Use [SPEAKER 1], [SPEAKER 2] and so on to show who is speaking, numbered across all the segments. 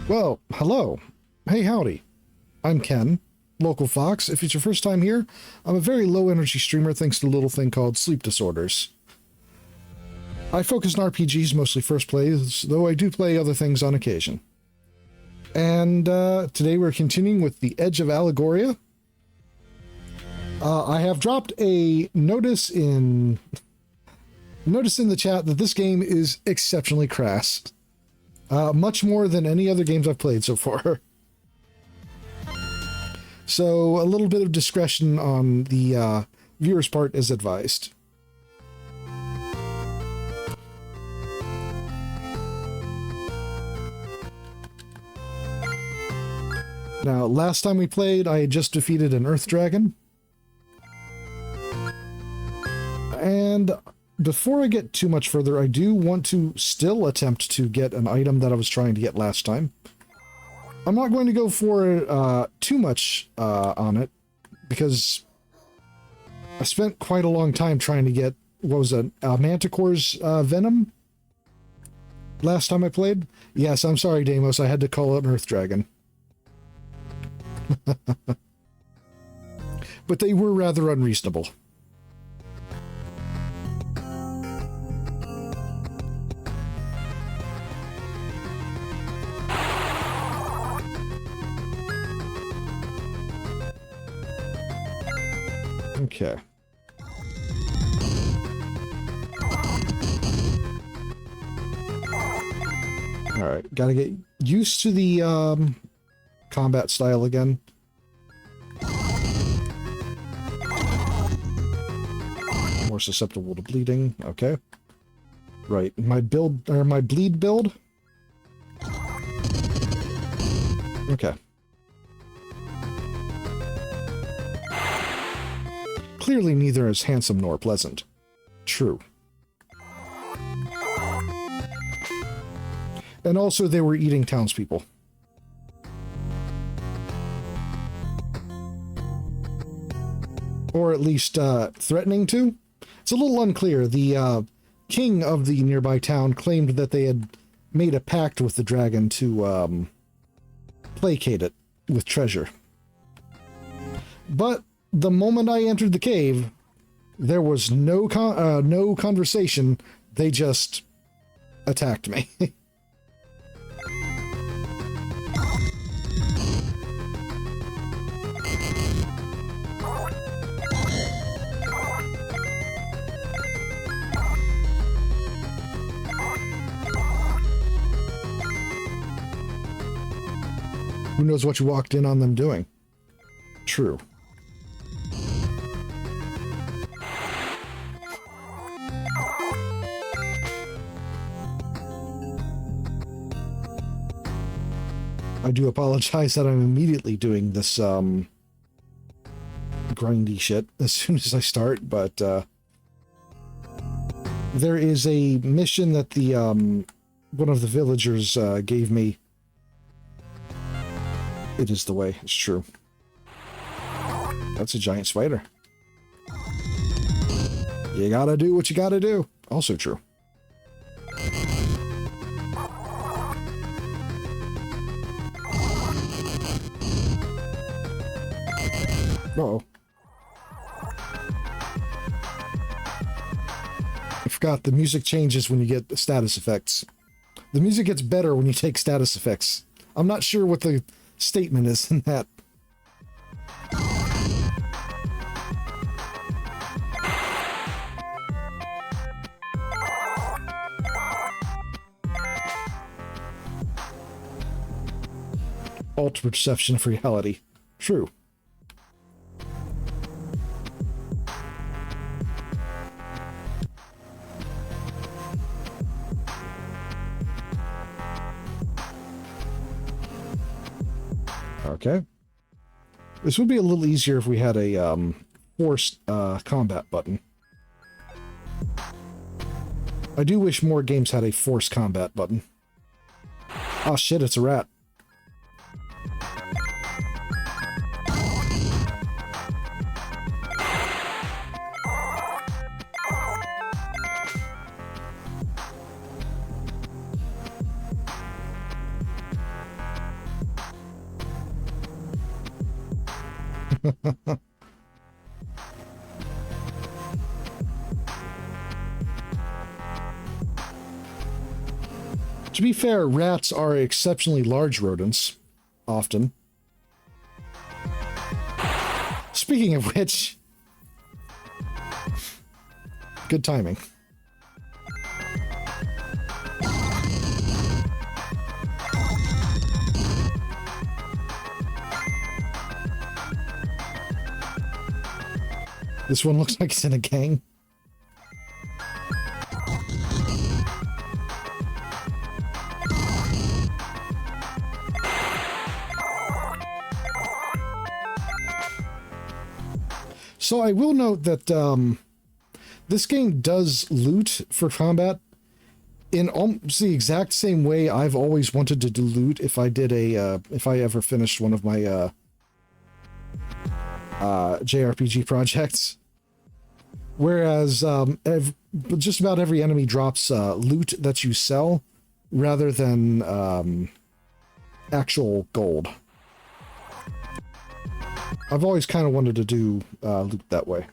[SPEAKER 1] Well, hello. Hey, howdy. I'm Ken, local Fox. If it's your first time here, I'm a very low-energy streamer thanks to a little thing called sleep disorders. I focus on RPGs, mostly first plays, though I do play other things on occasion. And today we're continuing with the Edge of Allegoria. I have dropped a notice in the chat that this game is exceptionally crass. Much more than any other games I've played so far. So a little bit of discretion on the viewer's part is advised. Now, last time we played, I had just defeated an Earth Dragon. And before I get too much further, I do want to still attempt to get an item that I was trying to get last time. I'm not going to go for too much on it, because I spent quite a long time trying to get, what was it, Manticore's venom? Last time I played? Yes, I'm sorry, Deimos, I had to call up an Earth Dragon. But they were rather unreasonable. Okay. Alright, gotta get used to the combat style again. More susceptible to bleeding. Okay. Right, my build, or my bleed build. Okay. Clearly neither is handsome nor pleasant. True. And also they were eating townspeople. Or at least threatening to. It's a little unclear. The king of the nearby town claimed that they had made a pact with the dragon to placate it with treasure. But the moment I entered the cave, there was no conversation. They just attacked me. Who knows what you walked in on them doing? True. I do apologize that I'm immediately doing this grindy shit as soon as I start, but there is a mission that the one of the villagers gave me. It is the way, it's true. That's a giant spider. You gotta do what you gotta do. Also true. Uh-oh. I forgot the music changes when you get status effects. The music gets better when you take status effects. I'm not sure what the statement is in that. Altered perception of reality. True. Okay. This would be a little easier if we had a forced combat button. I do wish more games had a forced combat button. Oh shit, it's a rat. To be fair, rats are exceptionally large rodents, often. Speaking of which, good timing. This one looks like it's in a gang. So I will note that this game does loot for combat in almost the exact same way I've always wanted to do loot if I did a if I ever finished one of my JRPG projects. Whereas just about every enemy drops loot that you sell rather than actual gold. I've always kind of wanted to do loot that way.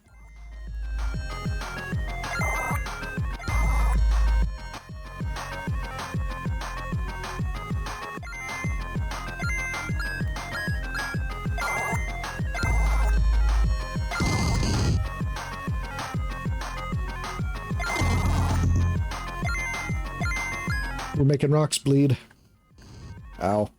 [SPEAKER 1] We're making rocks bleed. Ow.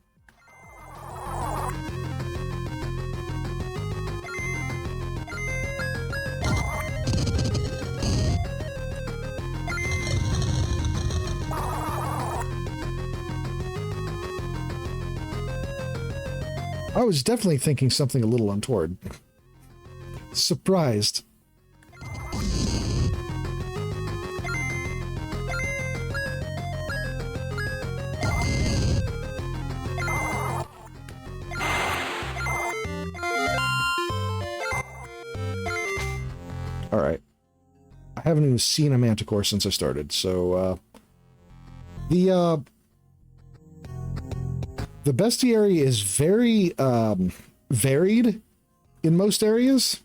[SPEAKER 1] I was definitely thinking something a little untoward. Surprised. Alright. I haven't even seen a manticore since I started, so, the bestiary is very, varied in most areas.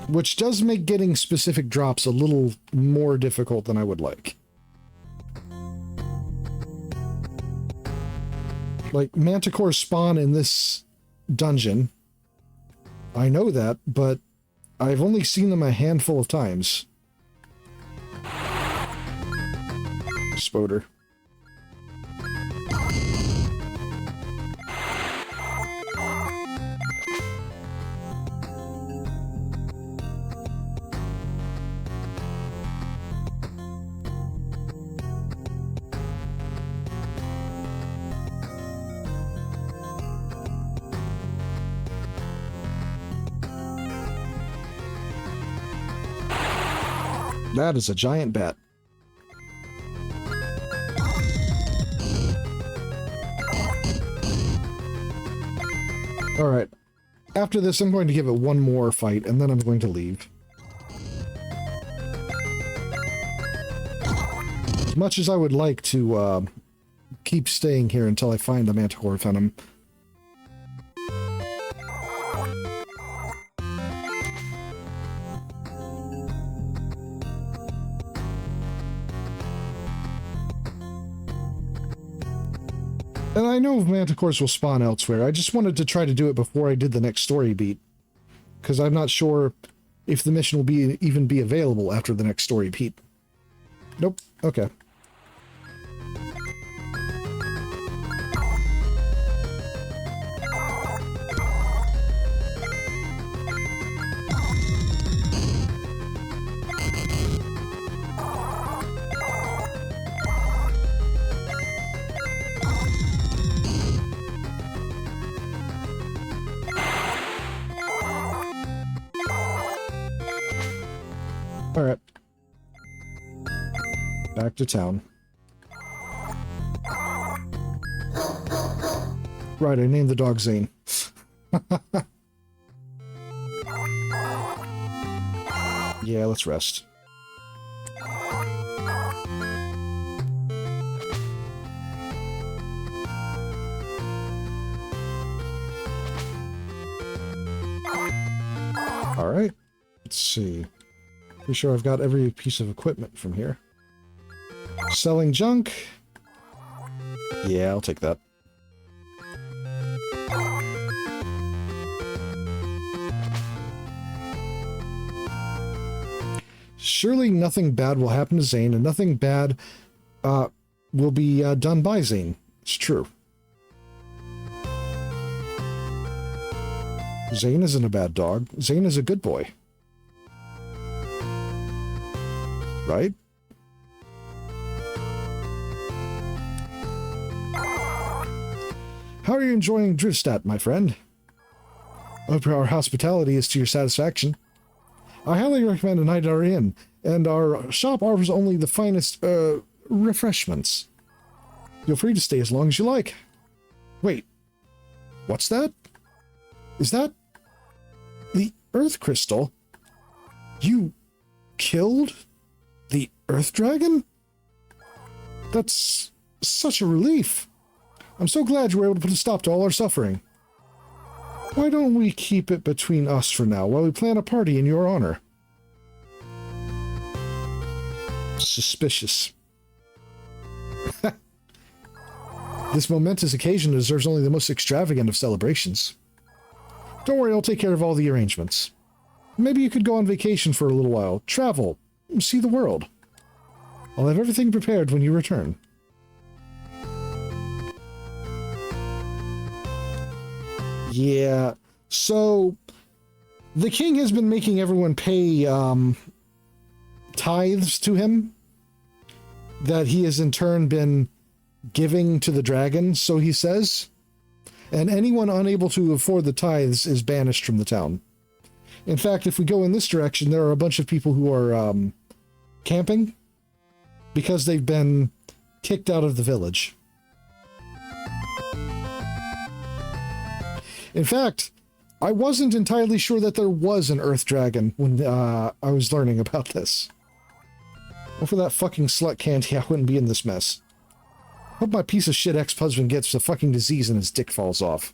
[SPEAKER 1] Which does make getting specific drops a little more difficult than I would like. Like, manticore spawn in this dungeon. I know that, but I've only seen them a handful of times. Spoder. That is a giant bat. Alright. After this, I'm going to give it one more fight, and then I'm going to leave. As much as I would like to keep staying here until I find the manticore venom. And I know manticores will spawn elsewhere. I just wanted to try to do it before I did the next story beat. Because I'm not sure if the mission will even be available after the next story beat. Nope. Okay. Alright. Back to town. Right, I named the dog Zane. Yeah, let's rest. All right. Let's see. Pretty sure I've got every piece of equipment from here. Selling junk. Yeah, I'll take that. Surely nothing bad will happen to Zane, and nothing bad will be done by Zane. It's true. Zane isn't a bad dog. Zane is a good boy. Right? How are you enjoying Drivstadt, my friend? I hope our hospitality is to your satisfaction. I highly recommend a night at our inn, and our shop offers only the finest, refreshments. Feel free to stay as long as you like. Wait, what's that? Is that the Earth Crystal? You killed the Earth Dragon? That's such a relief. I'm so glad you were able to put a stop to all our suffering. Why don't we keep it between us for now while we plan a party in your honor? Suspicious. This momentous occasion deserves only the most extravagant of celebrations. Don't worry, I'll take care of all the arrangements. Maybe you could go on vacation for a little while, travel, see the world. I'll have everything prepared when you return. Yeah, so the king has been making everyone pay tithes to him that he has in turn been giving to the dragon, so he says. And anyone unable to afford the tithes is banished from the town. In fact, if we go in this direction, there are a bunch of people who are camping because they've been kicked out of the village. In fact, I wasn't entirely sure that there was an Earth Dragon when I was learning about this. Well, for that fucking slut candy, I wouldn't be in this mess. Hope my piece of shit ex-husband gets a fucking disease and his dick falls off.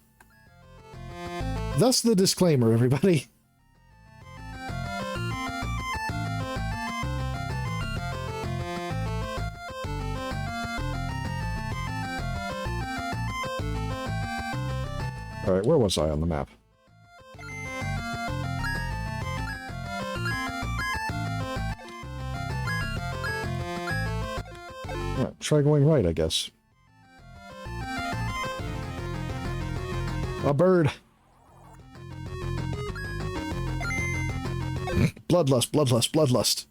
[SPEAKER 1] Thus the disclaimer, everybody. Alright, where was I on the map? Alright, try going right, I guess. A bird! Bloodlust, bloodlust, bloodlust.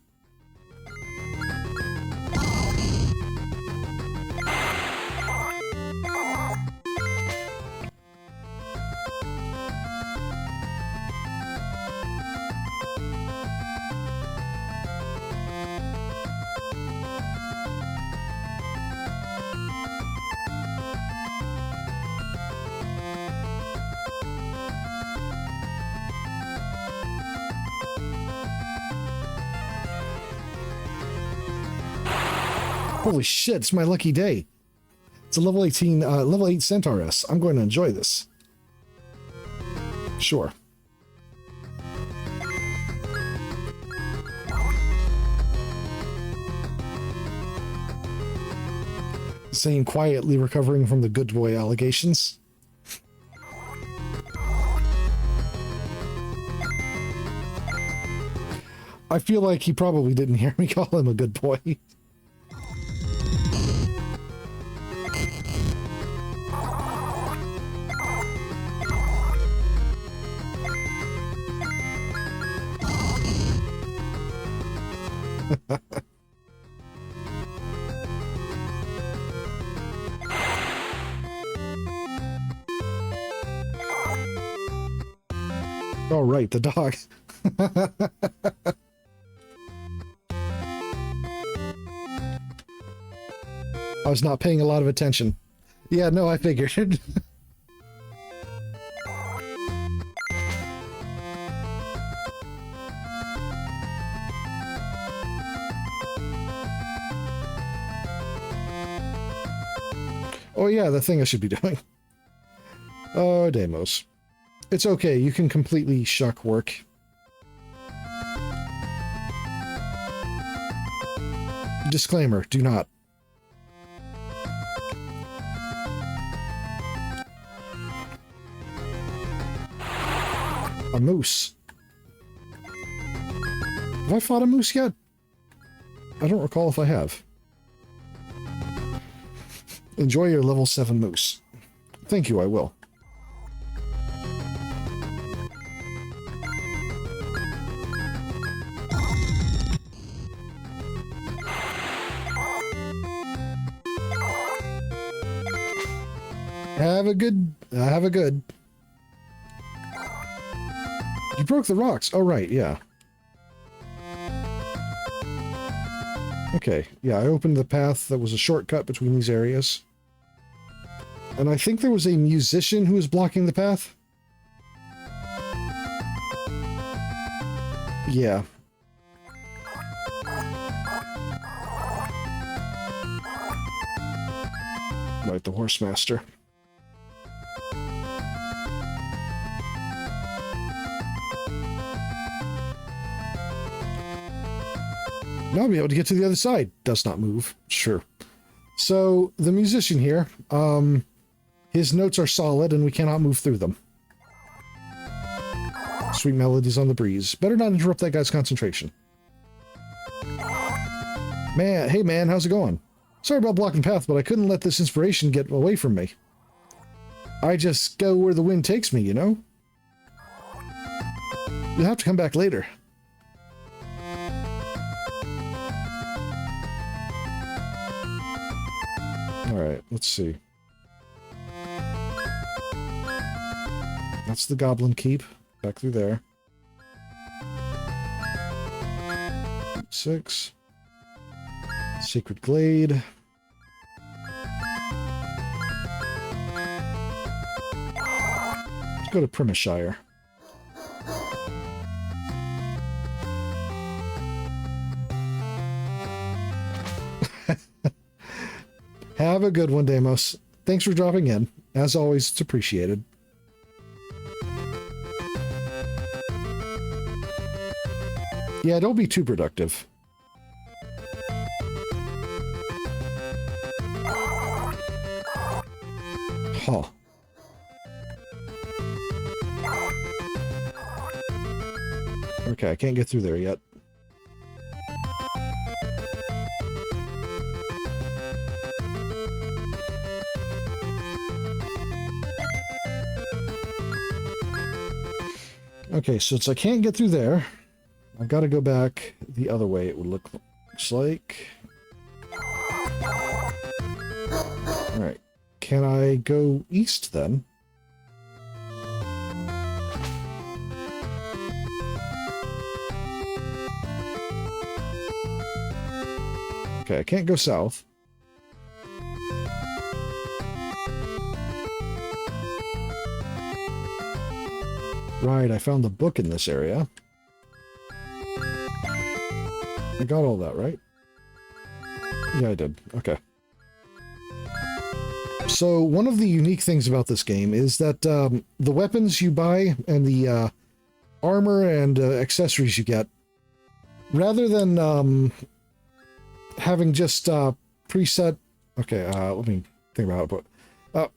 [SPEAKER 1] Holy shit, it's my lucky day. It's a level 18, level 8 Centaur S. I'm going to enjoy this. Sure. Zane quietly recovering from the good boy allegations. I feel like he probably didn't hear me call him a good boy. Oh, right, the dog. I was not paying a lot of attention. Yeah, no, I figured. Oh yeah, the thing I should be doing. Oh, Deimos. It's okay, you can completely shuck work. Disclaimer, do not. A moose. Have I fought a moose yet? I don't recall if I have. Enjoy your level 7 moose. Thank you, I will. Have a good. You broke the rocks. Oh, right, yeah. Okay, yeah, I opened the path that was a shortcut between these areas. And I think there was a musician who was blocking the path. Yeah. Right, the horse master. Now I'll be able to get to the other side. Does not move. Sure. So, the musician here, his notes are solid and we cannot move through them. Sweet melodies on the breeze. Better not interrupt that guy's concentration. Man, hey man, how's it going? Sorry about blocking path, but I couldn't let this inspiration get away from me. I just go where the wind takes me, you know? You'll have to come back later. Alright, let's see. That's the Goblin Keep. Back through there. 6. Sacred Glade. Let's go to Primishire. Have a good one, Deimos. Thanks for dropping in. As always, it's appreciated. Yeah, don't be too productive. Huh. Okay, I can't get through there yet. Okay, so since I can't get through there, I've got to go back the other way, it would looks like. Alright. Can I go east then? Okay, I can't go south. Right, I found the book in this area. I got all that, right? Yeah, I did. Okay. So, one of the unique things about this game is that the weapons you buy and the armor and accessories you get, rather than having just preset... Okay, let me think about it. But,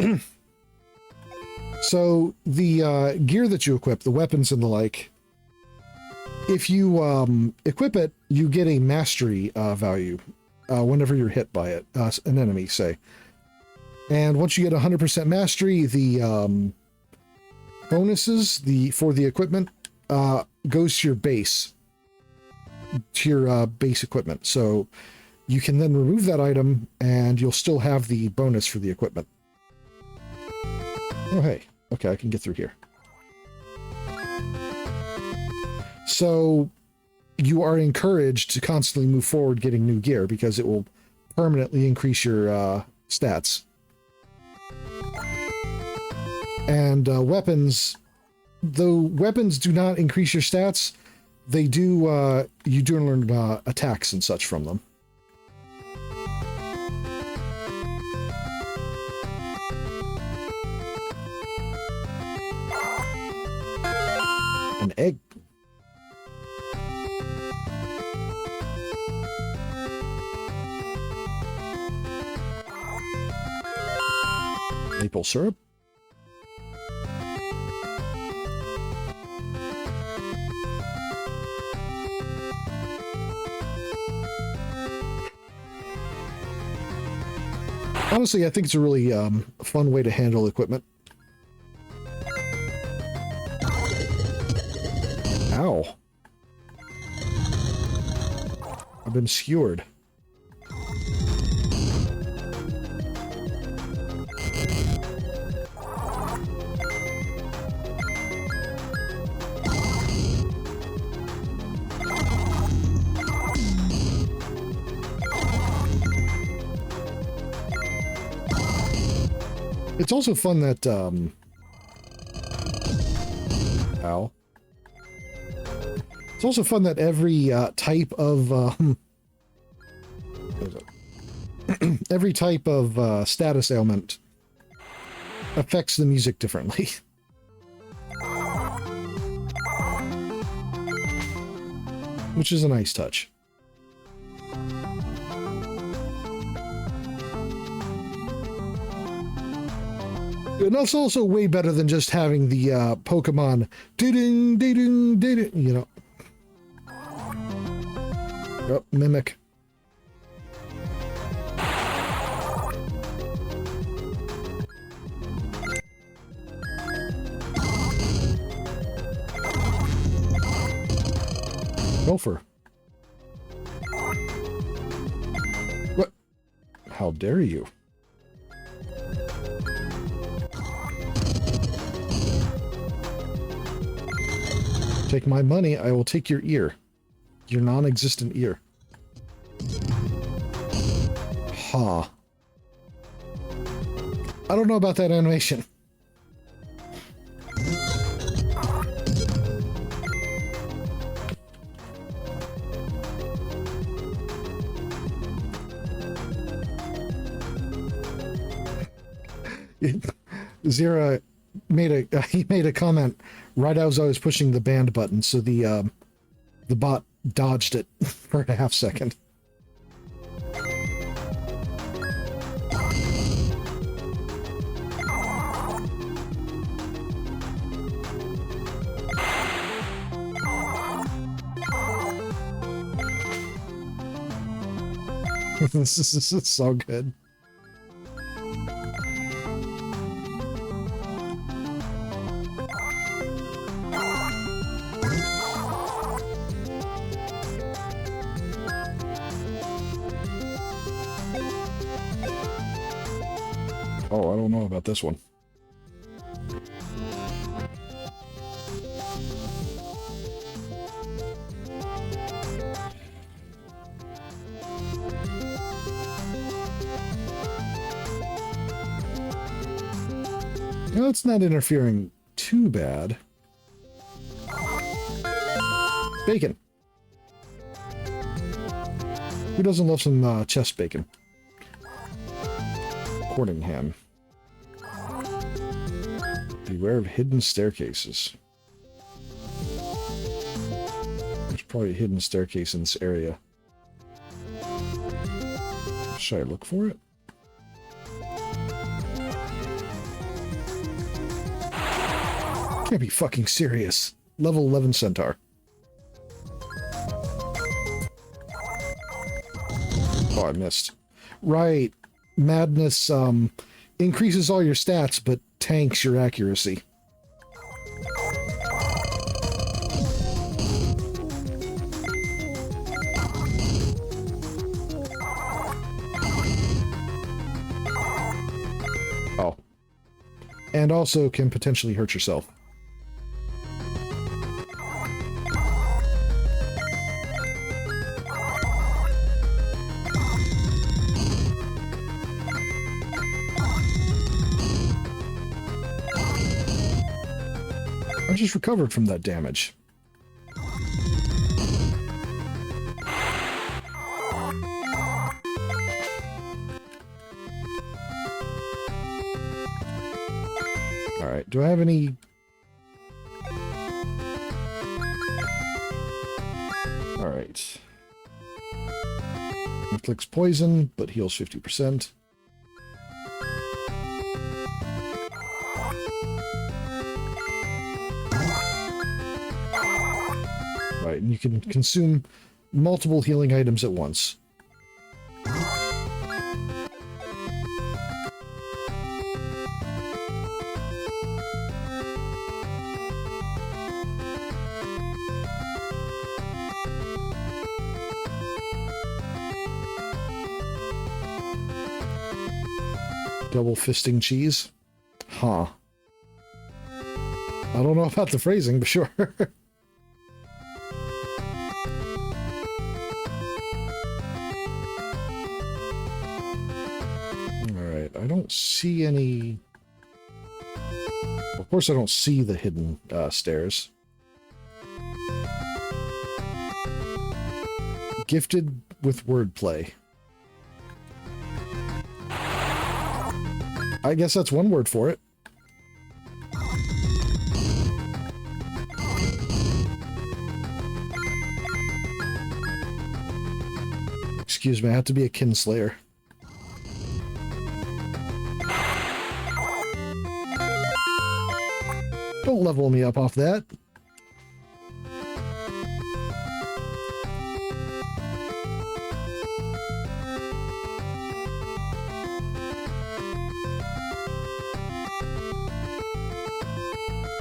[SPEAKER 1] so, the gear that you equip, the weapons and the like, if you equip it, you get a mastery value whenever you're hit by it, an enemy, say. And once you get 100% mastery, the bonuses for the equipment goes to your base, base equipment. So you can then remove that item, and you'll still have the bonus for the equipment. Oh, hey. Okay, I can get through here. So you are encouraged to constantly move forward getting new gear because it will permanently increase your stats. And weapons, though weapons do not increase your stats, they do, you do learn attacks and such from them. An egg. Maple syrup. Honestly, I think it's a really fun way to handle equipment. Ow. I've been skewered. It's also fun that, ow. It's also fun that every type of, every type of status ailment affects the music differently. Which is a nice touch. And that's also way better than just having the Pokemon ding ding ding, you know. Oh, mimic. Gopher. What? How dare you? Take my money, I will take your ear. Your non-existent ear. Huh. I don't know about that animation. Zira made a comment right as I was pushing the band button, so the bot dodged it for a half second. This is so good. Oh, I don't know about this one. No, it's not interfering too bad. Bacon. Who doesn't love some chest bacon? Cordingham. Beware of hidden staircases. There's probably a hidden staircase in this area. Should I look for it? Can't be fucking serious. Level 11 centaur. Oh, I missed. Right. Madness increases all your stats, but tanks your accuracy. Oh. And also can potentially hurt yourself. I just recovered from that damage. Alright, do I have any... Alright. Inflicts poison, but heals 50%. Right, and you can consume multiple healing items at once. Double fisting cheese? Huh. I don't know about the phrasing, but sure. Alright, I don't see any... Of course I don't see the hidden stairs. Gifted with wordplay. I guess that's one word for it. Excuse me, I have to be a kinslayer. Don't level me up off that.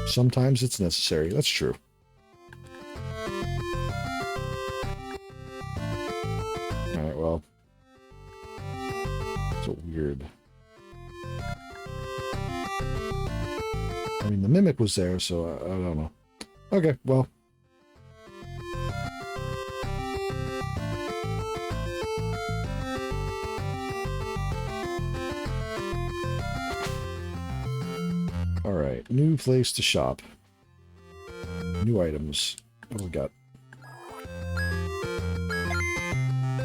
[SPEAKER 1] Sometimes it's necessary. That's true. Alright, well. It's so weird. I mean, the mimic was there, so I don't know. Okay, well. Alright, new place to shop. New items. What do we got?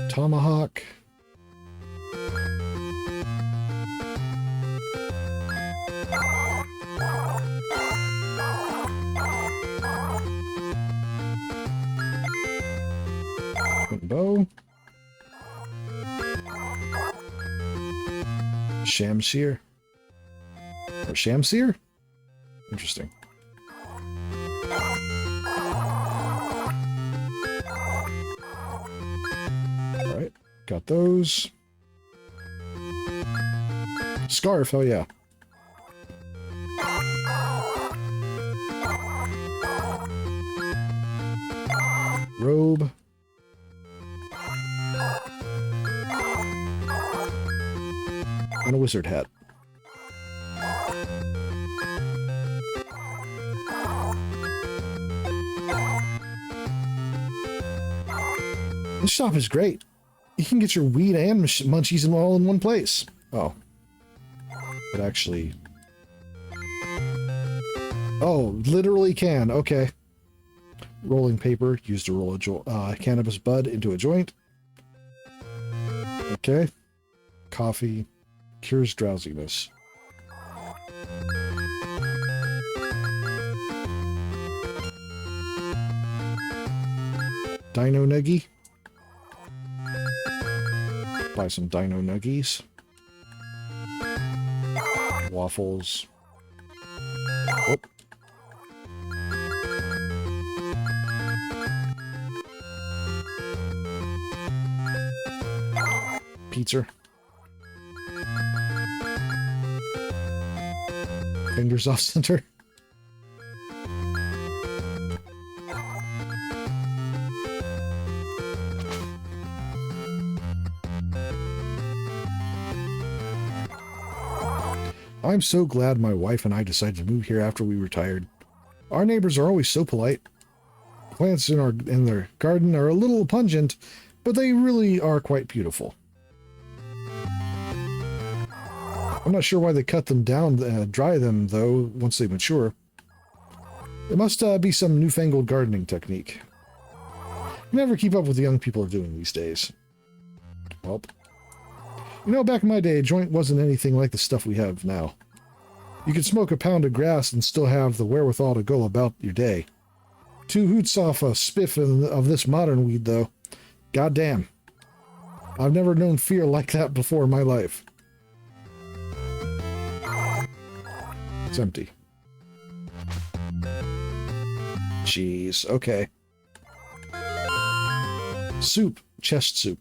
[SPEAKER 1] Tomahawk. Bow. Shamseer. Or Shamseer? Interesting. Alright, got those. Scarf, oh yeah. Robe. And a wizard hat. This shop is great. You can get your weed and munchies all in one place. Oh. It actually... Oh, literally can. Okay. Rolling paper. Used to roll a cannabis bud into a joint. Okay. Coffee. Cures drowsiness. Dino Nuggie. Buy some Dino Nuggies. Waffles. Oh. Pizza. Fingers off center. I'm so glad my wife and I decided to move here after we retired. Our neighbors are always so polite. Plants in their garden are a little pungent, but they really are quite beautiful. I'm not sure why they cut them down, dry them, though, once they mature. It must be some newfangled gardening technique. You never keep up with the young people are doing these days. Well, you know, back in my day, a joint wasn't anything like the stuff we have now. You could smoke a pound of grass and still have the wherewithal to go about your day. 2 hoots off a spiff of this modern weed, though. Goddamn. I've never known fear like that before in my life. It's empty. Jeez, okay. Soup. Chest soup.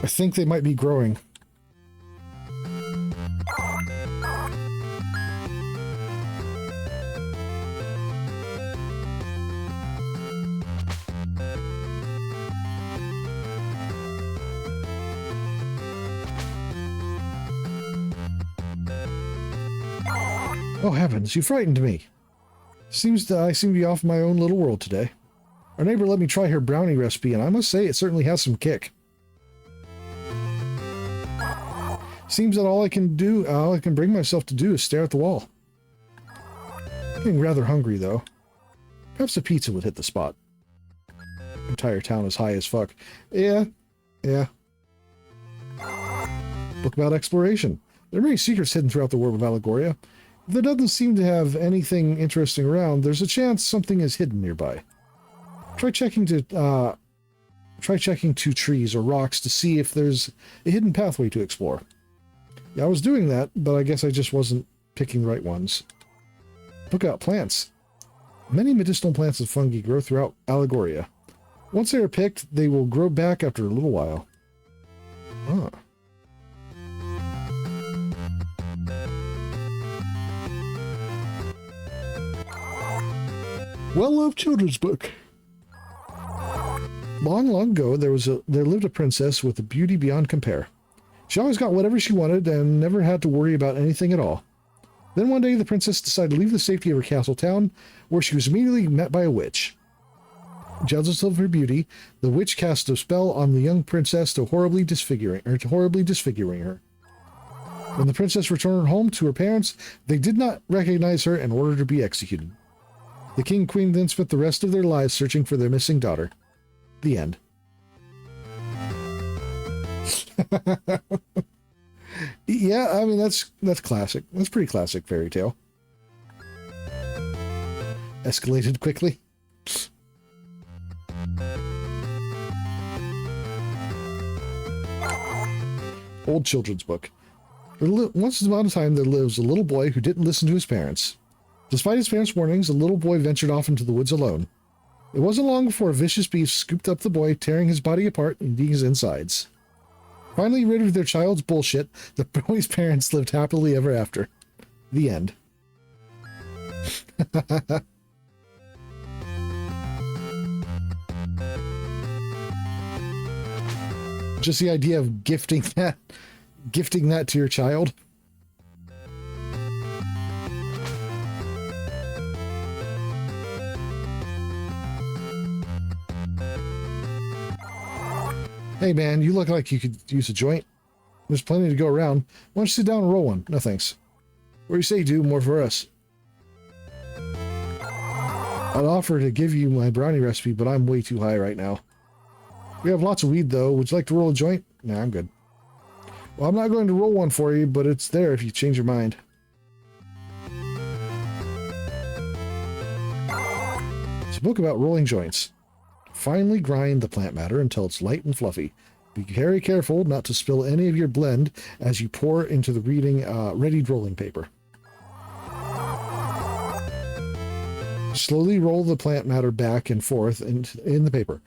[SPEAKER 1] I think they might be growing. Oh heavens, you frightened me. Seems that I seem to be off my own little world today. Our neighbor let me try her brownie recipe, and I must say it certainly has some kick. Seems that all I can bring myself to do is stare at the wall. Getting rather hungry, though. Perhaps a pizza would hit the spot. Entire town is high as fuck. Yeah. Book about exploration. There are many secrets hidden throughout the world of Allegoria. If there doesn't seem to have anything interesting around, there's a chance something is hidden nearby. Try checking two trees or rocks to see if there's a hidden pathway to explore. Yeah, I was doing that, but I guess I just wasn't picking the right ones. Look out, plants. Many medicinal plants and fungi grow throughout Allegoria. Once they are picked, they will grow back after a little while. Ah. Well-loved children's book. Long, long ago, there lived a princess with a beauty beyond compare. She always got whatever she wanted and never had to worry about anything at all. Then one day, the princess decided to leave the safety of her castle town, where she was immediately met by a witch. Jealous of her beauty, the witch cast a spell on the young princess to horribly disfiguring her. When the princess returned home to her parents, they did not recognize her and ordered her to be executed. The king and queen then spent the rest of their lives searching for their missing daughter. The end. Yeah, I mean, that's classic. That's pretty classic fairy tale. Escalated quickly. Old children's book. Once upon a time, there lives a little boy who didn't listen to his parents. Despite his parents' warnings, the little boy ventured off into the woods alone. It wasn't long before vicious beasts scooped up the boy, tearing his body apart and eating his insides. Finally rid of their child's bullshit, the boy's parents lived happily ever after. The end. Just the idea of gifting that to your child. Hey man, you look like you could use a joint. There's plenty to go around. Why don't you sit down and roll one? No thanks. What do you say, do more for us? I'd offer to give you my brownie recipe, but I'm way too high right now. We have lots of weed though. Would you like to roll a joint? Nah, I'm good. Well, I'm not going to roll one for you, but it's there if you change your mind. It's a book about rolling joints. Finely grind the plant matter until it's light and fluffy. Be very careful not to spill any of your blend as you pour into the readied rolling paper. Slowly roll the plant matter back and forth in the paper,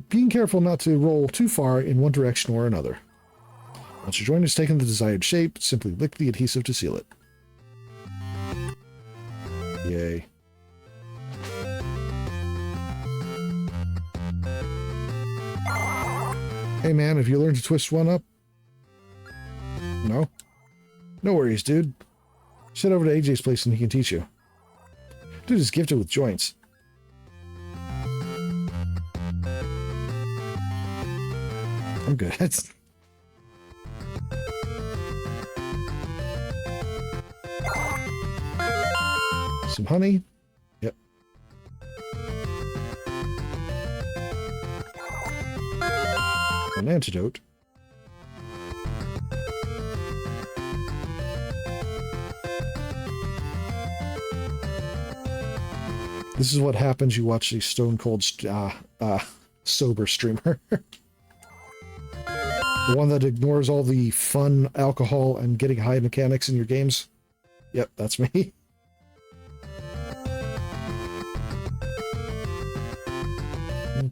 [SPEAKER 1] being careful not to roll too far in one direction or another. Once your joint has taken the desired shape, simply lick the adhesive to seal it. Yay. Hey man, have you learned to twist one up? No? No worries, dude. Head over to AJ's place and he can teach you. Dude is gifted with joints. I'm good. Some honey. Yep. An antidote. This is what happens you watch a stone cold sober streamer. The one that ignores all the fun, alcohol, and getting high mechanics in your games. Yep, that's me.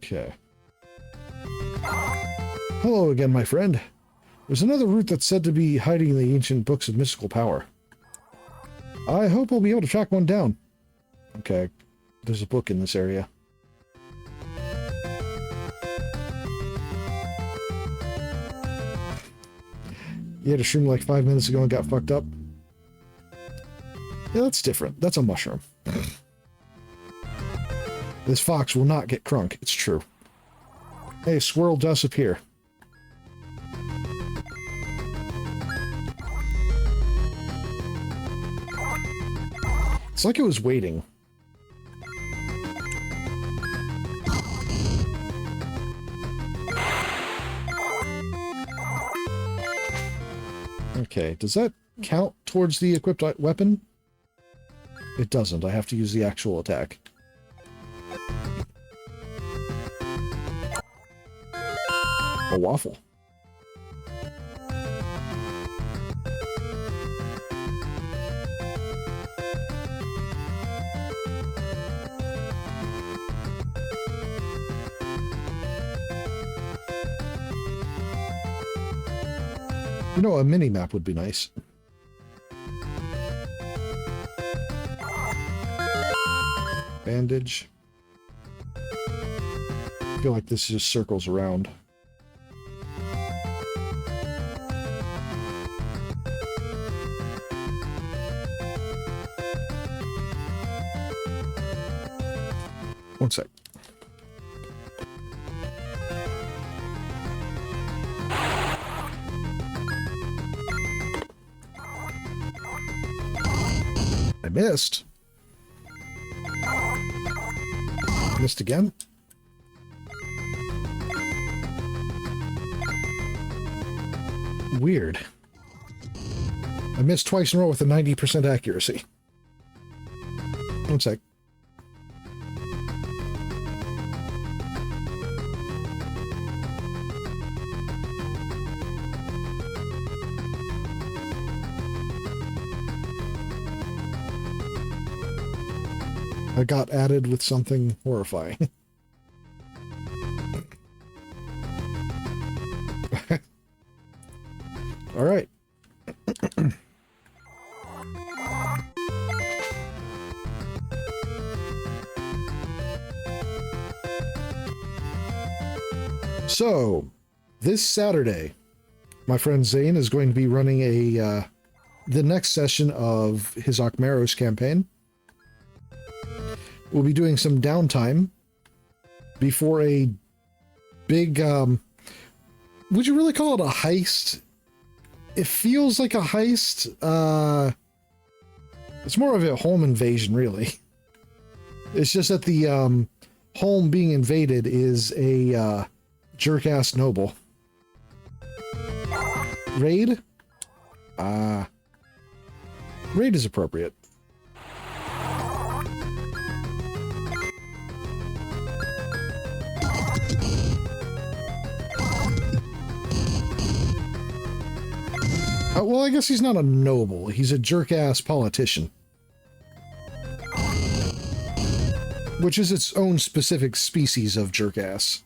[SPEAKER 1] Okay. Hello again, my friend. There's another route that's said to be hiding in the ancient books of mystical power. I hope we'll be able to track one down. Okay. There's a book in this area. You had a shroom like 5 minutes ago and got fucked up? Yeah, that's different. That's a mushroom. This fox will not get crunk. It's true. Hey, squirrel does appear. It's like it was waiting. Okay, does that count towards the equipped weapon? It doesn't. I have to use the actual attack. A waffle. You know, a mini-map would be nice. Bandage. I feel like this just circles around. One sec. I missed. Missed again. Weird. I missed twice in a row with a 90% accuracy. One sec. I got added with something horrifying. All right. So, this Saturday, my friend Zane is going to be running the next session of his Akmeros campaign. We'll be doing some downtime before a big, would you really call it a heist? It feels like a heist. It's more of a home invasion, really. It's just that the home being invaded is a jerk-ass noble. Raid? Raid is appropriate. Well, I guess he's not a noble. He's a jerk-ass politician. Which is its own specific species of jerk-ass.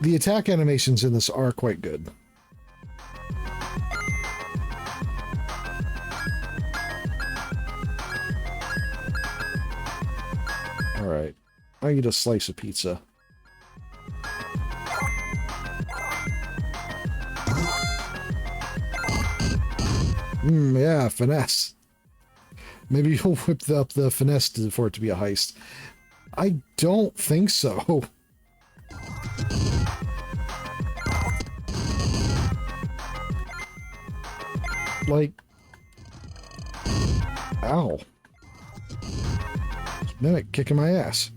[SPEAKER 1] The attack animations in this are quite good. Alright. I need a slice of pizza. Yeah, finesse. Maybe you'll whip up the finesse for it to be a heist. I don't think so. Like... Ow. Mimic kicking my ass.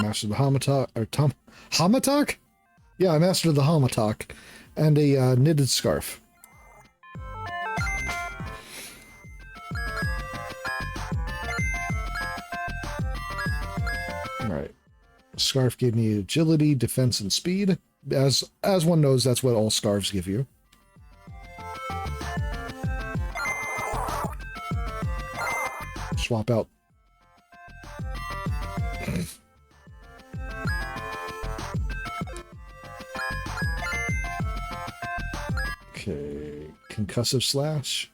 [SPEAKER 1] Mastered the Hamatok, or Hamatok? Yeah, I mastered the Hamatok and a knitted scarf. Alright. Scarf gave me agility, defense, and speed. As one knows, that's what all scarves give you. Swap out. Okay, concussive slash.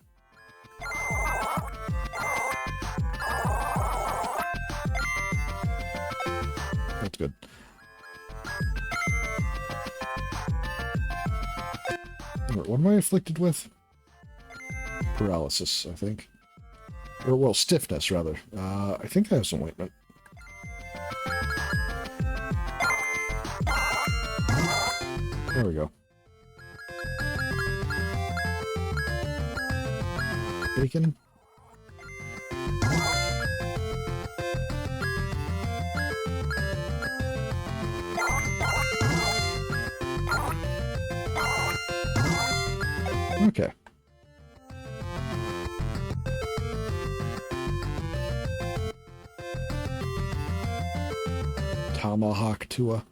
[SPEAKER 1] That's good. What am I afflicted with? Paralysis, I think. Or, well, stiffness, rather. I think I have some ointment. There we go. Bacon. Okay. Tomahawk Tua.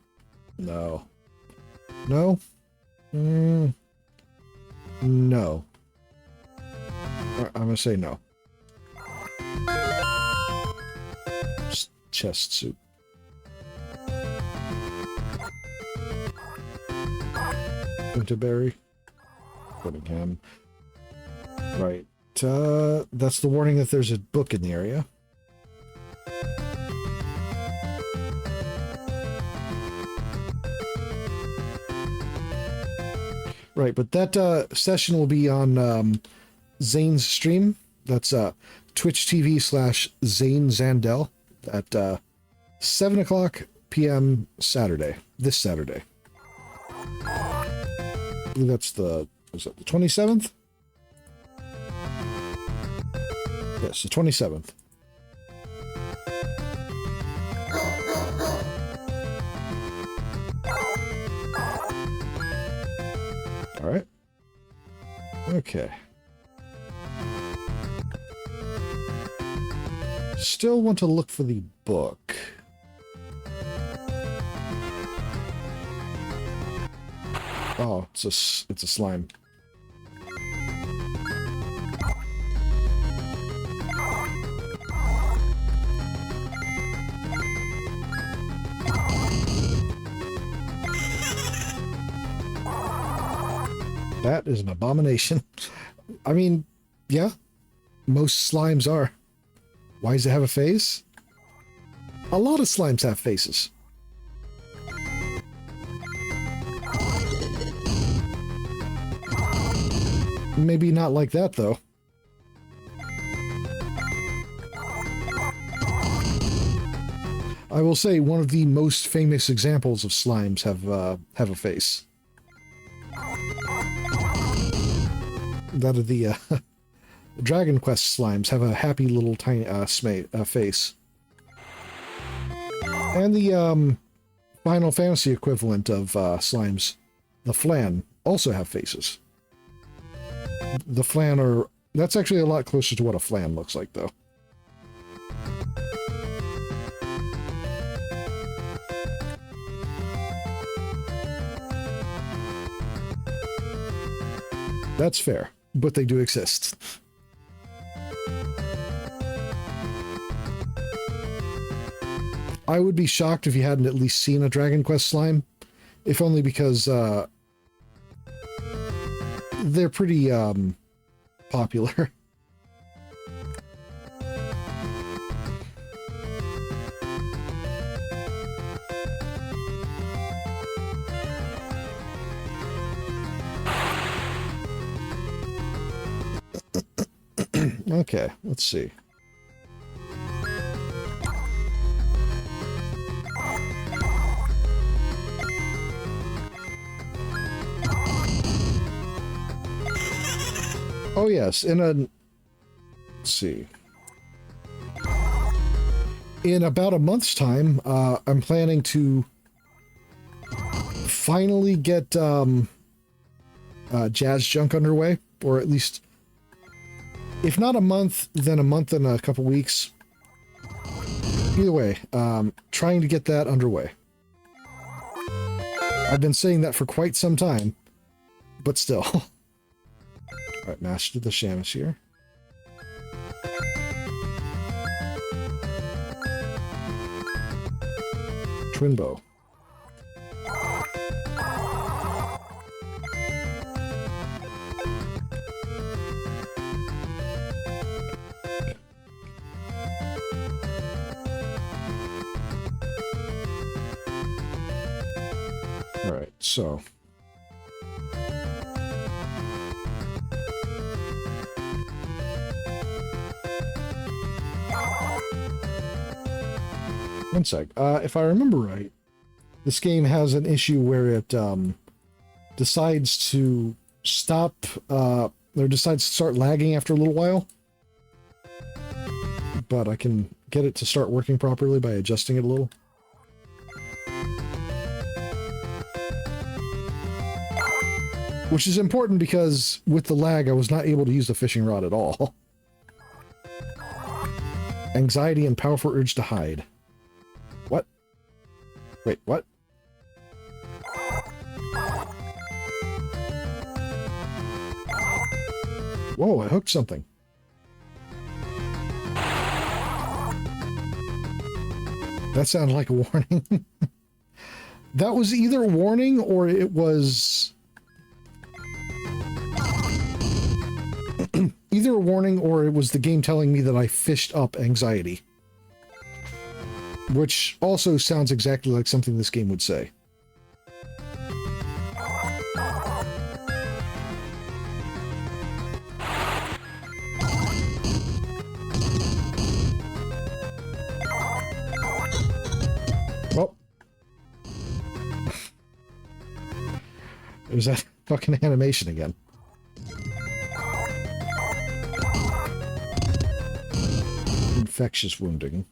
[SPEAKER 1] No. No? No. I'm gonna say no. Just chest soup. Winterberry. Birmingham. Right. That's the warning that there's a book in the area. Right, but that session will be on Zane's stream. That's Twitch TV/Zane Zandel at 7 o'clock p.m. Saturday. This Saturday. I believe that's the 27th? Yes, the 27th. All right. Okay. Still want to look for the book. Oh, it's a slime. That is an abomination. I mean, yeah, most slimes are. Why does it have a face? A lot of slimes have faces. Maybe not like that, though. I will say one of the most famous examples of slimes have a face. That of the Dragon Quest slimes have a happy little tiny face. And the Final Fantasy equivalent of slimes, the Flan, also have faces. The Flan are... That's actually a lot closer to what a Flan looks like, though. That's fair, but they do exist. I would be shocked if you hadn't at least seen a Dragon Quest slime, if only because they're pretty popular. Okay, let's see. Oh yes, let's see. In about a month's time, I'm planning to finally get Jazz Junk underway, or at least, if not a month, then a month and a couple weeks. Either way, trying to get that underway. I've been saying that for quite some time, but still. All right, master the Shamus here. Twin bow. All right, so one sec. If I remember right, this game has an issue where it decides to stop, or decides to start lagging after a little while. But I can get it to start working properly by adjusting it a little. Which is important because with the lag, I was not able to use the fishing rod at all. Anxiety and powerful urge to hide. What? Wait, what? Whoa, I hooked something. That sounded like a warning. That was either a warning or it was... either a warning or it was the game telling me that I fished up anxiety. Which also sounds exactly like something this game would say. Well. There's that fucking animation again. Infectious wounding.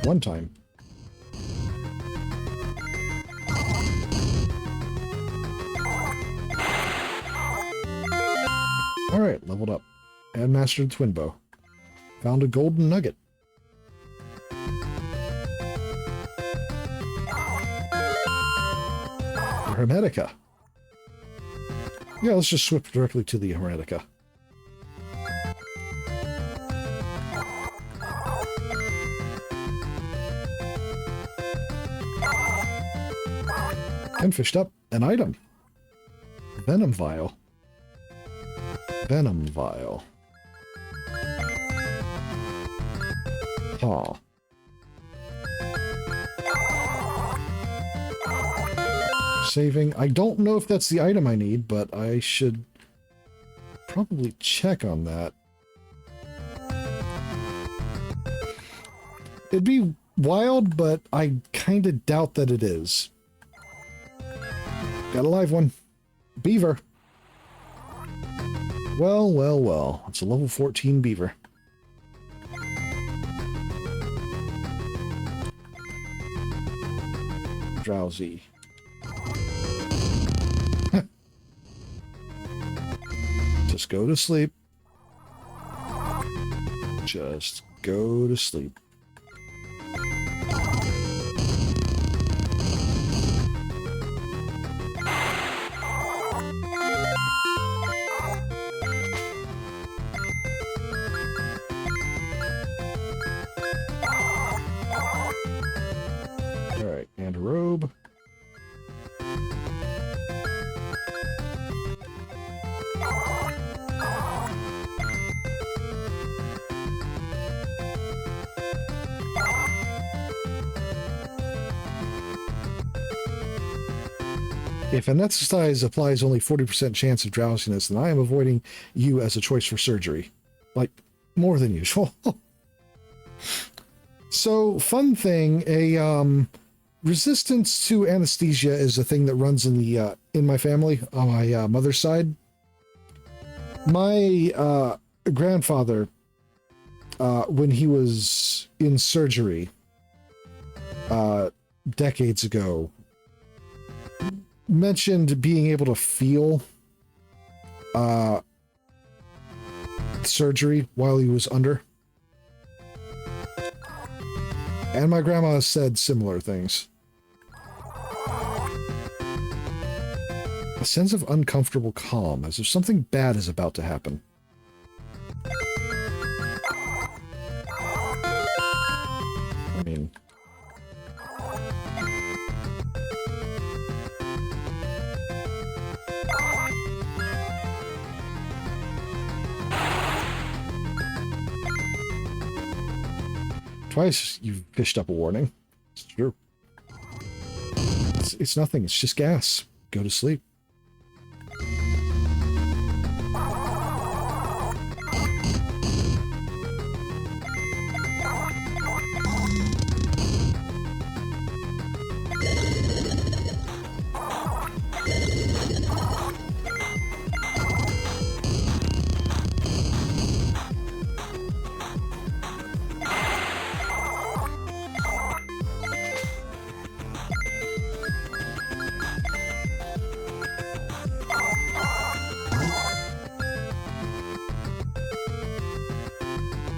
[SPEAKER 1] One time. All right, leveled up. And mastered twin bow. Found a golden nugget. Hermetica. Yeah, let's just switch directly to the Hermetica. And fished up an item. Venom vial. Venom vial. Huh. Saving. I don't know if that's the item I need, but I should probably check on that. It'd be wild, but I kind of doubt that it is. Got a live one. Beaver. Well, well, well. It's a level 14 beaver. Drowsy. Just go to sleep. Just go to sleep. Alright, and a robe. If anesthetize applies only 40% chance of drowsiness, then I am avoiding you as a choice for surgery. Like, more than usual. So, fun thing, a resistance to anesthesia is a thing that runs in the in my family on my mother's side. My grandfather, when he was in surgery, decades ago mentioned being able to feel surgery while he was under. And my grandma said similar things. A sense of uncomfortable calm, as if something bad is about to happen. I mean... Twice you've fished up a warning. It's true. It's nothing. It's just gas. Go to sleep.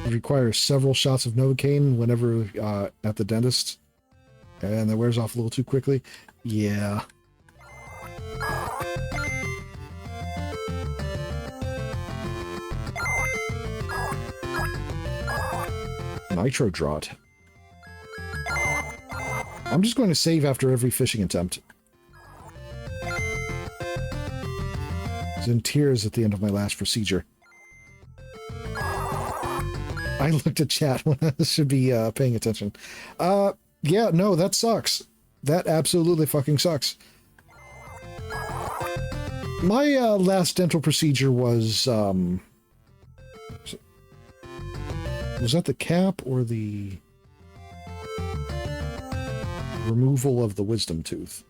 [SPEAKER 1] Requires several shots of Novocaine whenever at the dentist, and that wears off a little too quickly. Yeah. Nitro Draught. I'm just going to save after every fishing attempt. I was in tears at the end of my last procedure. I looked at chat when I should be paying attention. Yeah, no, that sucks. That absolutely fucking sucks. My last dental procedure was that the cap or the removal of the wisdom tooth?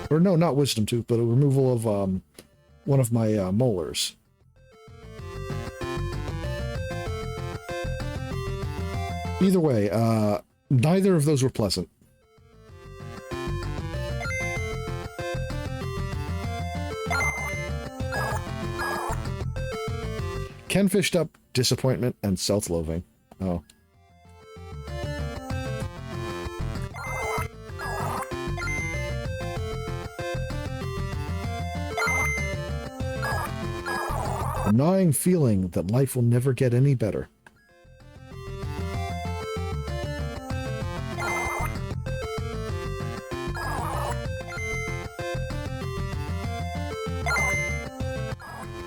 [SPEAKER 1] Or no, not wisdom tooth, but a removal of one of my molars. Either way, neither of those were pleasant. Ken fished up disappointment and self-loathing. Oh. A gnawing feeling that life will never get any better.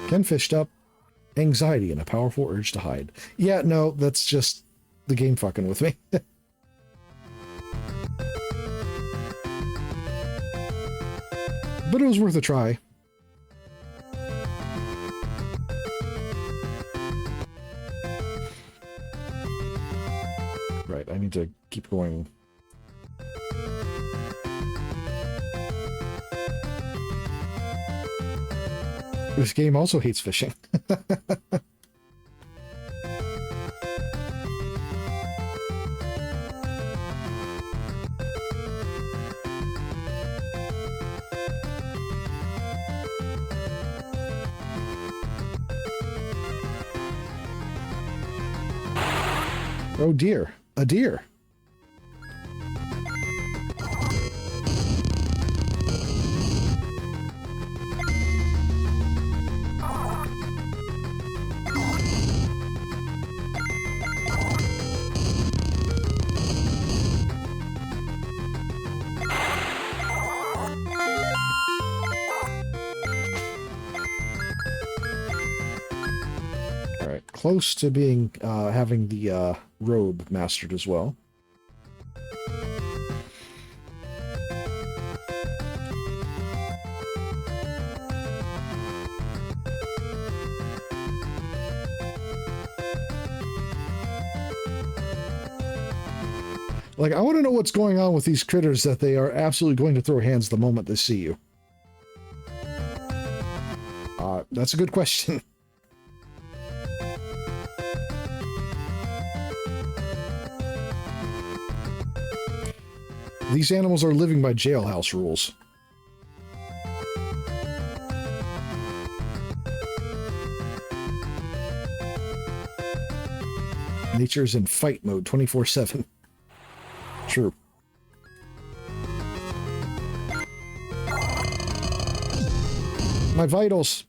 [SPEAKER 1] Ken fished up anxiety and a powerful urge to hide. Yeah, no, that's just the game fucking with me. But it was worth a try. Right, I need to keep going. This game also hates fishing. Oh dear, a deer. Close to being having the robe mastered as well. Like, I want to know what's going on with these critters that they are absolutely going to throw hands the moment they see you. That's a good question. These animals are living by jailhouse rules. Nature is in fight mode 24/7. True. My vitals.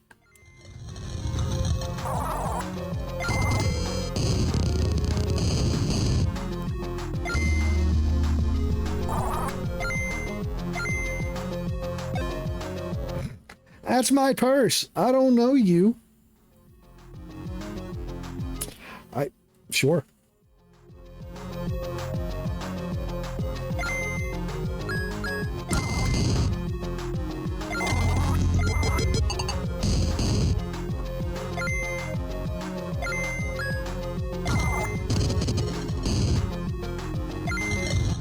[SPEAKER 1] That's my purse. I don't know you. Sure.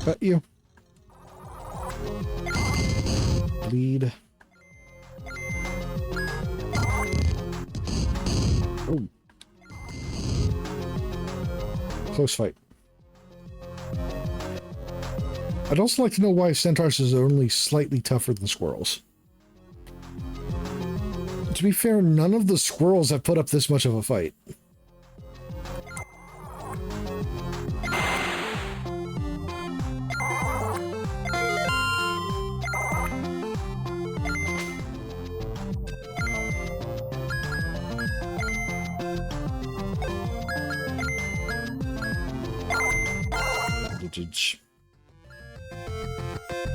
[SPEAKER 1] Cut you. Bleed. Oh. Close fight. I'd also like to know why centaurs are only slightly tougher than squirrels. To be fair, none of the squirrels have put up this much of a fight.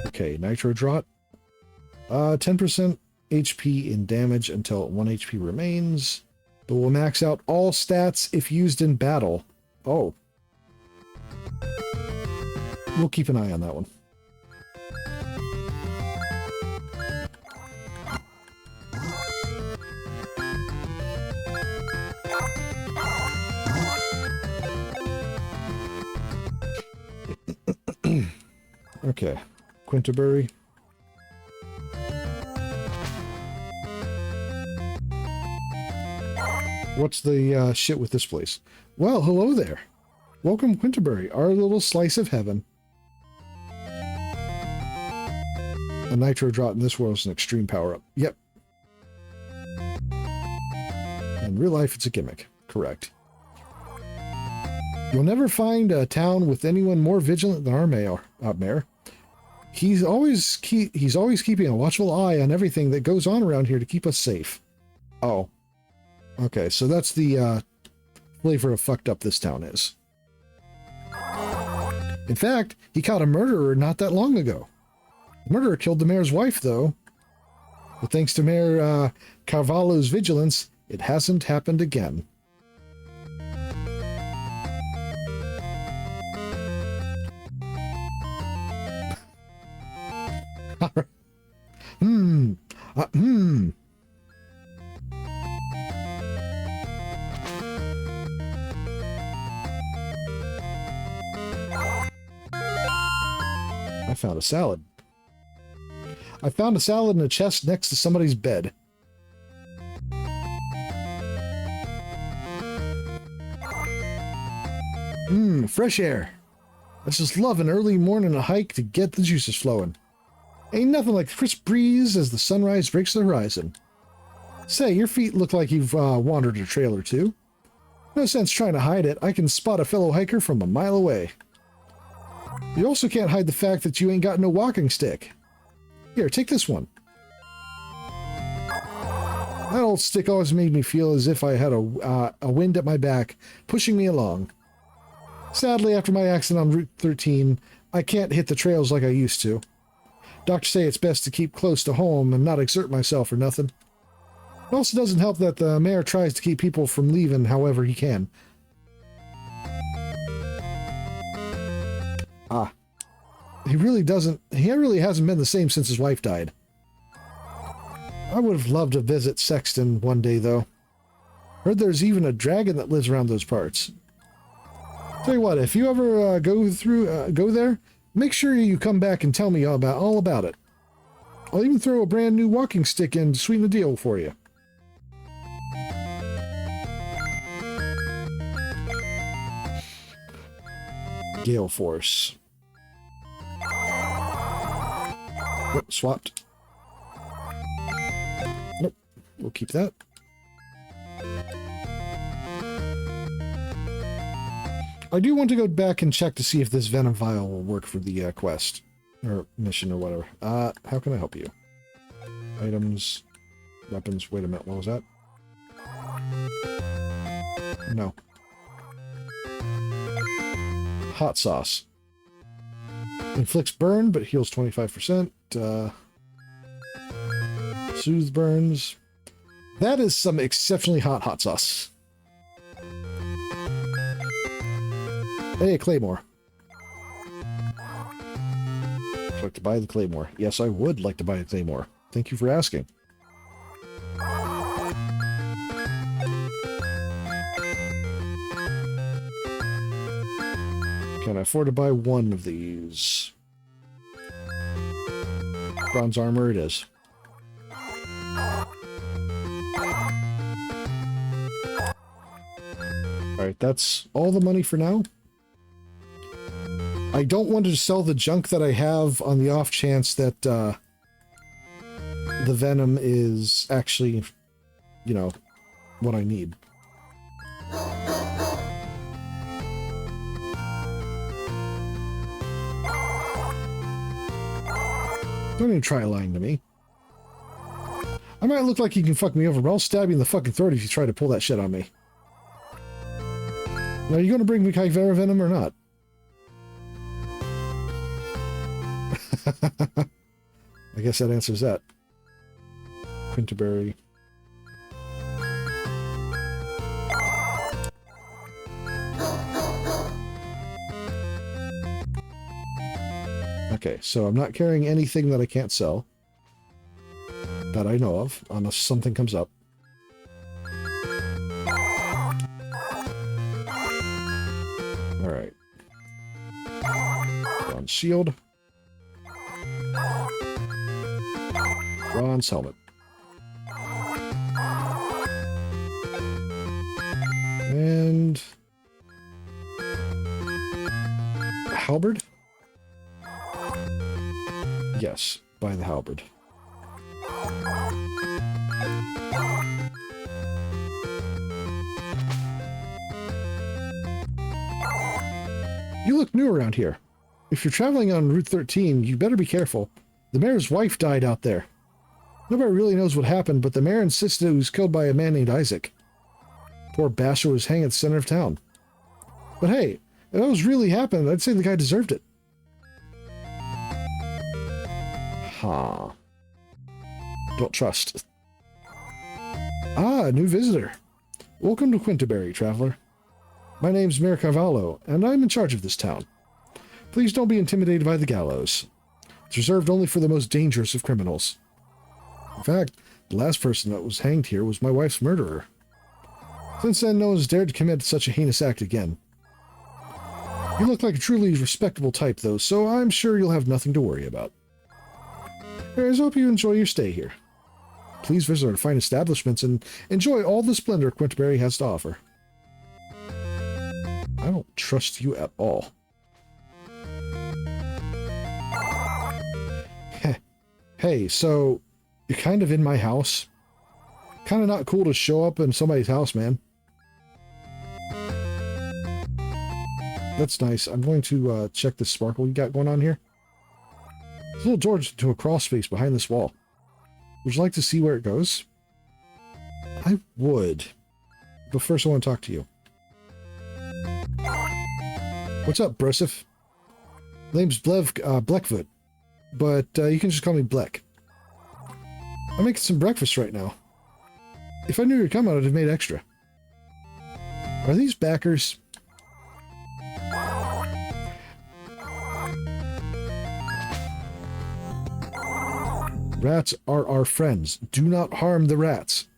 [SPEAKER 1] Okay, nitro draught. 10% HP in damage until 1 HP remains. But will max out all stats if used in battle. Oh. We'll keep an eye on that one. Okay. Quinterbury. What's the shit with this place? Well, hello there. Welcome, Quinterbury, our little slice of heaven. A nitro draught in this world is an extreme power-up. Yep. In real life, it's a gimmick. Correct. You'll never find a town with anyone more vigilant than our mayor. He's always keeping a watchful eye on everything that goes on around here to keep us safe. Oh. Okay, so that's the flavor of fucked up this town is. In fact, he caught a murderer not that long ago. The murderer killed the mayor's wife, though. But thanks to Mayor Carvalho's vigilance, it hasn't happened again. I found a salad. I found a salad in a chest next to somebody's bed. Fresh air. I just love an early morning hike to get the juices flowing. Ain't nothing like the crisp breeze as the sunrise breaks the horizon. Say, your feet look like you've wandered a trail or two. No sense trying to hide it. I can spot a fellow hiker from a mile away. You also can't hide the fact that you ain't got no walking stick. Here, take this one. That old stick always made me feel as if I had a wind at my back, pushing me along. Sadly, after my accident on Route 13, I can't hit the trails like I used to. Doctors say it's best to keep close to home and not exert myself or nothing. It also doesn't help that the mayor tries to keep people from leaving however he can. He really hasn't been the same since his wife died. I would have loved to visit Sexton one day, though. Heard there's even a dragon that lives around those parts. Tell you what, if you ever go there, make sure you come back and tell me all about it. I'll even throw a brand new walking stick in to sweeten the deal for you. Gale Force. Nope, swapped. Nope, we'll keep that. I do want to go back and check to see if this venom vial will work for the quest. Or mission or whatever. How can I help you? Items, weapons, wait a minute, what was that? No. Hot sauce. Inflicts burn, but heals 25%. Soothes burns. That is some exceptionally hot sauce. Hey, Claymore. Would you like to buy the Claymore? Yes, I would like to buy a Claymore. Thank you for asking. Can I afford to buy one of these? Bronze armor it is. Alright, that's all the money for now. I don't want to sell the junk that I have on the off chance that the venom is actually, you know, what I need. Don't even try lying to me. I might look like you can fuck me over, but I'll stab you in the fucking throat if you try to pull that shit on me. Now, are you going to bring me Kyvera venom or not? I guess that answers that. Quinterberry. Okay, so I'm not carrying anything that I can't sell. That I know of, unless something comes up. Alright. Bronze shield. Bronze helmet. And... halberd? Yes, buy the halberd. You look new around here. If you're traveling on Route 13, you better be careful. The mayor's wife died out there. Nobody really knows what happened, but the mayor insisted it was killed by a man named Isaac. Poor bastard was hanged at the center of town. But hey, if that was really happened, I'd say the guy deserved it. Huh. Don't trust. Ah, a new visitor. Welcome to Quinterberry, traveler. My name's Mayor Carvalho, and I'm in charge of this town. Please don't be intimidated by the gallows. It's reserved only for the most dangerous of criminals. In fact, the last person that was hanged here was my wife's murderer. Since then, no one's dared to commit such a heinous act again. You look like a truly respectable type, though, so I'm sure you'll have nothing to worry about. I hope you enjoy your stay here. Please visit our fine establishments and enjoy all the splendor Quinterberry has to offer. I don't trust you at all. Hey, so you're kind of in my house? Kind of not cool to show up in somebody's house, man. That's nice. I'm going to check this sparkle you got going on here. There's a little door to a crawl space behind this wall. Would you like to see where it goes? I would. But first I want to talk to you. What's up, Brosif? Name's Bleckfoot, but you can just call me Bleck. I'm making some breakfast right now. If I knew you were coming, I'd have made extra. Are these backers? Rats are our friends. Do not harm the rats.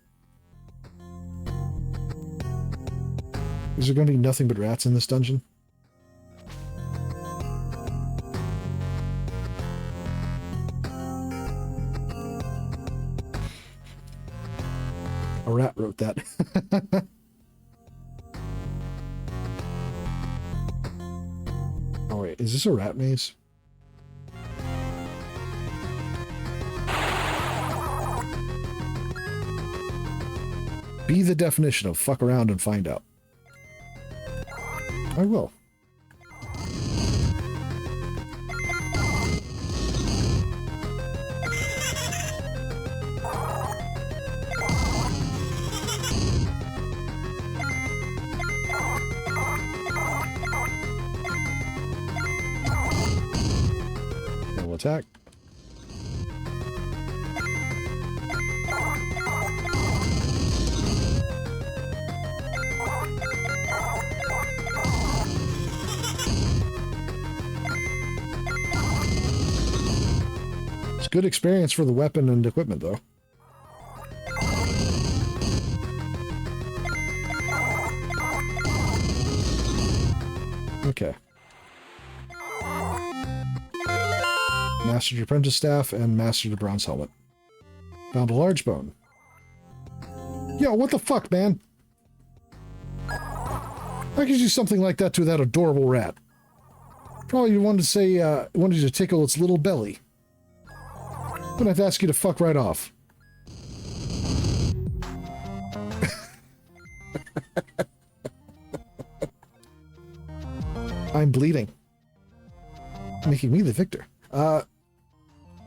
[SPEAKER 1] Is there going to be nothing but rats in this dungeon? A rat wrote that. Oh wait, is this a rat maze? Be the definition of fuck around and find out. I will. We'll attack. It's good experience for the weapon and equipment, though. Okay. Mastered your apprentice staff and mastered the bronze helmet. Found a large bone. Yo, what the fuck, man? How could you do something like that to that adorable rat? Probably wanted to say, wanted you to tickle its little belly. I'm gonna have to ask you to fuck right off. I'm bleeding. Making me the victor. I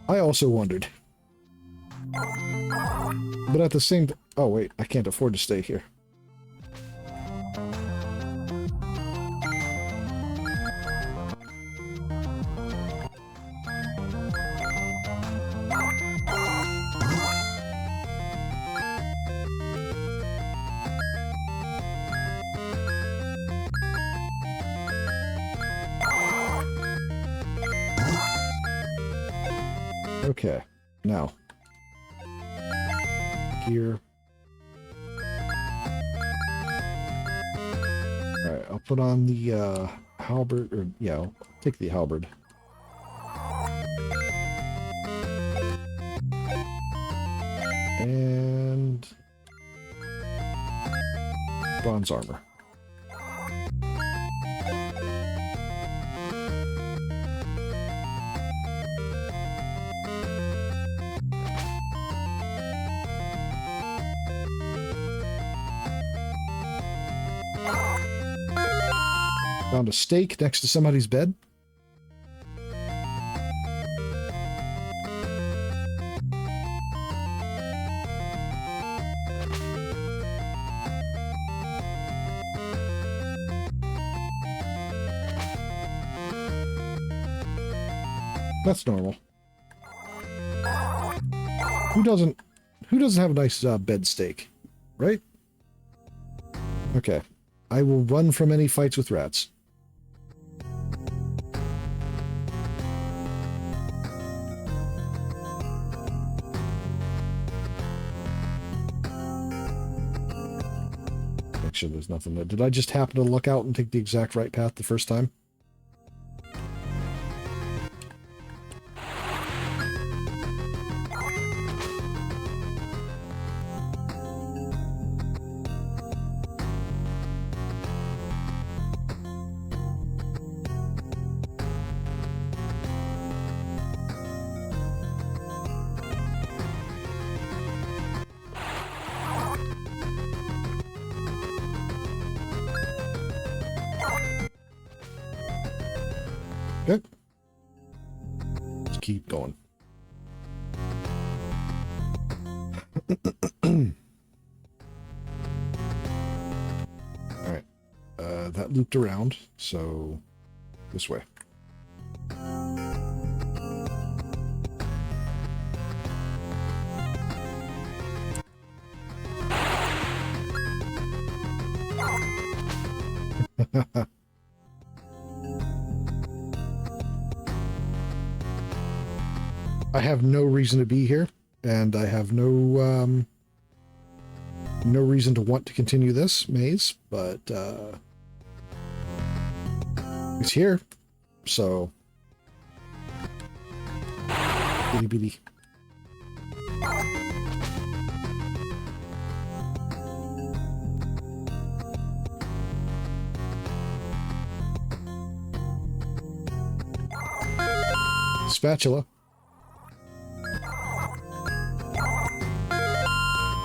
[SPEAKER 1] also wondered. But at the same time... Oh, wait. I can't afford to stay here. Okay, now, here. Alright, I'll put on the halberd, or yeah, I'll take the halberd. And bronze armor. Found a stake next to somebody's bed. That's normal. Who doesn't have a nice bed steak, right? Okay. I will run from any fights with rats. Make sure there's nothing there. Did I just happen to look out and take the exact right path the first time? Okay. Let's keep going. Alright. That looped around, so this way. I have no reason to be here, and I have no reason to want to continue this maze, but it's here, so bitty bitty. Spatula.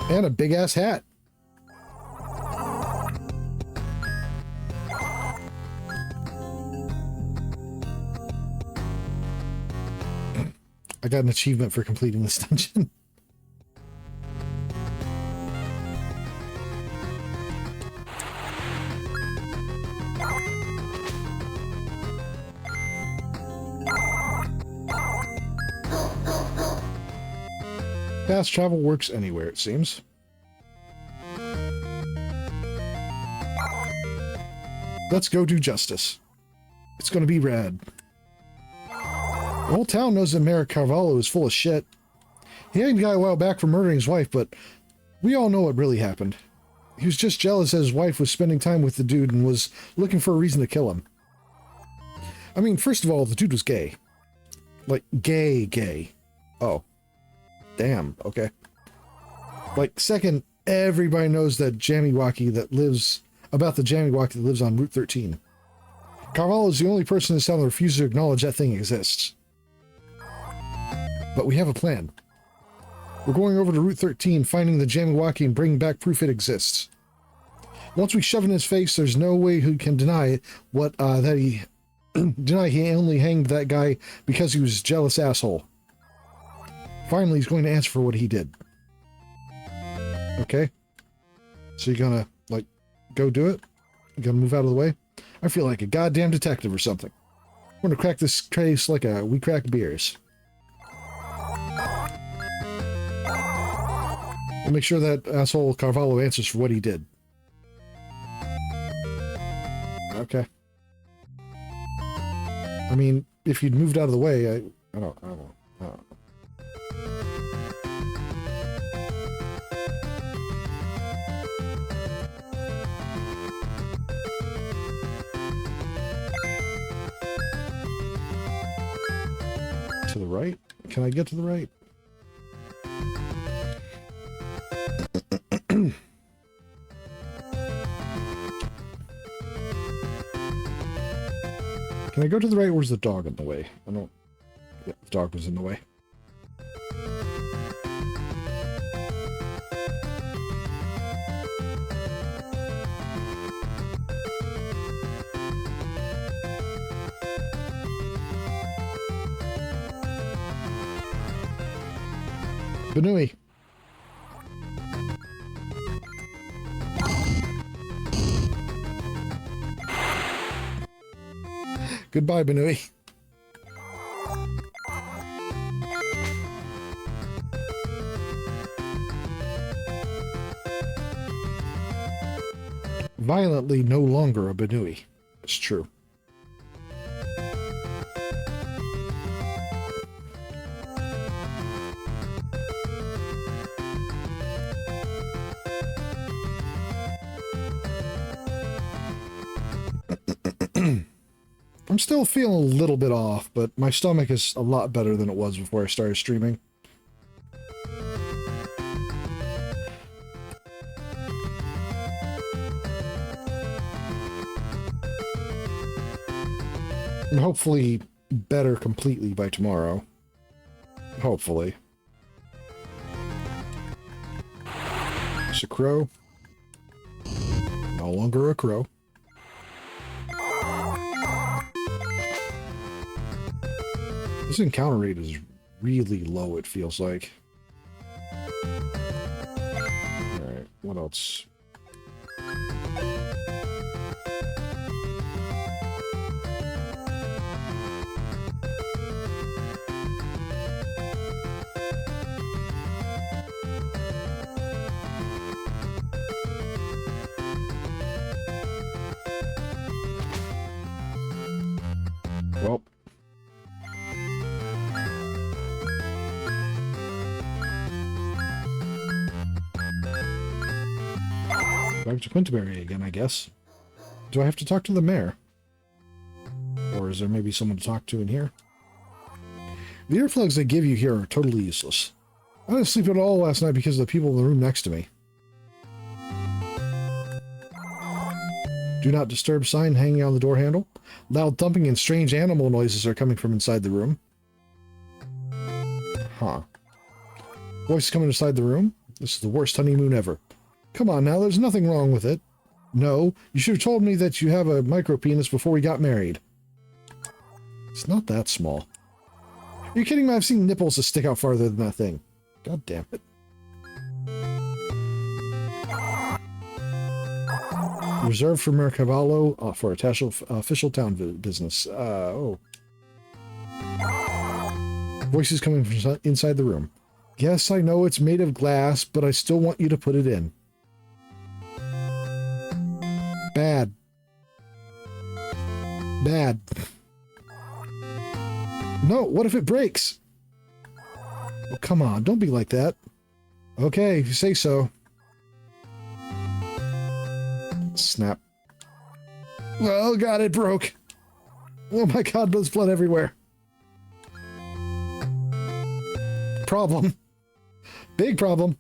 [SPEAKER 1] And a big-ass hat. I got an achievement for completing this dungeon. Fast travel works anywhere, it seems. Let's go do justice. It's gonna be rad. The whole town knows that Mayor Carvalho is full of shit. He hanged a guy a while back for murdering his wife, but we all know what really happened. He was just jealous that his wife was spending time with the dude and was looking for a reason to kill him. I mean, first of all, the dude was gay. Like, gay. Oh. Damn, okay. Like, second, everybody knows that about the Jamiwaki that lives on Route 13. Carvalho is the only person in this town that refuses to acknowledge that thing exists. But we have a plan. We're going over to Route 13, finding the Jamiwaki and bringing back proof it exists. Once we shove it in his face, there's no way he can deny he only hanged that guy because he was a jealous asshole. Finally, he's going to answer for what he did. Okay? So you're gonna, like, go do it? You gonna move out of the way? I feel like a goddamn detective or something. We're gonna crack this case like we crack beers. We'll make sure that asshole Carvalho answers for what he did. Okay. I mean, if you'd moved out of the way, I don't know. To the right? Can I get to the right? Can I go to the right? Where's the dog in the way? I don't... Yeah, the dog was in the way. Benui. Goodbye, Benui. Violently no longer a Benui. It's true. I'm still feeling a little bit off, but my stomach is a lot better than it was before I started streaming. And hopefully better completely by tomorrow. Hopefully. It's a crow. No longer a crow. This encounter rate is really low, it feels like. Alright, what else? Well. Back to Quinterbury again, I guess. Do I have to talk to the mayor? Or is there maybe someone to talk to in here? The earplugs they give you here are totally useless. I didn't sleep at all last night because of the people in the room next to me. Do not disturb sign hanging on the door handle. Loud thumping and strange animal noises are coming from inside the room. Huh. Voice coming inside the room? This is the worst honeymoon ever. Come on now, there's nothing wrong with it. No, you should have told me that you have a micro penis before we got married. It's not that small. Are you kidding me? I've seen nipples that stick out farther than that thing. God damn it. Reserved for Mercavallo for official town business. Oh. Voices coming from inside the room. Yes, I know it's made of glass, but I still want you to put it in. Bad. Bad. No, what if it breaks? Oh, come on, don't be like that. Okay, if you say so. Snap. Oh god, it broke. Oh my god, there's blood everywhere. Problem. Big problem.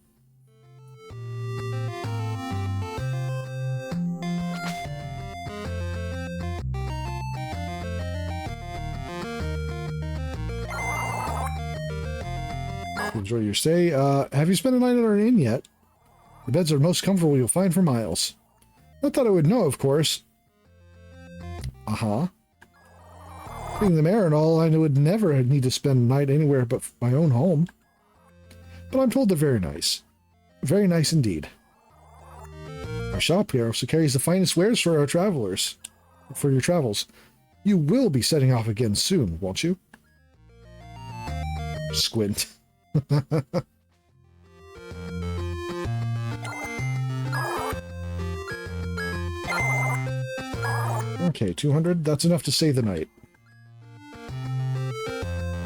[SPEAKER 1] Enjoy your stay. Have you spent a night at our inn yet? The beds are the most comfortable you'll find for miles. Not that I would know, of course. Uh-huh. Being the mayor and all, I would never need to spend a night anywhere but my own home. But I'm told they're very nice. Very nice indeed. Our shop here also carries the finest wares for our travelers. For your travels. You will be setting off again soon, won't you? Squint. Okay, 200. That's enough to stay the night.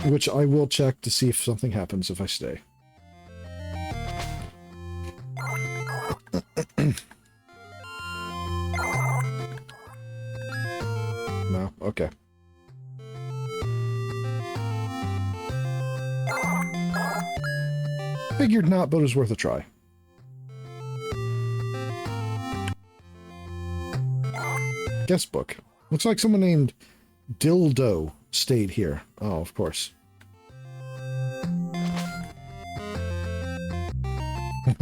[SPEAKER 1] Which I will check to see if something happens if I stay. No? Okay. Figured not, but it was worth a try. Guest book. Looks like someone named Dildo stayed here. Oh, of course.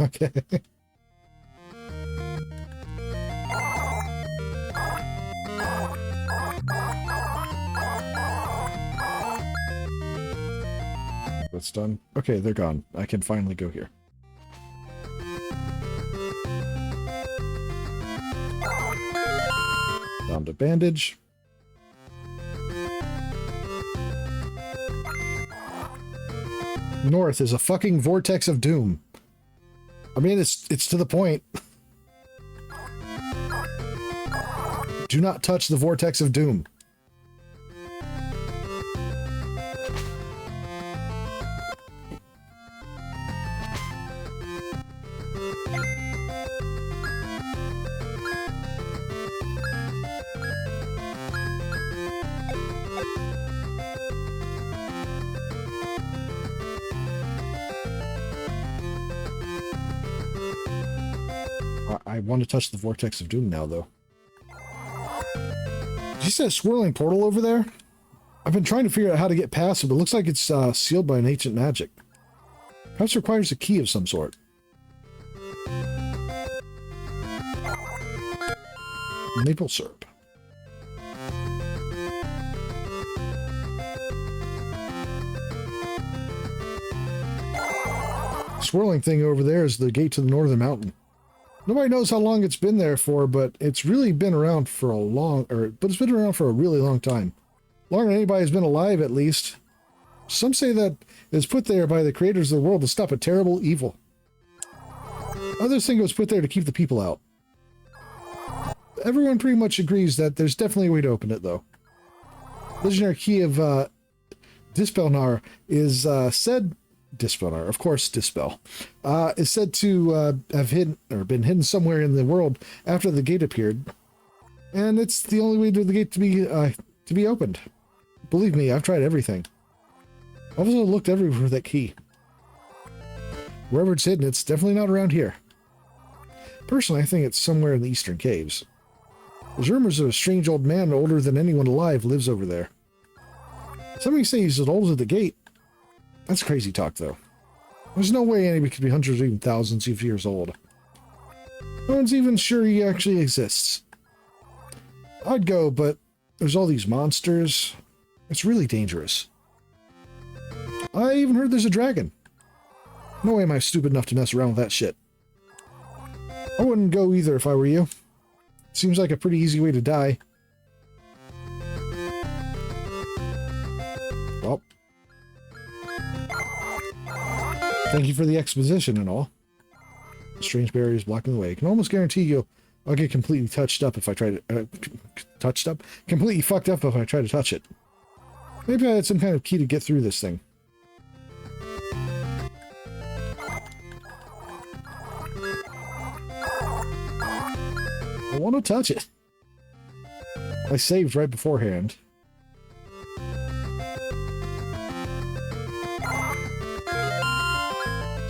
[SPEAKER 1] Okay. That's done. Okay, they're gone. I can finally go here. Found a bandage. North is a fucking vortex of doom. I mean, it's to the point. Do not touch the vortex of doom. I want to touch the vortex of doom now, though. Did you see a swirling portal over there? I've been trying to figure out how to get past it, but it looks like it's sealed by an ancient magic. Perhaps requires a key of some sort. Maple syrup. Swirling thing over there is the gate to the northern mountain. Nobody knows how long it's been there for, but it's really been around for it's been around for a really long time. Longer than anybody's been alive, at least. Some say that it's put there by the creators of the world to stop a terrible evil. Others think it was put there to keep the people out. Everyone pretty much agrees that there's definitely a way to open it, though. Legendary key of Dispelnar is said... Dispelnar, of course, Dispel, is said to have been hidden somewhere in the world after the gate appeared, and it's the only way to the gate to be opened. Believe me, I've tried everything. I've also looked everywhere for that key. Wherever it's hidden, it's definitely not around here. Personally, I think it's somewhere in the eastern caves. There's rumors of a strange old man older than anyone alive lives over there. Somebody say he's as old as the gate. That's crazy talk, though. There's no way anybody could be hundreds or even thousands of years old. No one's even sure he actually exists. I'd go, but there's all these monsters. It's really dangerous. I even heard there's a dragon. No way am I stupid enough to mess around with that shit. I wouldn't go either if I were you. Seems like a pretty easy way to die. Well. Thank you for the exposition and all. Strange barriers blocking the way. I can almost guarantee I'll get completely touched up if I try to... Completely fucked up if I try to touch it. Maybe I had some kind of key to get through this thing. I want to touch it. I saved right beforehand.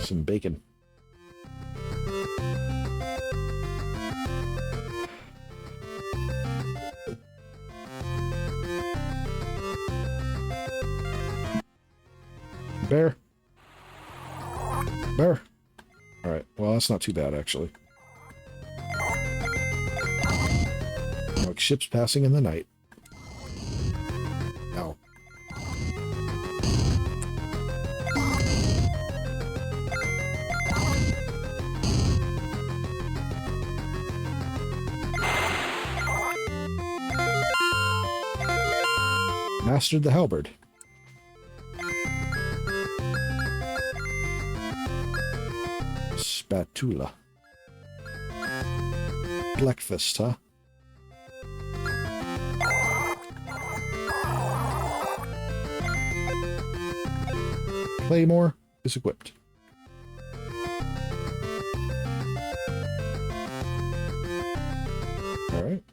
[SPEAKER 1] Some bacon. Bear. Bear. Alright, well that's not too bad actually. Like ships passing in the night. Ow. Mastered the halberd. Spatula. Breakfast, huh? Claymore is equipped. All right.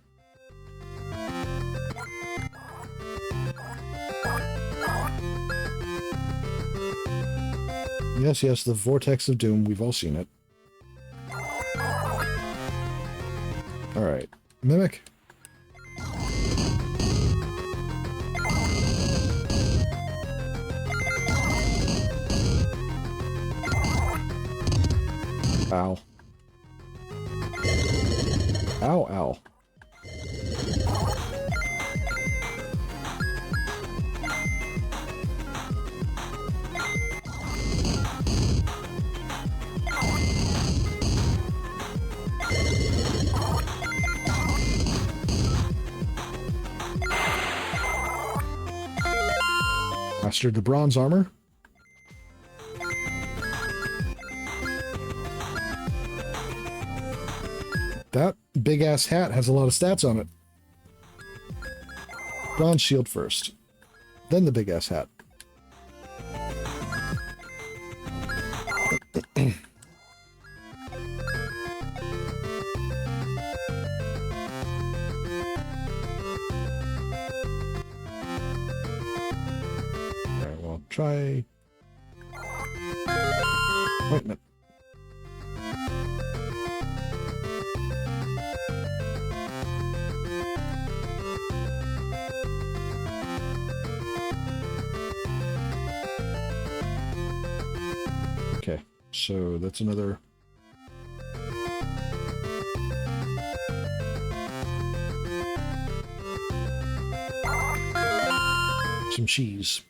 [SPEAKER 1] Yes, yes, the Vortex of Doom. We've all seen it. All right. Mimic. Ow. Ow, ow. Mastered the bronze armor. That big-ass hat has a lot of stats on it. Bronze shield first. Then the big-ass hat. Alright, well, try... Ointment. Okay, so that's another... Some cheese.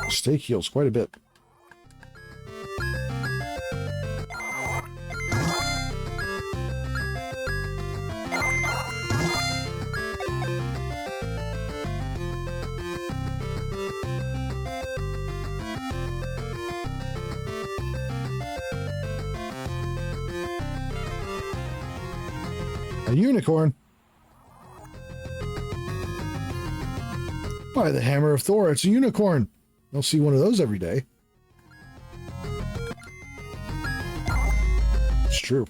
[SPEAKER 1] Steak heals quite a bit. A unicorn? By the hammer of Thor, it's a unicorn. I'll see one of those every day. It's true.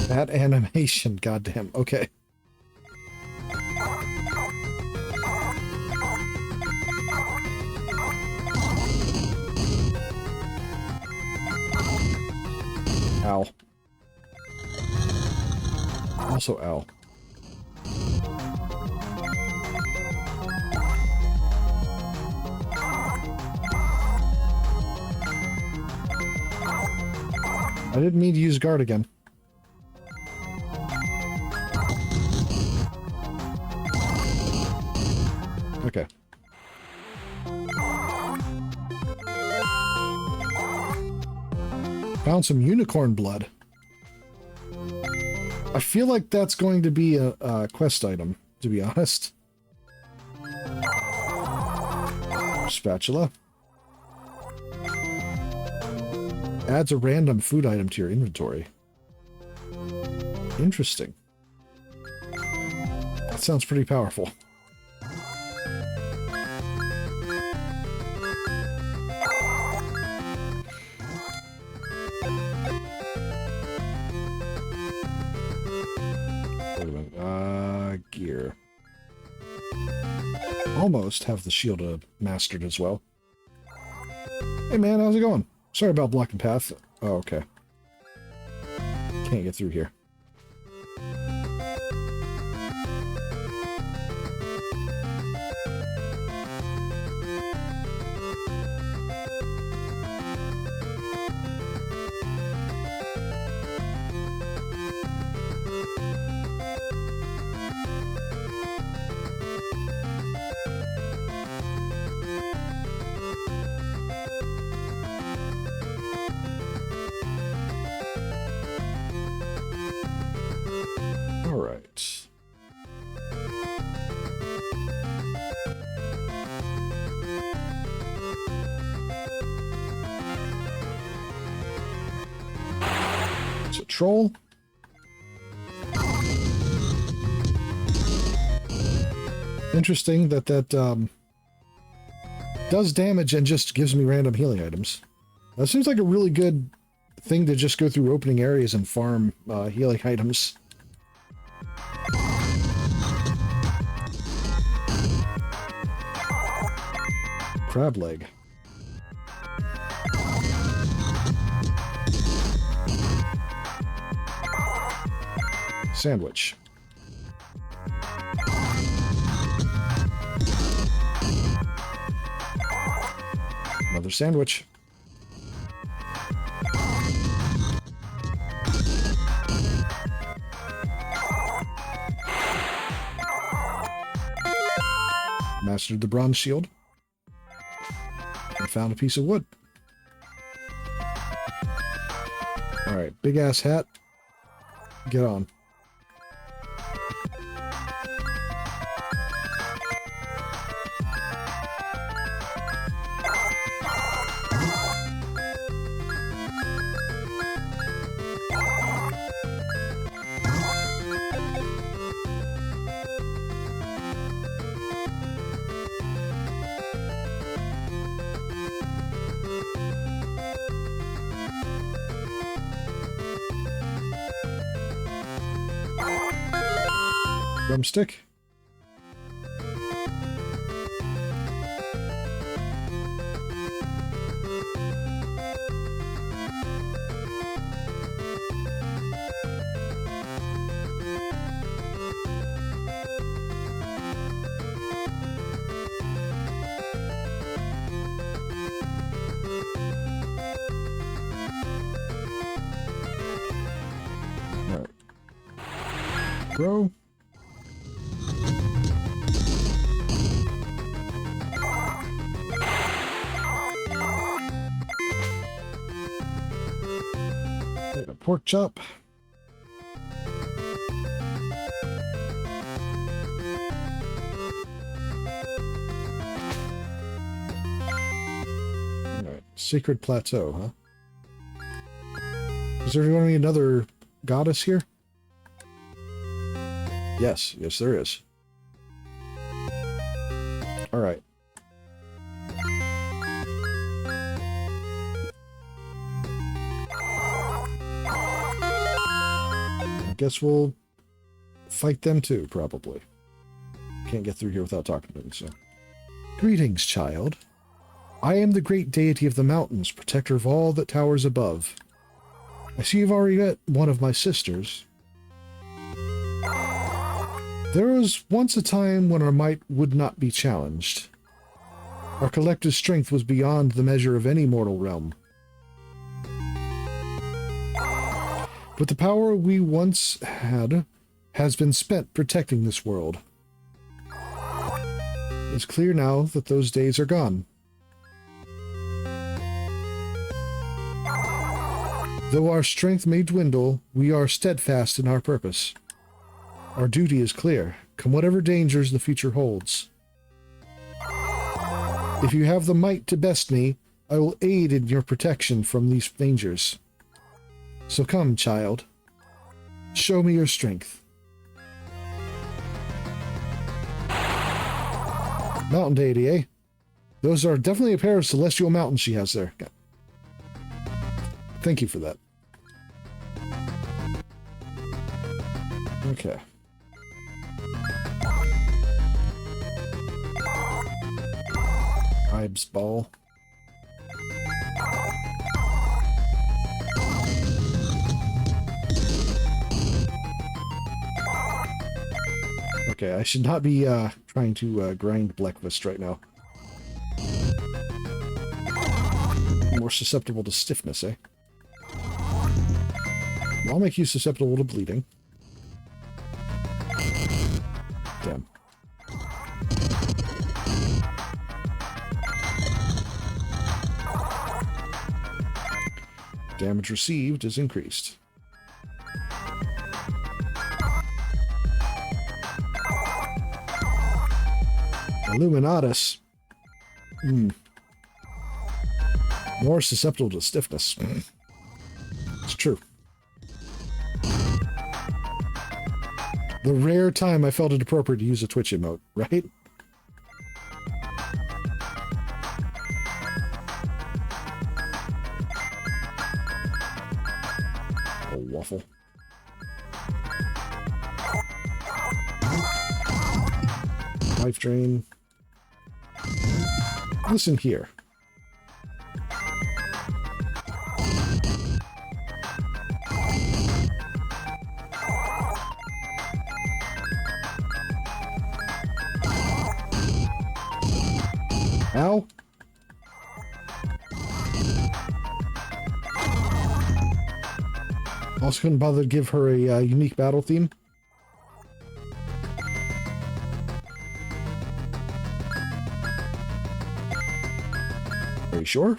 [SPEAKER 1] That animation, goddamn. Okay. Ow. Also ow. I didn't mean to use guard again. Okay. Found some unicorn blood. I feel like that's going to be a quest item, to be honest. Spatula. Adds a random food item to your inventory. Interesting. That sounds pretty powerful. Wait a minute. Gear. Almost have the shield mastered as well. Hey man, how's it going? Sorry about blocking path. Oh, okay. Can't get through here. Troll. Interesting that does damage and just gives me random healing items. That seems like a really good thing to just go through opening areas and farm healing items. Crab leg. Sandwich. Another sandwich. Mastered the bronze shield. And found a piece of wood. Alright, big ass hat. Get on. Drumstick. All right. Grow. Pork chop. Alright, Sacred Plateau, huh? Is there going to be another goddess here? Yes, yes there is. Alright. I guess we'll fight them too, probably. Can't get through here without talking to them, so. Greetings, child. I am the great deity of the mountains, protector of all that towers above. I see you've already met one of my sisters. There was once a time when our might would not be challenged. Our collective strength was beyond the measure of any mortal realm. But the power we once had has been spent protecting this world. It's clear now that those days are gone. Though our strength may dwindle, we are steadfast in our purpose. Our duty is clear, come whatever dangers the future holds. If you have the might to best me, I will aid in your protection from these dangers. So come, child. Show me your strength. Mountain deity, eh? Those are definitely a pair of celestial mountains she has there. Thank you for that. Okay. Vibes ball. Okay, I should not be trying to grind breakfast right now. More susceptible to stiffness, eh? I'll make you susceptible to bleeding. Damn. Damage received is increased. Illuminatus. More susceptible to stiffness. It's true. The rare time I felt it appropriate to use a Twitch emote, right? A waffle. Life drain. Listen here. Ow. Also couldn't bother to give her a unique battle theme. Are you sure?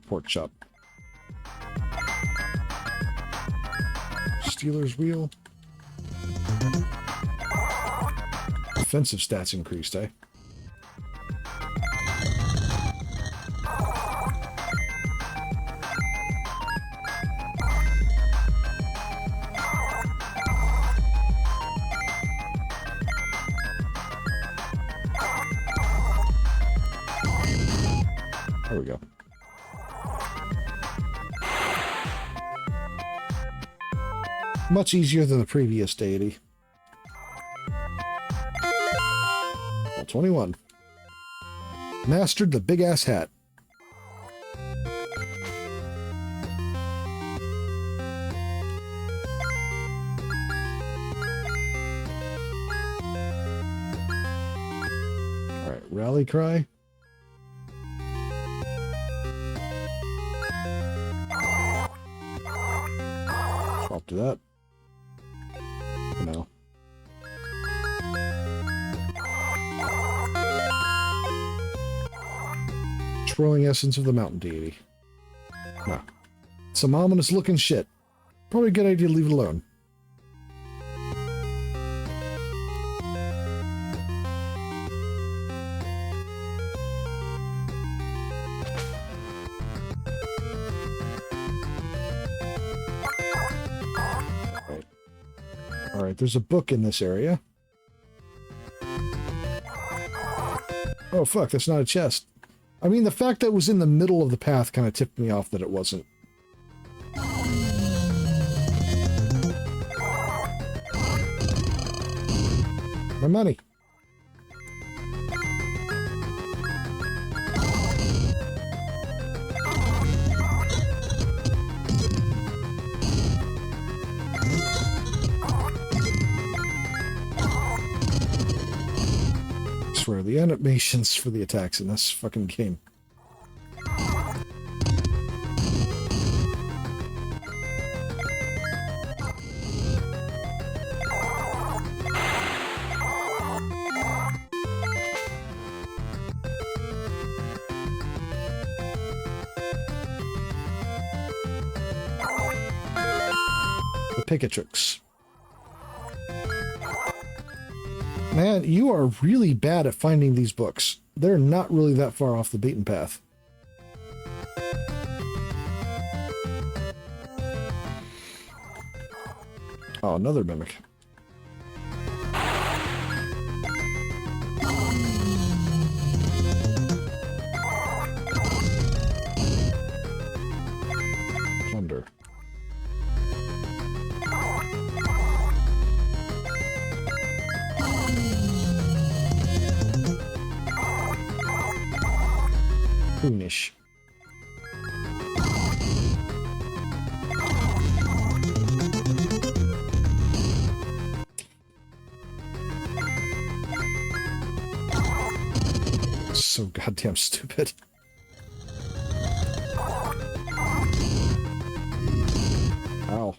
[SPEAKER 1] Pork chop. Stealer's wheel. Defensive stats increased, eh? There we go. Much easier than the previous deity. Well, 21. Mastered the big-ass hat. Alright, rally cry. Swap to that. No. Swirling essence of the mountain deity. No. Some ominous looking shit. Probably a good idea to leave it alone. Alright, there's a book in this area. Oh, fuck, that's not a chest. I mean, the fact that it was in the middle of the path kind of tipped me off that it wasn't. My money. I swear, the animations for the attacks in this fucking game. The Picatrix. Man, you are really bad at finding these books. They're not really that far off the beaten path. Oh, another mimic. Plunder. Prunish. So goddamn stupid. Ow.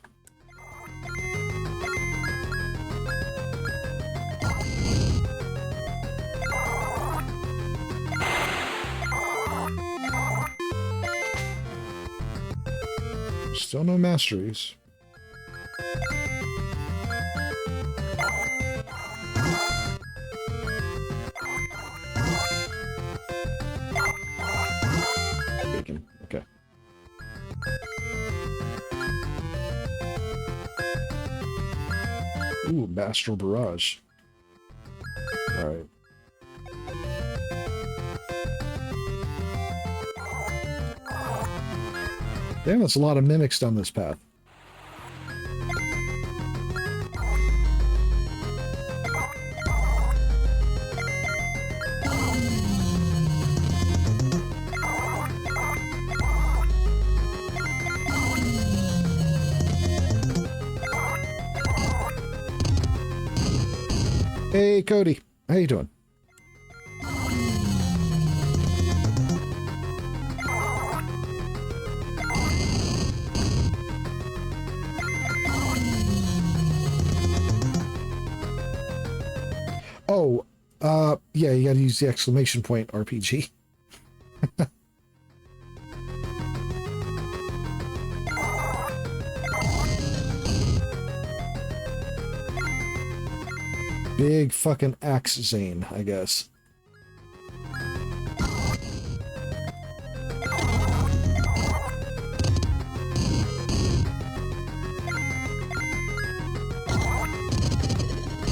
[SPEAKER 1] Still no masteries. Bacon. Okay. Ooh, Astral Barrage. All right. Damn, that's a lot of mimics down this path. Hey, Cody. How you doing? Oh, yeah, you gotta use the exclamation point RPG. Big fucking axe Zane, I guess.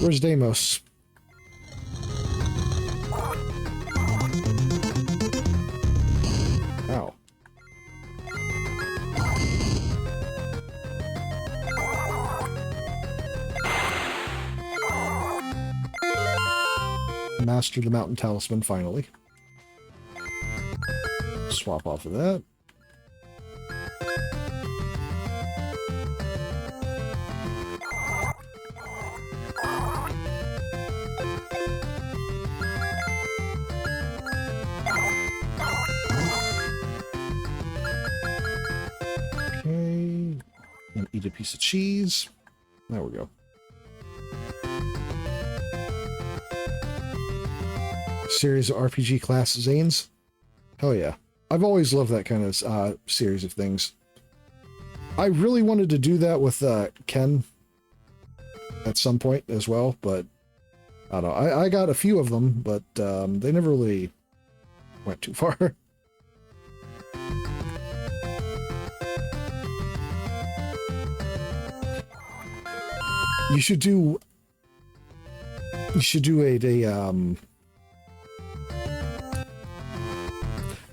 [SPEAKER 1] Where's Deimos? Ow. Master the Mountain Talisman, finally. Swap off of that. Okay. And eat a piece of cheese. There we go. Series of RPG class Zanes. Hell yeah. I've always loved that kind of series of things. I really wanted to do that with Ken at some point as well, but I don't know. I got a few of them, but they never really went too far. You should do a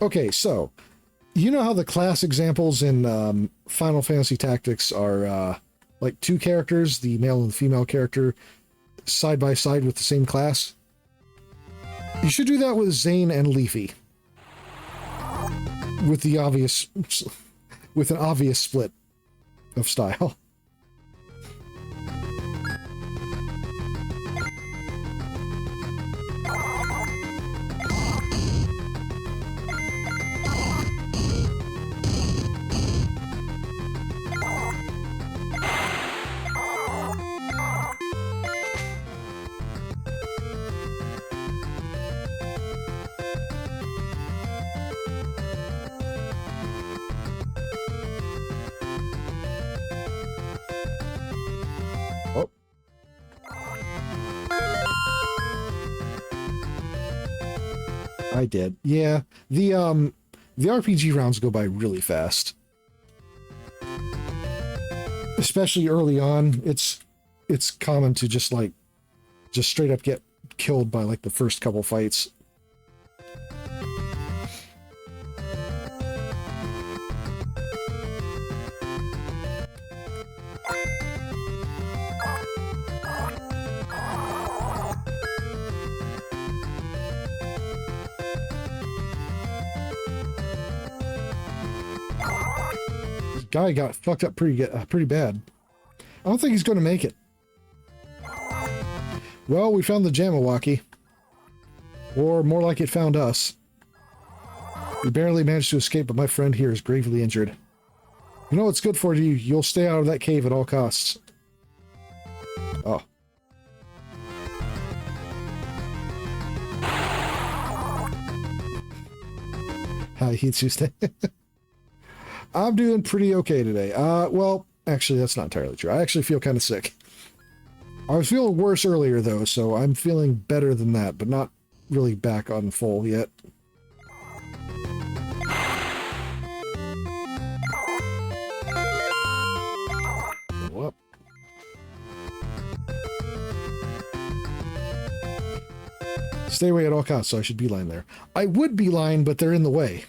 [SPEAKER 1] Okay, so you know how the class examples in Final Fantasy Tactics are like two characters, the male and the female character, side by side with the same class? You should do that with Zane and Leafy. With the obvious, with an obvious split of style. Oh. I did. Yeah. The RPG rounds go by really fast. Especially early on. It's common to just straight up get killed by like the first couple fights. Guy got fucked up pretty bad. I don't think he's going to make it. Well, we found the Jamiwaki. Or more like it found us. We barely managed to escape, but my friend here is gravely injured. You know what's good for you? You'll stay out of that cave at all costs. Oh. Hi, Tuesday. I'm doing pretty okay today. Well, actually, that's not entirely true. I actually feel kind of sick. I was feeling worse earlier, though, so I'm feeling better than that, but not really back on full yet. Go up. Stay away at all costs, so I should beeline there. I would beeline, but they're in the way.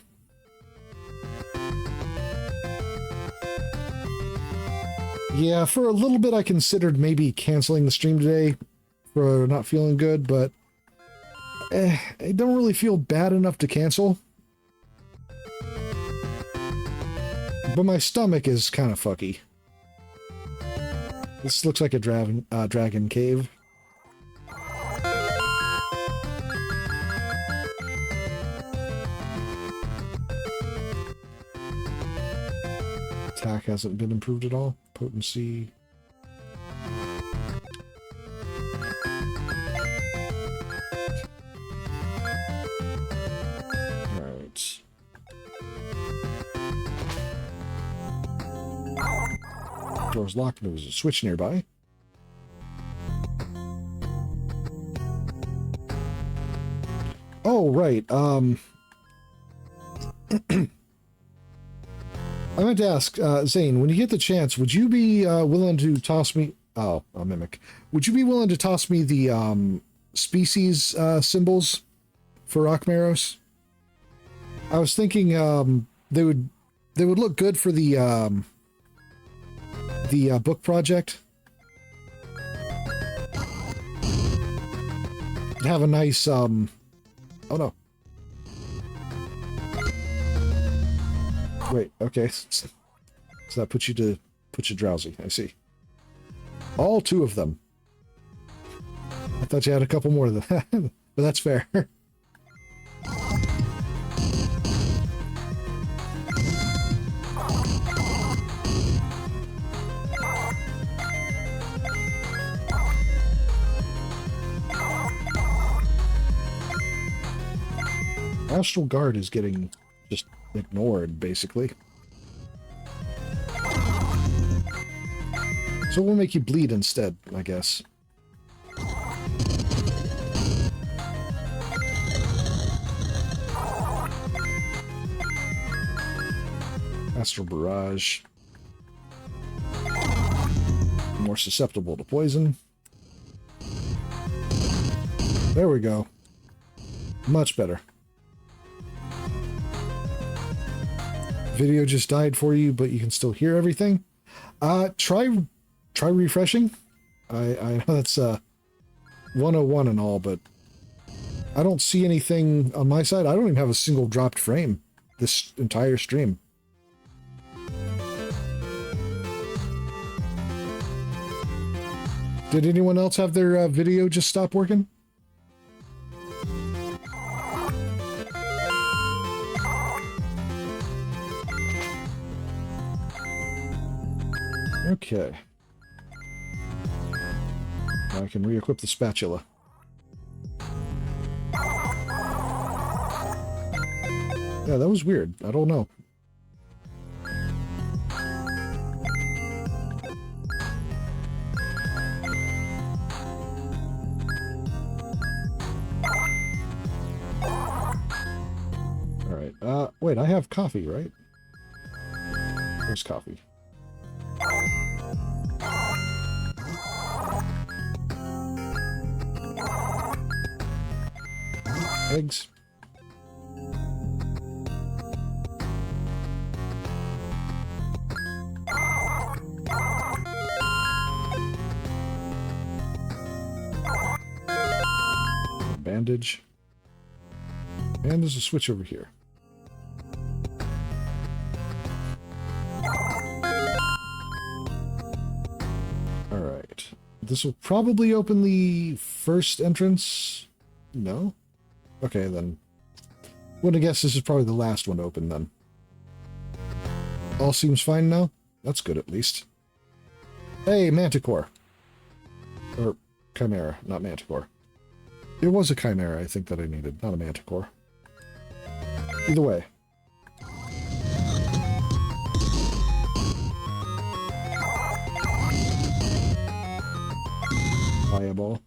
[SPEAKER 1] Yeah, for a little bit I considered maybe canceling the stream today for not feeling good, but I don't really feel bad enough to cancel. But my stomach is kind of fucky. This looks like a dragon cave. Attack hasn't been improved at all. Potency. Alright. Door's locked and there was a switch nearby. Oh, right. I meant to ask, Zane, when you get the chance, would you be willing to toss me... Oh, a mimic. Would you be willing to toss me the species symbols for Rockmeros? I was thinking they would look good for the book project. Have a nice... Oh, no. Wait, okay. So that puts you drowsy. I see. All two of them. I thought you had a couple more of them, but that's fair. Astral Guard is getting just ignored, basically. So we'll make you bleed instead, I guess. Astral Barrage. More susceptible to poison. There we go. Much better. video just died for you, but you can still hear everything. Try refreshing. I know that's 101 and all, but I don't see anything on my side. I don't even have a single dropped frame this entire stream. Did anyone else have their video just stop working? Okay. Now I can re-equip the spatula. Yeah, that was weird. I don't know. Alright, wait, I have coffee, right? Where's coffee? Eggs. Bandage. And there's a switch over here. Alright. This will probably open the first entrance. No? Okay, then. Would have guessed this is probably the last one to open, then. All seems fine now? That's good, at least. Hey, Manticore. Or Chimera, not Manticore. It was a Chimera, I think, that I needed, not a Manticore. Either way. Fireball.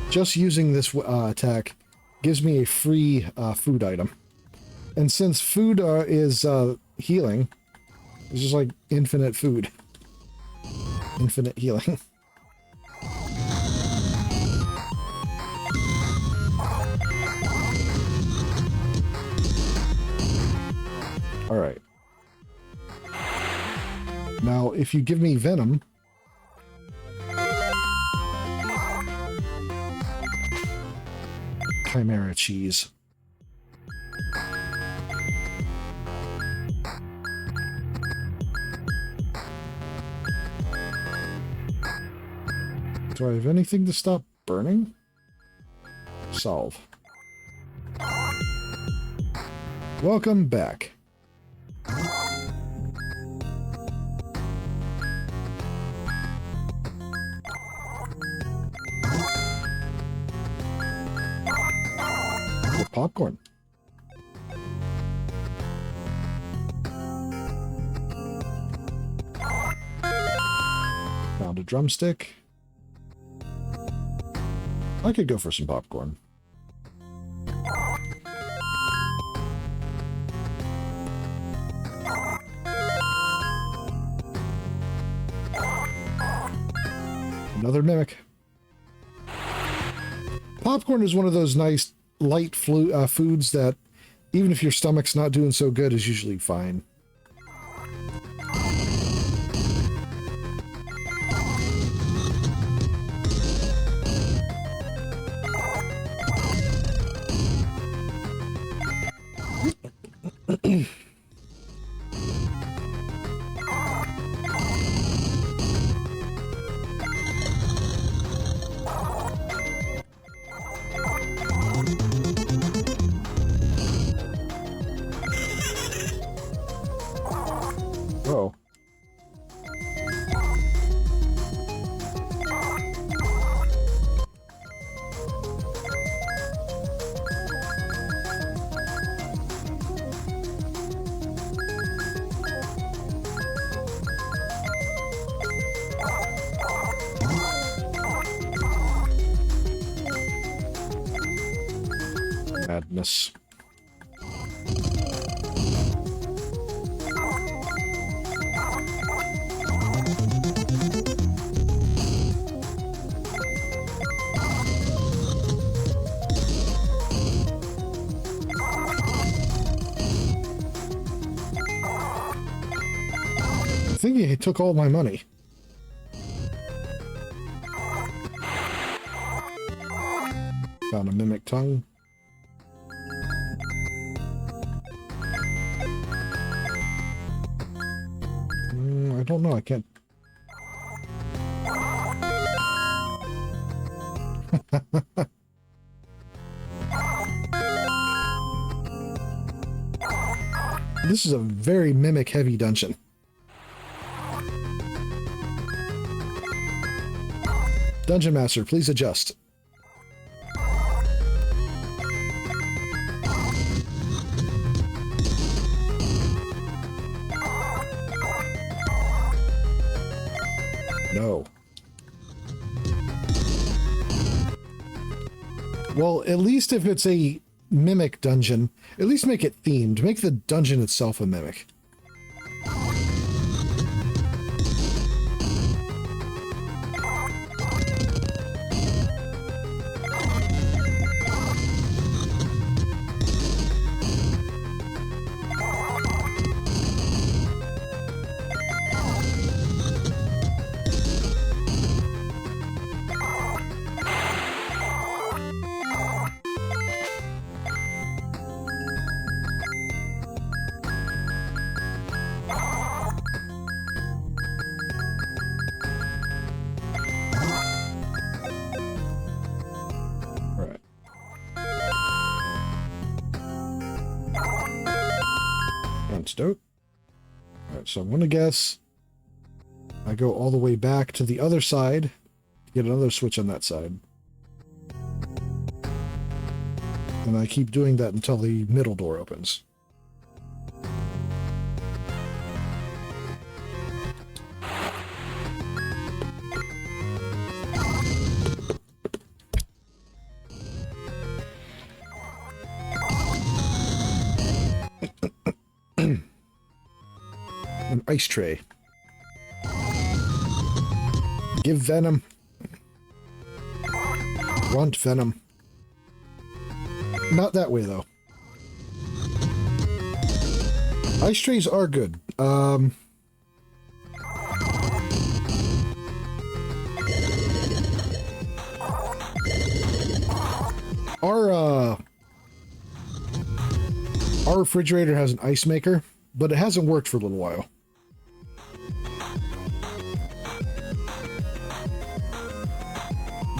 [SPEAKER 1] Just using this attack gives me a free food item. And since food is healing, it's just like infinite food. Infinite healing. Alright. Now, if you give me venom... Chimera cheese. Do I have anything to stop burning? Solve. Welcome back. Popcorn. Found a drumstick. I could go for some popcorn. Another mimic. Popcorn is one of those nice light foods that, even if your stomach's not doing so good, is usually fine. Oh. Madness. I think he took all my money. Found a mimic tongue. I don't know, I can't... This is a very mimic-heavy dungeon. Dungeon Master, please adjust. No. Well, at least if it's a mimic dungeon, at least make it themed. Make the dungeon itself a mimic. Antidote. Alright, so I'm going to guess I go all the way back to the other side to get another switch on that side. And I keep doing that until the middle door opens. An ice tray. Give venom. Want venom. Not that way, though. Ice trays are good. Our refrigerator has an ice maker, but it hasn't worked for a little while.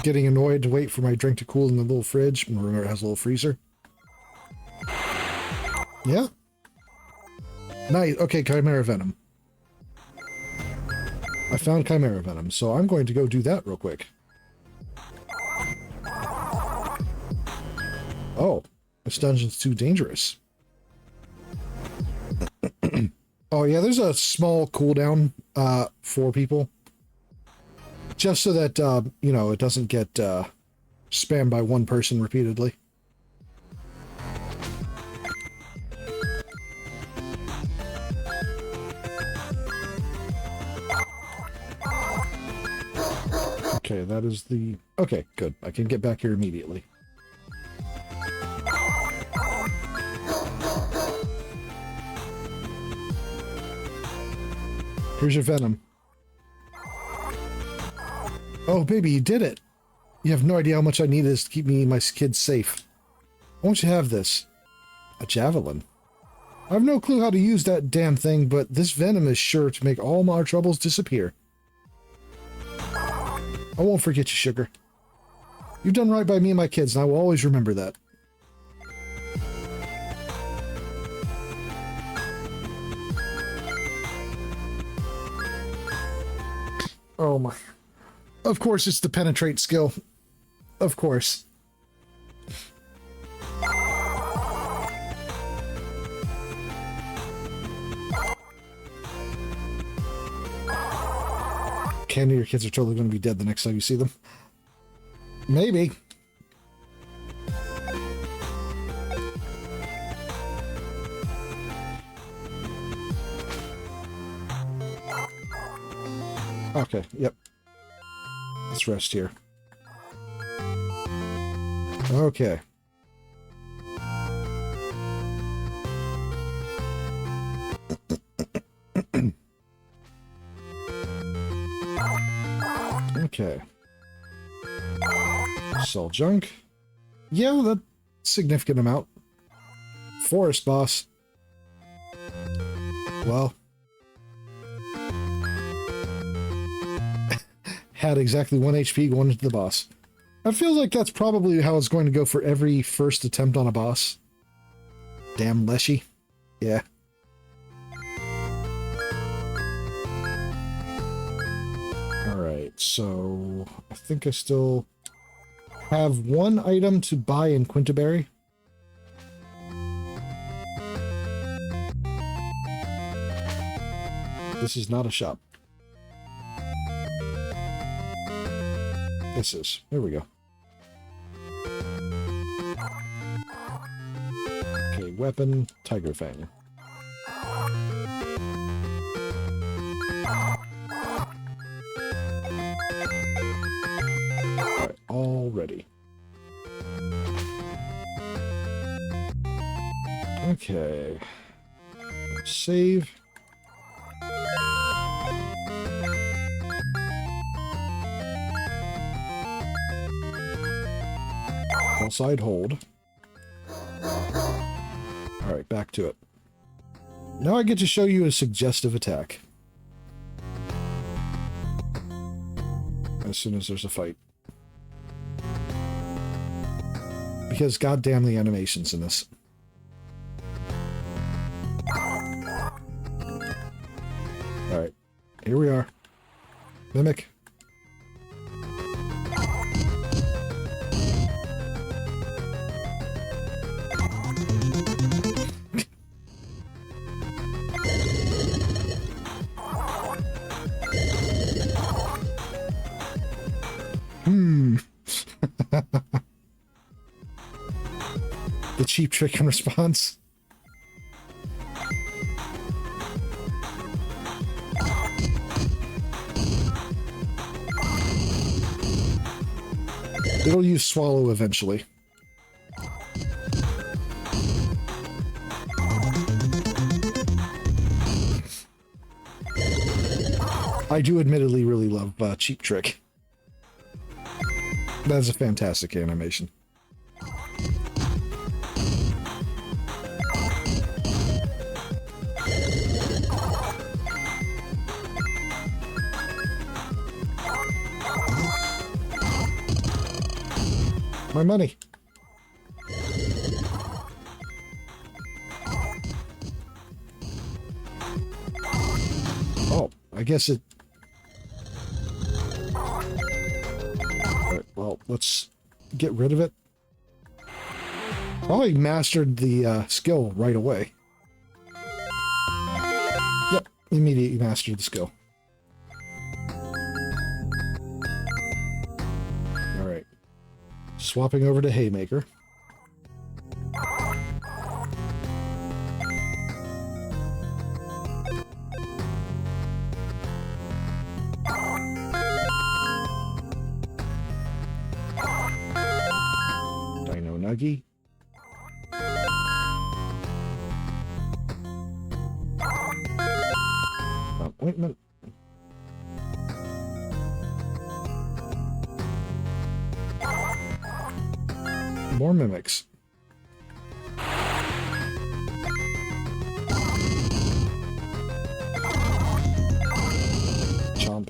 [SPEAKER 1] Getting annoyed to wait for my drink to cool in the little fridge. Remember, it has a little freezer. Yeah. Nice. Okay, Chimera Venom. I found Chimera Venom, so I'm going to go do that real quick. Oh, this dungeon's too dangerous. Oh yeah, there's a small cooldown for people. Just so that, you know, it doesn't get spammed by one person repeatedly. Okay, that is the... Okay, good. I can get back here immediately. Here's your venom. Oh, baby, you did it. You have no idea how much I need this to keep me and my kids safe. Why don't you have this? A javelin. I have no clue how to use that damn thing, but this venom is sure to make all my troubles disappear. I won't forget you, sugar. You've done right by me and my kids, and I will always remember that. Oh my... Of course it's the penetrate skill. Of course. Candy, your kids are totally going to be dead the next time you see them. Maybe. Okay, yep. Let's rest here. Okay. Okay. Sell junk. Yeah, that's a significant amount. Forest boss. Well. Had exactly 1 HP going into the boss. I feel like that's probably how it's going to go for every first attempt on a boss. Damn Leshy. Yeah. Alright, so I think I still have one item to buy in Quintaberry. This is not a shop. This is. There we go. Okay, weapon, Tiger Fang. Alright, all ready. Okay. Save. Side hold. Alright, back to it. Now I get to show you a suggestive attack. As soon as there's a fight. Because goddamn the animations in this. Alright, here we are. Mimic. The cheap trick in response. It'll use swallow eventually. I do admittedly really love Cheap Trick. That is a fantastic animation. My money. Oh, I guess it... Alright, well, let's get rid of it. Probably mastered the skill right away. Yep, immediately mastered the skill. Alright. Swapping over to Haymaker. Dino Nuggy. Ointment. More mimics. Chomp.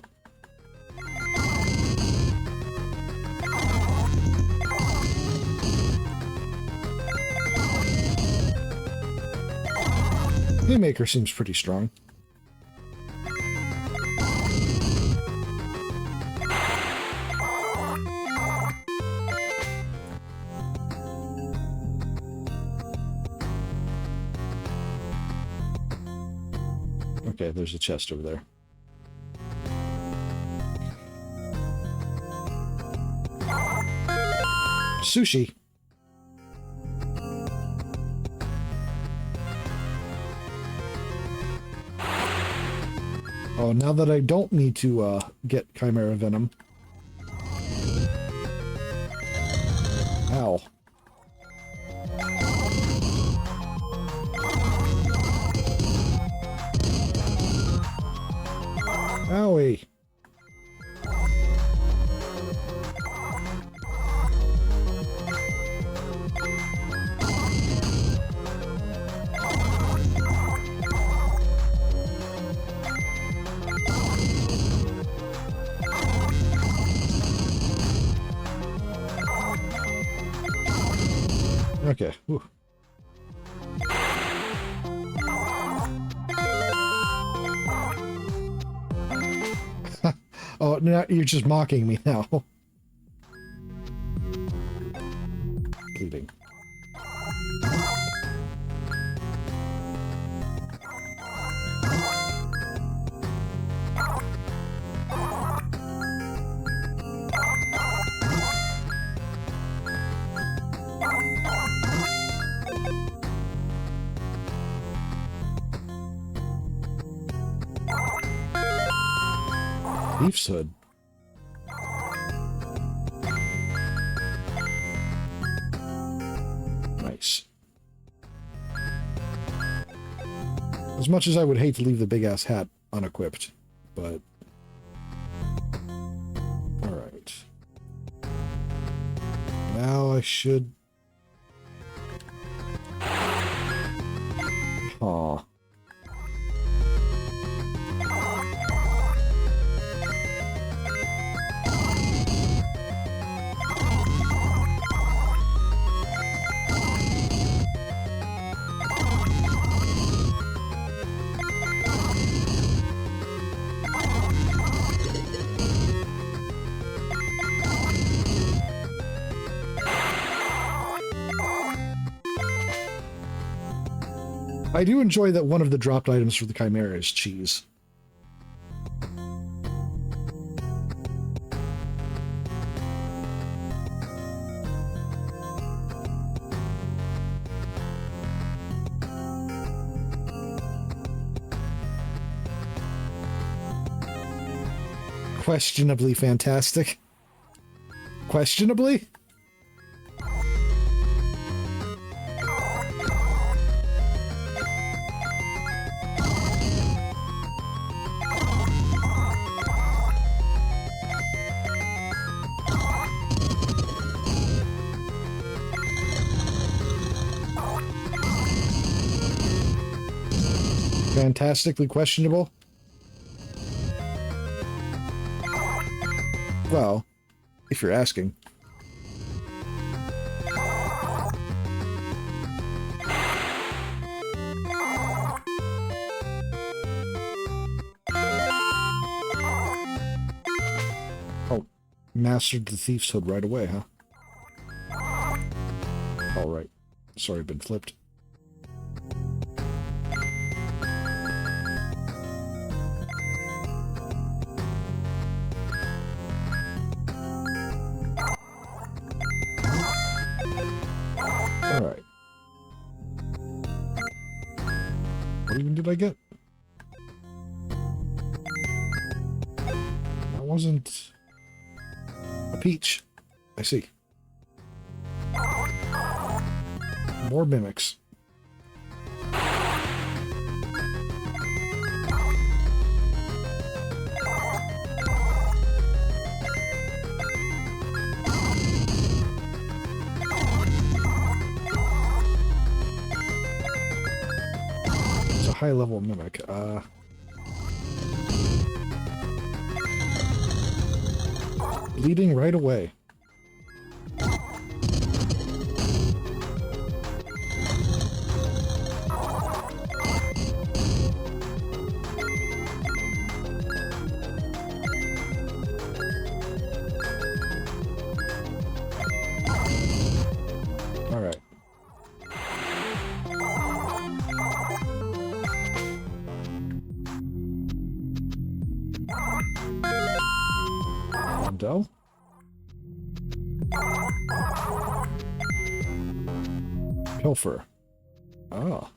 [SPEAKER 1] Haymaker seems pretty strong. Okay, there's a chest over there. Sushi. Oh, now that I don't need to get Chimera Venom. Ow. Owie. Okay. Whew. Oh, now you're just mocking me now. Bleeding. Thief's Hood. Nice. As much as I would hate to leave the big-ass hat unequipped, but... Alright. Now I should... Aw. I do enjoy that one of the dropped items for the Chimera is cheese. Questionably fantastic. Questionably? Fantastically questionable? Well, if you're asking. Oh, mastered the Thief's Hood right away, huh? All right. Sorry, been flipped. Alright. What even did I get? That wasn't... a peach. I see. More mimics. High-level mimic. Bleeding right away. All right. Dough? Pilfer. Ah.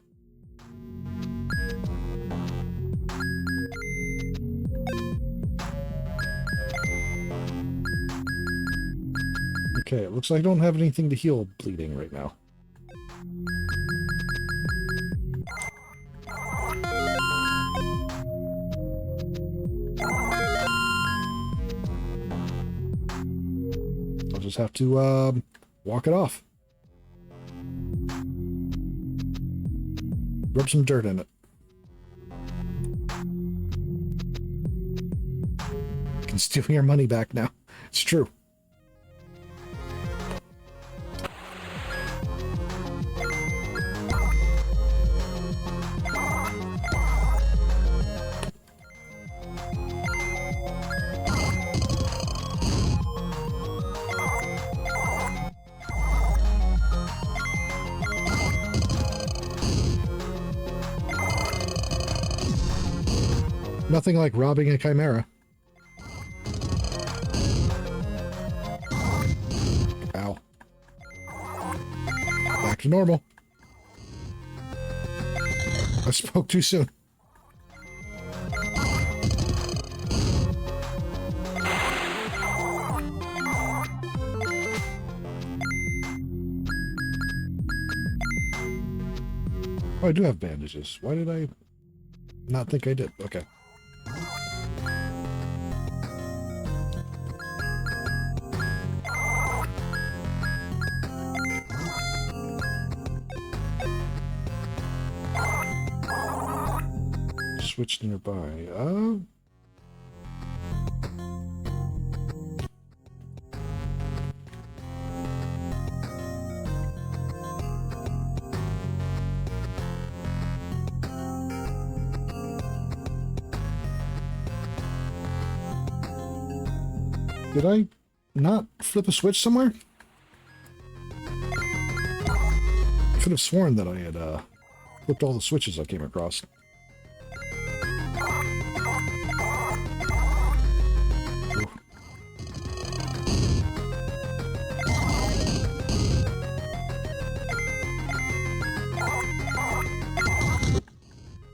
[SPEAKER 1] Okay, it looks like I don't have anything to heal bleeding right now. I'll just have to walk it off. Rub some dirt in it. You can steal your money back now. It's true. Nothing like robbing a chimera. Ow. Back to normal. I spoke too soon. Oh, I do have bandages. Why did I not think I did? Okay. Switch nearby. Did I not flip a switch somewhere? I could have sworn that I had flipped all the switches I came across.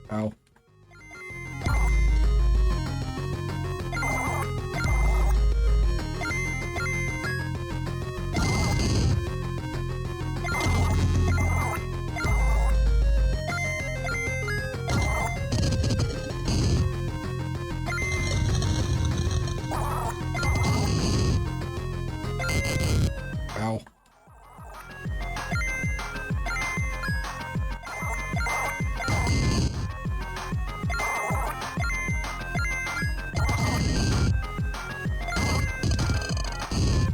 [SPEAKER 1] Ow. Ow.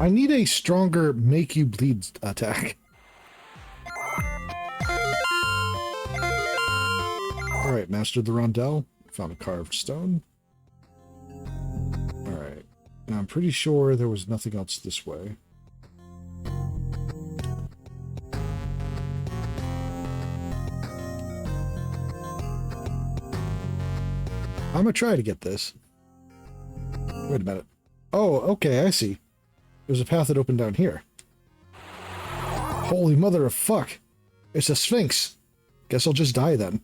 [SPEAKER 1] I need a stronger make you bleed attack. Alright, mastered the rondelle. Found a carved stone. Alright. Now I'm pretty sure there was nothing else this way. I'm gonna try to get this. Wait a minute. Oh, okay, I see. There's a path that opened down here. Holy mother of fuck. It's a sphinx. Guess I'll just die then.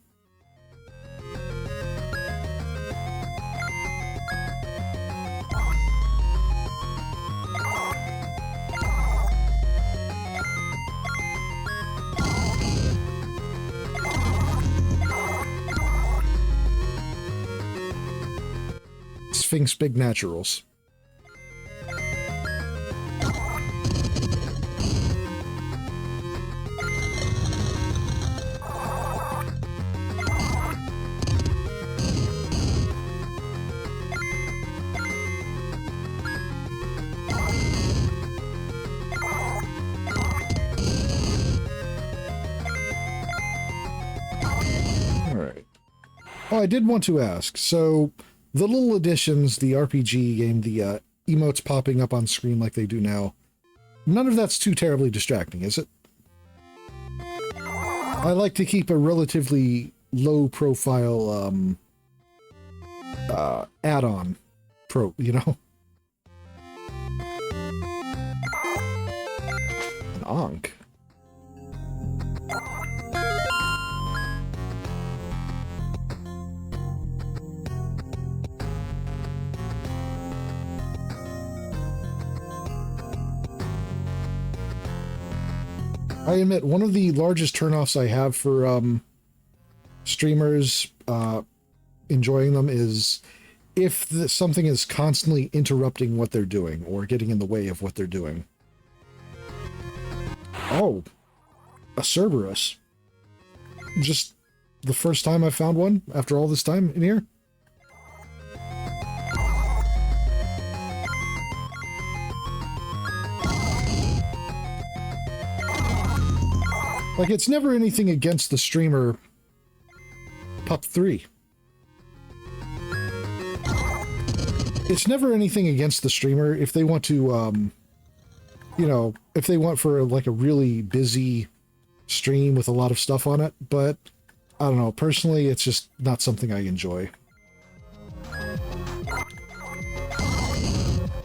[SPEAKER 1] Sphinx big naturals. Oh, I did want to ask. So, the little additions, the RPG game, the emotes popping up on screen like they do now, none of that's too terribly distracting, is it? I like to keep a relatively low-profile add-on, you know? An Ankh. I admit, one of the largest turnoffs I have for streamers enjoying them is if something is constantly interrupting what they're doing or getting in the way of what they're doing. Oh, a Cerberus. Just the first time I found one after all this time in here. Like, it's never anything against the streamer Pup 3. It's never anything against the streamer if they want to, you know, if they want for like a really busy stream with a lot of stuff on it, but I don't know, personally, it's just not something I enjoy.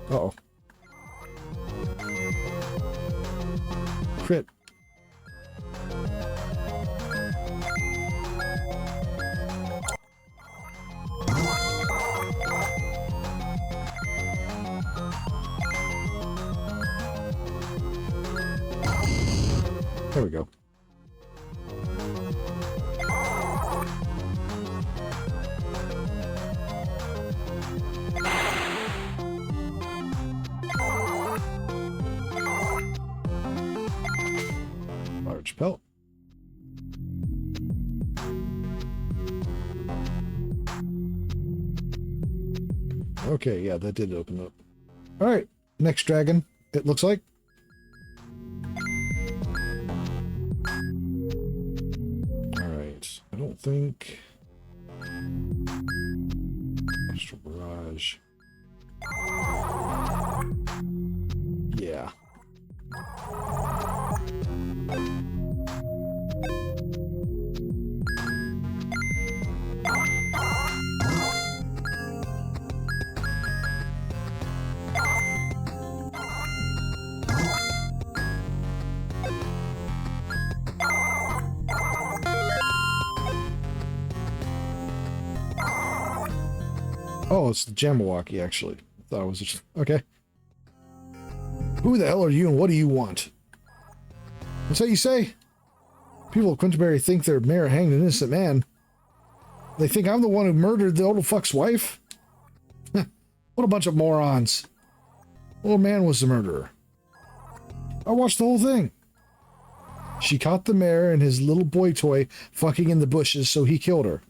[SPEAKER 1] Uh-oh. Crit. There we go. Large pelt. Okay, yeah, that did open up. All right, next dragon, it looks like. I don't think... Astral Barrage. Yeah. Oh, it's the Jabberwocky, actually. I thought it was just... Okay. Who the hell are you and what do you want? What's that you say? People of Quinterbury think their mayor hanged an innocent man. They think I'm the one who murdered the old fuck's wife? What a bunch of morons. The old man was the murderer. I watched the whole thing. She caught the mayor and his little boy toy fucking in the bushes, so he killed her.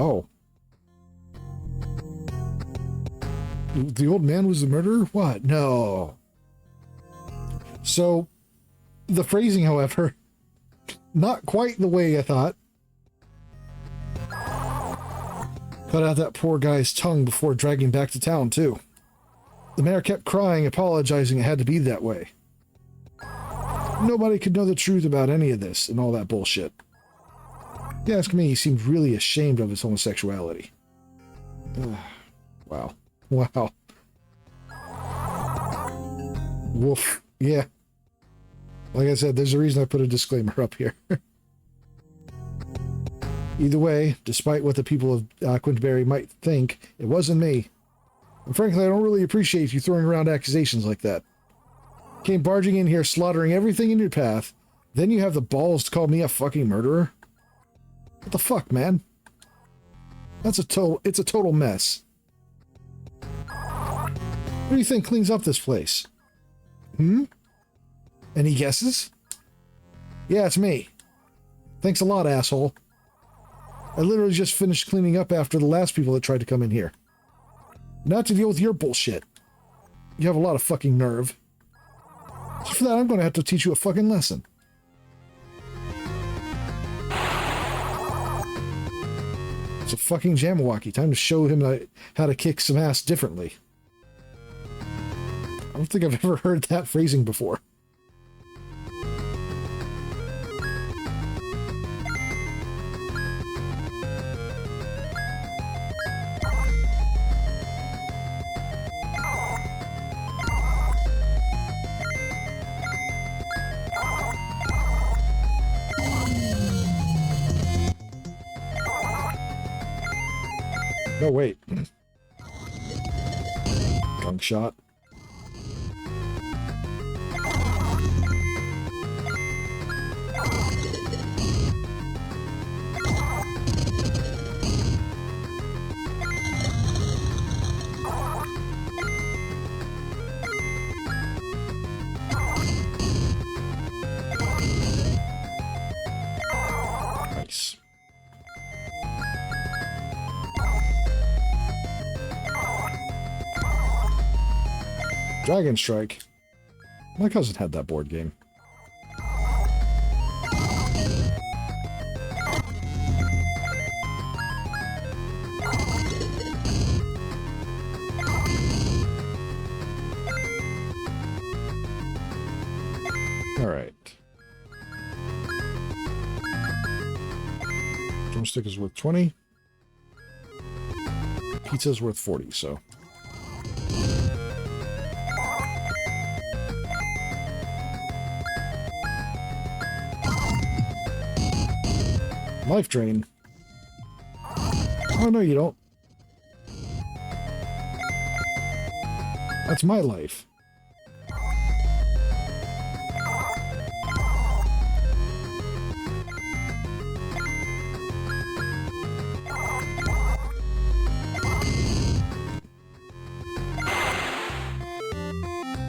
[SPEAKER 1] Oh. The old man was the murderer? What? No. So, the phrasing, however, not quite the way I thought. Cut out that poor guy's tongue before dragging back to town, too. The mayor kept crying, apologizing it had to be that way. Nobody could know the truth about any of this and all that bullshit. If you ask me, he seemed really ashamed of his homosexuality. Wow. Wow. Woof. Yeah. Like I said, there's a reason I put a disclaimer up here. Either way, despite what the people of Quinterbury might think, it wasn't me. And frankly, I don't really appreciate you throwing around accusations like that. Came barging in here, slaughtering everything in your path, then you have the balls to call me a fucking murderer? What the fuck, man? It's a total mess. What do you think cleans up this place? Any guesses? Yeah, it's me. Thanks a lot, asshole. I literally just finished cleaning up after the last people that tried to come in here. Not to deal with your bullshit. You have a lot of fucking nerve. So for that, I'm going to have to teach you a fucking lesson. It's a fucking Jabberwocky. Time to show him how to kick some ass differently. I don't think I've ever heard that phrasing before. No, wait. Gunk shot. Dragon Strike. My cousin had that board game. Alright. Drumstick is worth 20. Pizza is worth 40, so... Life drain. Oh, no, you don't. That's my life.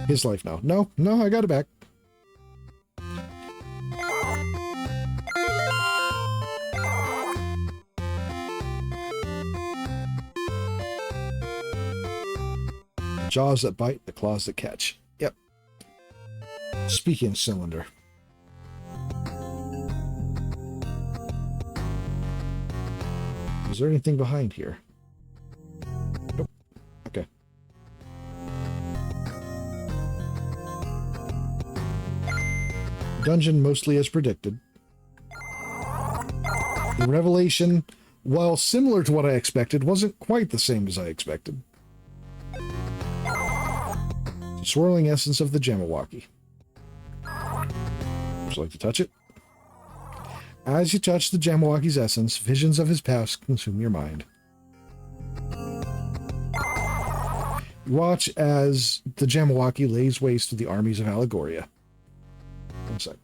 [SPEAKER 1] His life now. No, no, I got it back. Jaws that bite, the claws that catch. Yep. Speaking cylinder. Is there anything behind here? Nope. Okay. Dungeon mostly as predicted. The revelation, while similar to what I expected, wasn't quite the same as I expected. The swirling essence of the Jabberwocky. Would you like to touch it? As you touch the Jabberwocky's essence, visions of his past consume your mind. You watch as the Jabberwocky lays waste to the armies of Allegoria. One sec.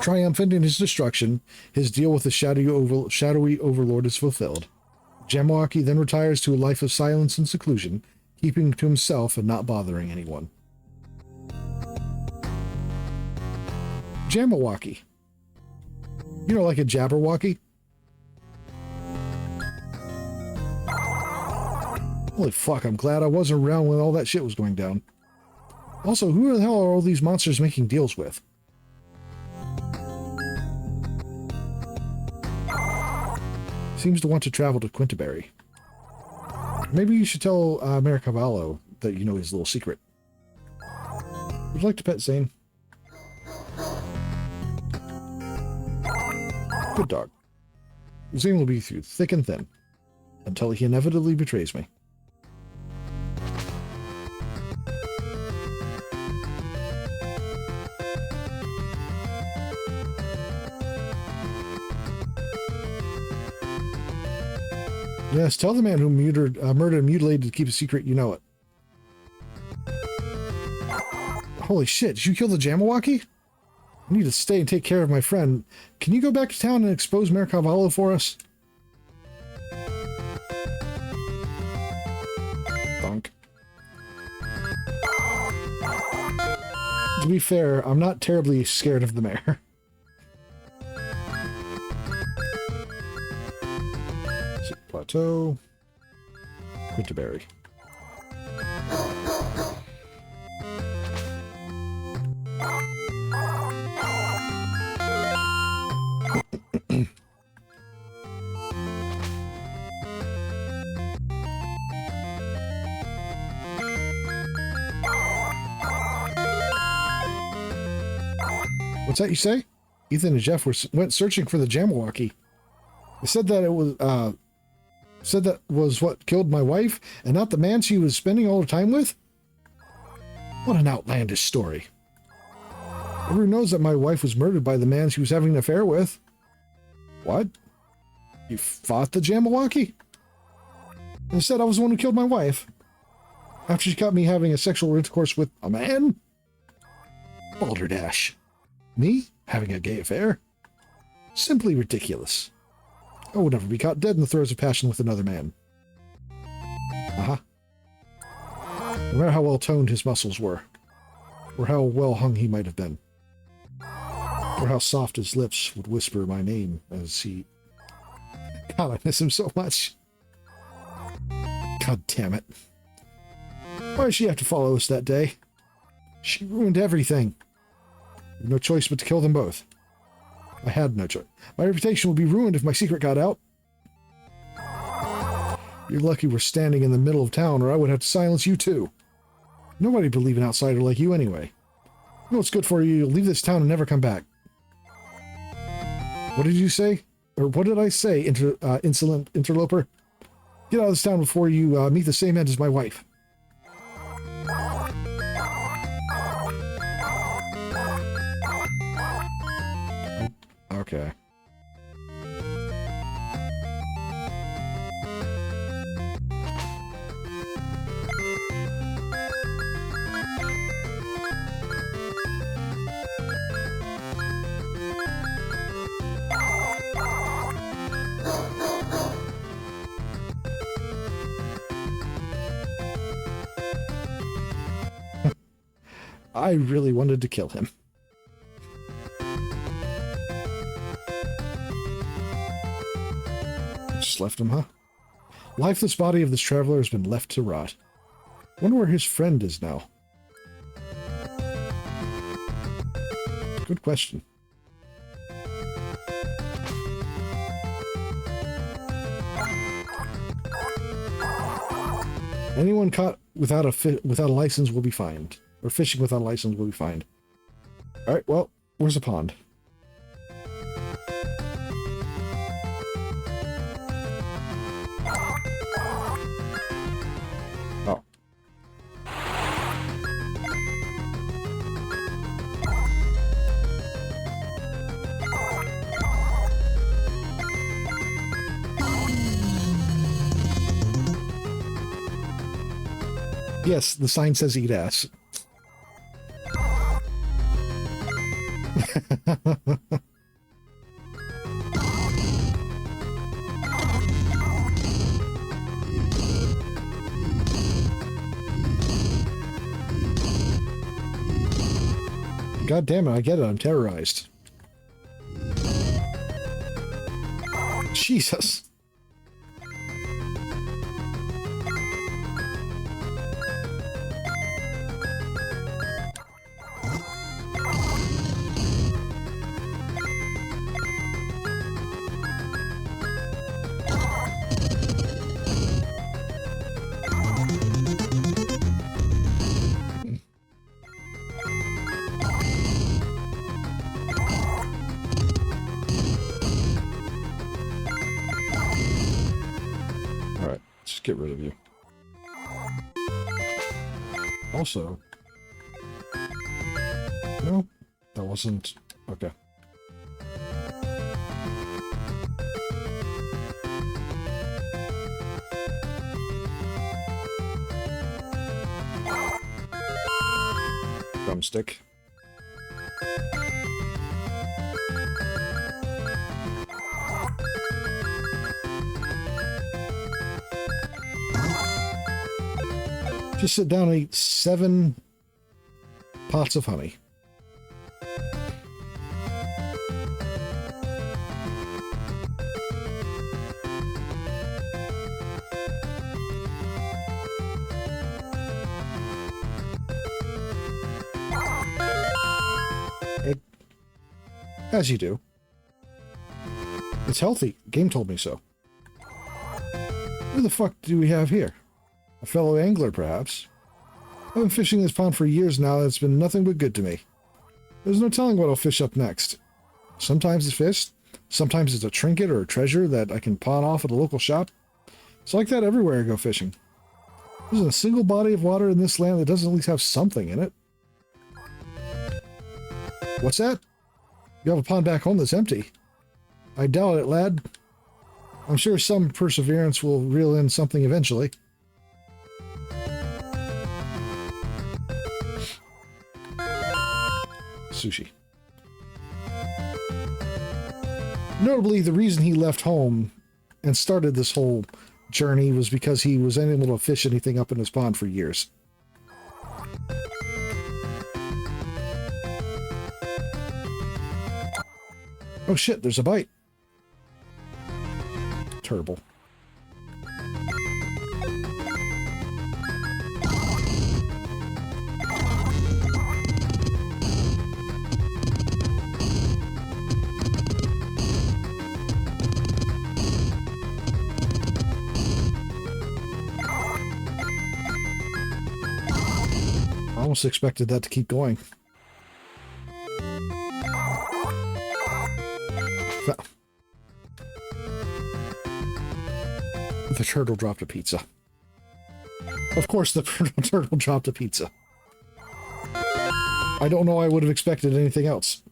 [SPEAKER 1] Triumphant in his destruction, his deal with the shadowy overlord is fulfilled. Jabberwocky then retires to a life of silence and seclusion, keeping to himself and not bothering anyone. Jabberwocky. You know, like a Jabberwocky? Holy fuck, I'm glad I wasn't around when all that shit was going down. Also, who the hell are all these monsters making deals with? Seems to want to travel to Quintaberry. Maybe you should tell Mercavallo that you know his little secret. Would you like to pet Zane? Good dog. Zane will be through thick and thin, until he inevitably betrays me. Yes, tell the man who murdered and mutilated to keep a secret you know it. Holy shit, did you kill the Jabberwocky? I need to stay and take care of my friend. Can you go back to town and expose Mercavallo for us? Bonk. To be fair, I'm not terribly scared of the mayor. Plateau. Quintaberry. What's that you say? Ethan and Jeff went searching for the Jabberwocky. They said that it was what killed my wife, and not the man she was spending all her time with? What an outlandish story. Everyone knows that my wife was murdered by the man she was having an affair with. What? You fought the Jabberwocky? And said I was the one who killed my wife. After she caught me having a sexual intercourse with a man? Balderdash. Me? Having a gay affair? Simply ridiculous. I would never be caught dead in the throes of passion with another man. Uh-huh. No matter how well toned his muscles were, or how well hung he might have been, or how soft his lips would whisper my name as he... God, I miss him so much. God damn it. Why did she have to follow us that day? She ruined everything. No choice but to kill them both. I had no choice. My reputation would be ruined if my secret got out. You're lucky we're standing in the middle of town, or I would have to silence you too. Nobody believe an outsider like you anyway. You know what's good for you? You'll leave this town and never come back. What did you say? Or what did I say, insolent interloper? Get out of this town before you meet the same end as my wife. Okay. I really wanted to kill him. Just left him, huh? Lifeless body of this traveler has been left to rot. Wonder where his friend is now. Good question. Anyone caught without a license will be fined. Or fishing without a license will be fined. Alright, well, where's the pond? Oh. Yes, the sign says eat ass. God damn it, I get it, I'm terrorized. Jesus. Get rid of you. Also, no, that wasn't okay. Drumstick. Just sit down and eat 7 pots of honey. As you do. It's healthy. Game told me so. Who the fuck do we have here? A fellow angler, perhaps? I've been fishing this pond for years now, and it's been nothing but good to me. There's no telling what I'll fish up next. Sometimes it's fish, sometimes it's a trinket or a treasure that I can pawn off at a local shop. It's like that everywhere I go fishing. There's a single body of water in this land that doesn't at least have something in it. What's that? You have a pond back home that's empty. I doubt it, lad. I'm sure some perseverance will reel in something eventually. Sushi. Notably, the reason he left home and started this whole journey was because he was unable to fish anything up in his pond for years. Oh shit, there's a bite. almost expected that to keep going. The turtle dropped a pizza. Of course the turtle dropped a pizza. I don't know I would have expected anything else.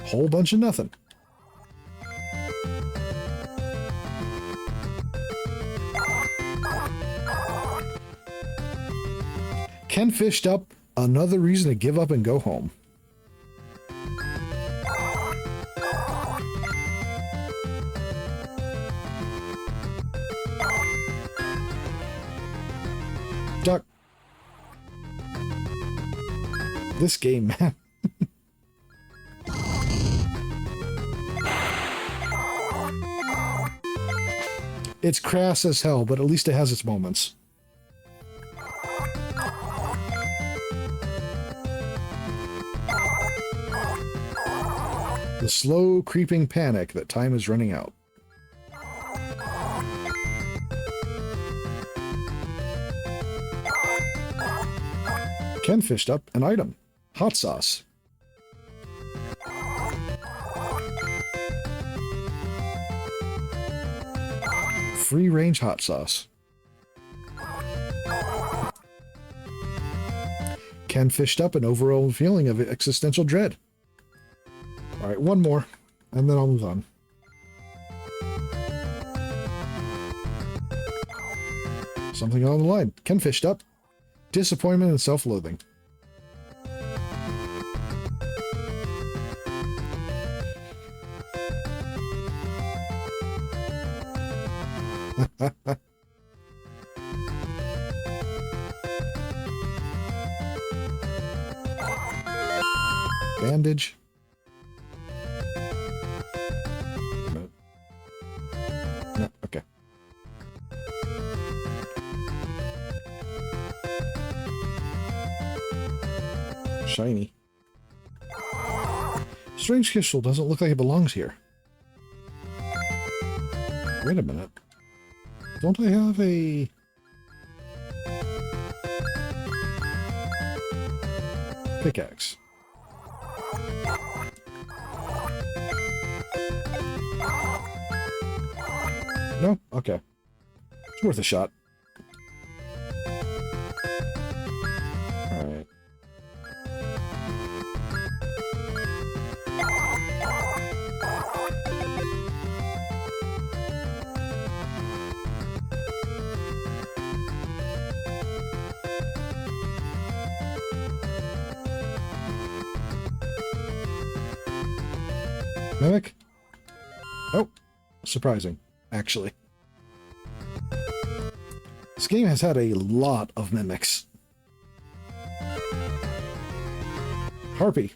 [SPEAKER 1] Whole bunch of nothing. Ken fished up another reason to give up and go home. Duck. This game, man. It's crass as hell, but at least it has its moments. The slow creeping panic that time is running out. Ken fished up an item. Hot sauce. Free-range hot sauce. Ken fished up an overall feeling of existential dread. Alright, one more, and then I'll move on. Something on the line. Ken fished up disappointment and self-loathing. Bandage. No, okay. Shiny. Strange crystal doesn't look like it belongs here. Wait a minute. Don't I have a... pickaxe? No? Okay. It's worth a shot. Alright. Mimic? Oh, surprising, actually. This game has had a lot of mimics. Harpy.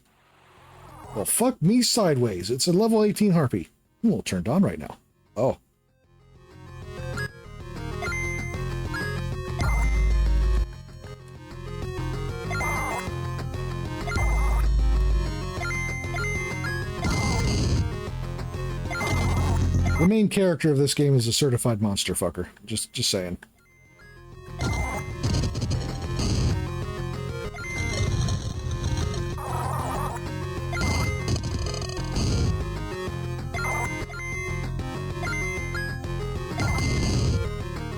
[SPEAKER 1] Well, fuck me sideways. It's a level 18 Harpy. I'm a little turned on right now. Oh. The main character of this game is a certified monster fucker. Just saying.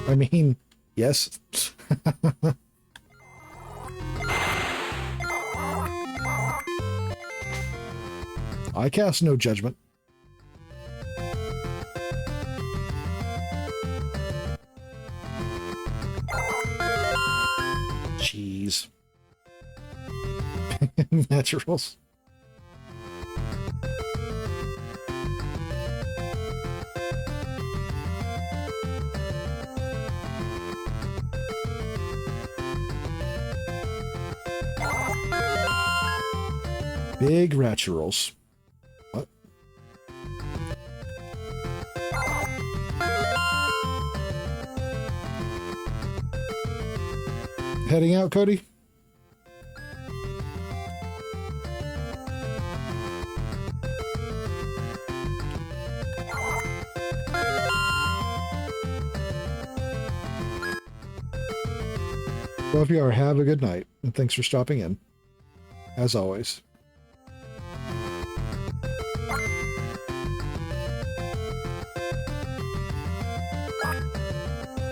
[SPEAKER 1] I mean, yes. I cast no judgment. Jeez. Naturals. Big naturals. What? Heading out, Cody? Well, if you are, have a good night, and thanks for stopping in, as always.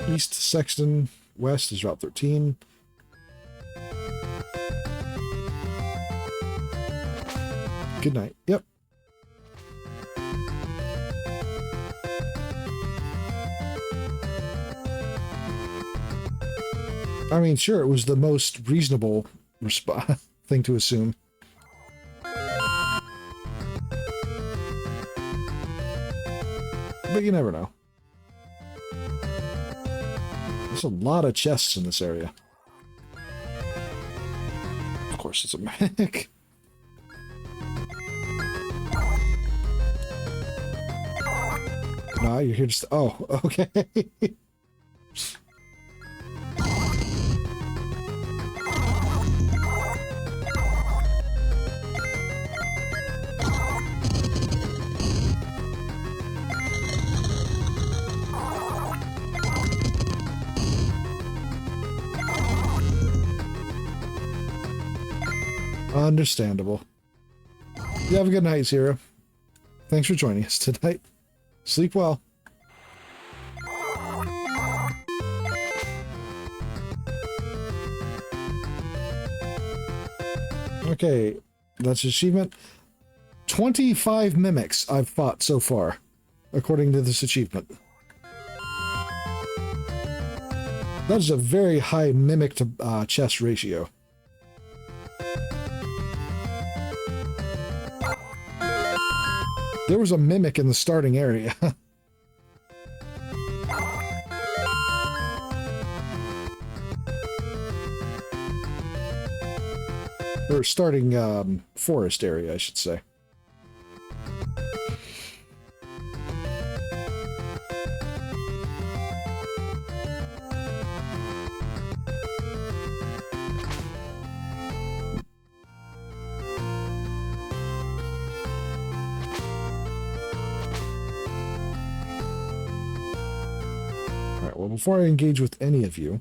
[SPEAKER 1] East Sexton, west is Route 13. Good night. Yep. I mean, sure, it was the most reasonable thing to assume. But you never know. There's a lot of chests in this area. Of course, it's a mech. No, you're here to... Oh, okay. Understandable. You have a good night, Zero. Thanks for joining us tonight. Sleep well. Okay, that's achievement. 25 mimics I've fought so far, according to this achievement. That is a very high mimic to chest ratio. There was a mimic in the starting area. Or starting forest area, I should say. Well, before I engage with any of you,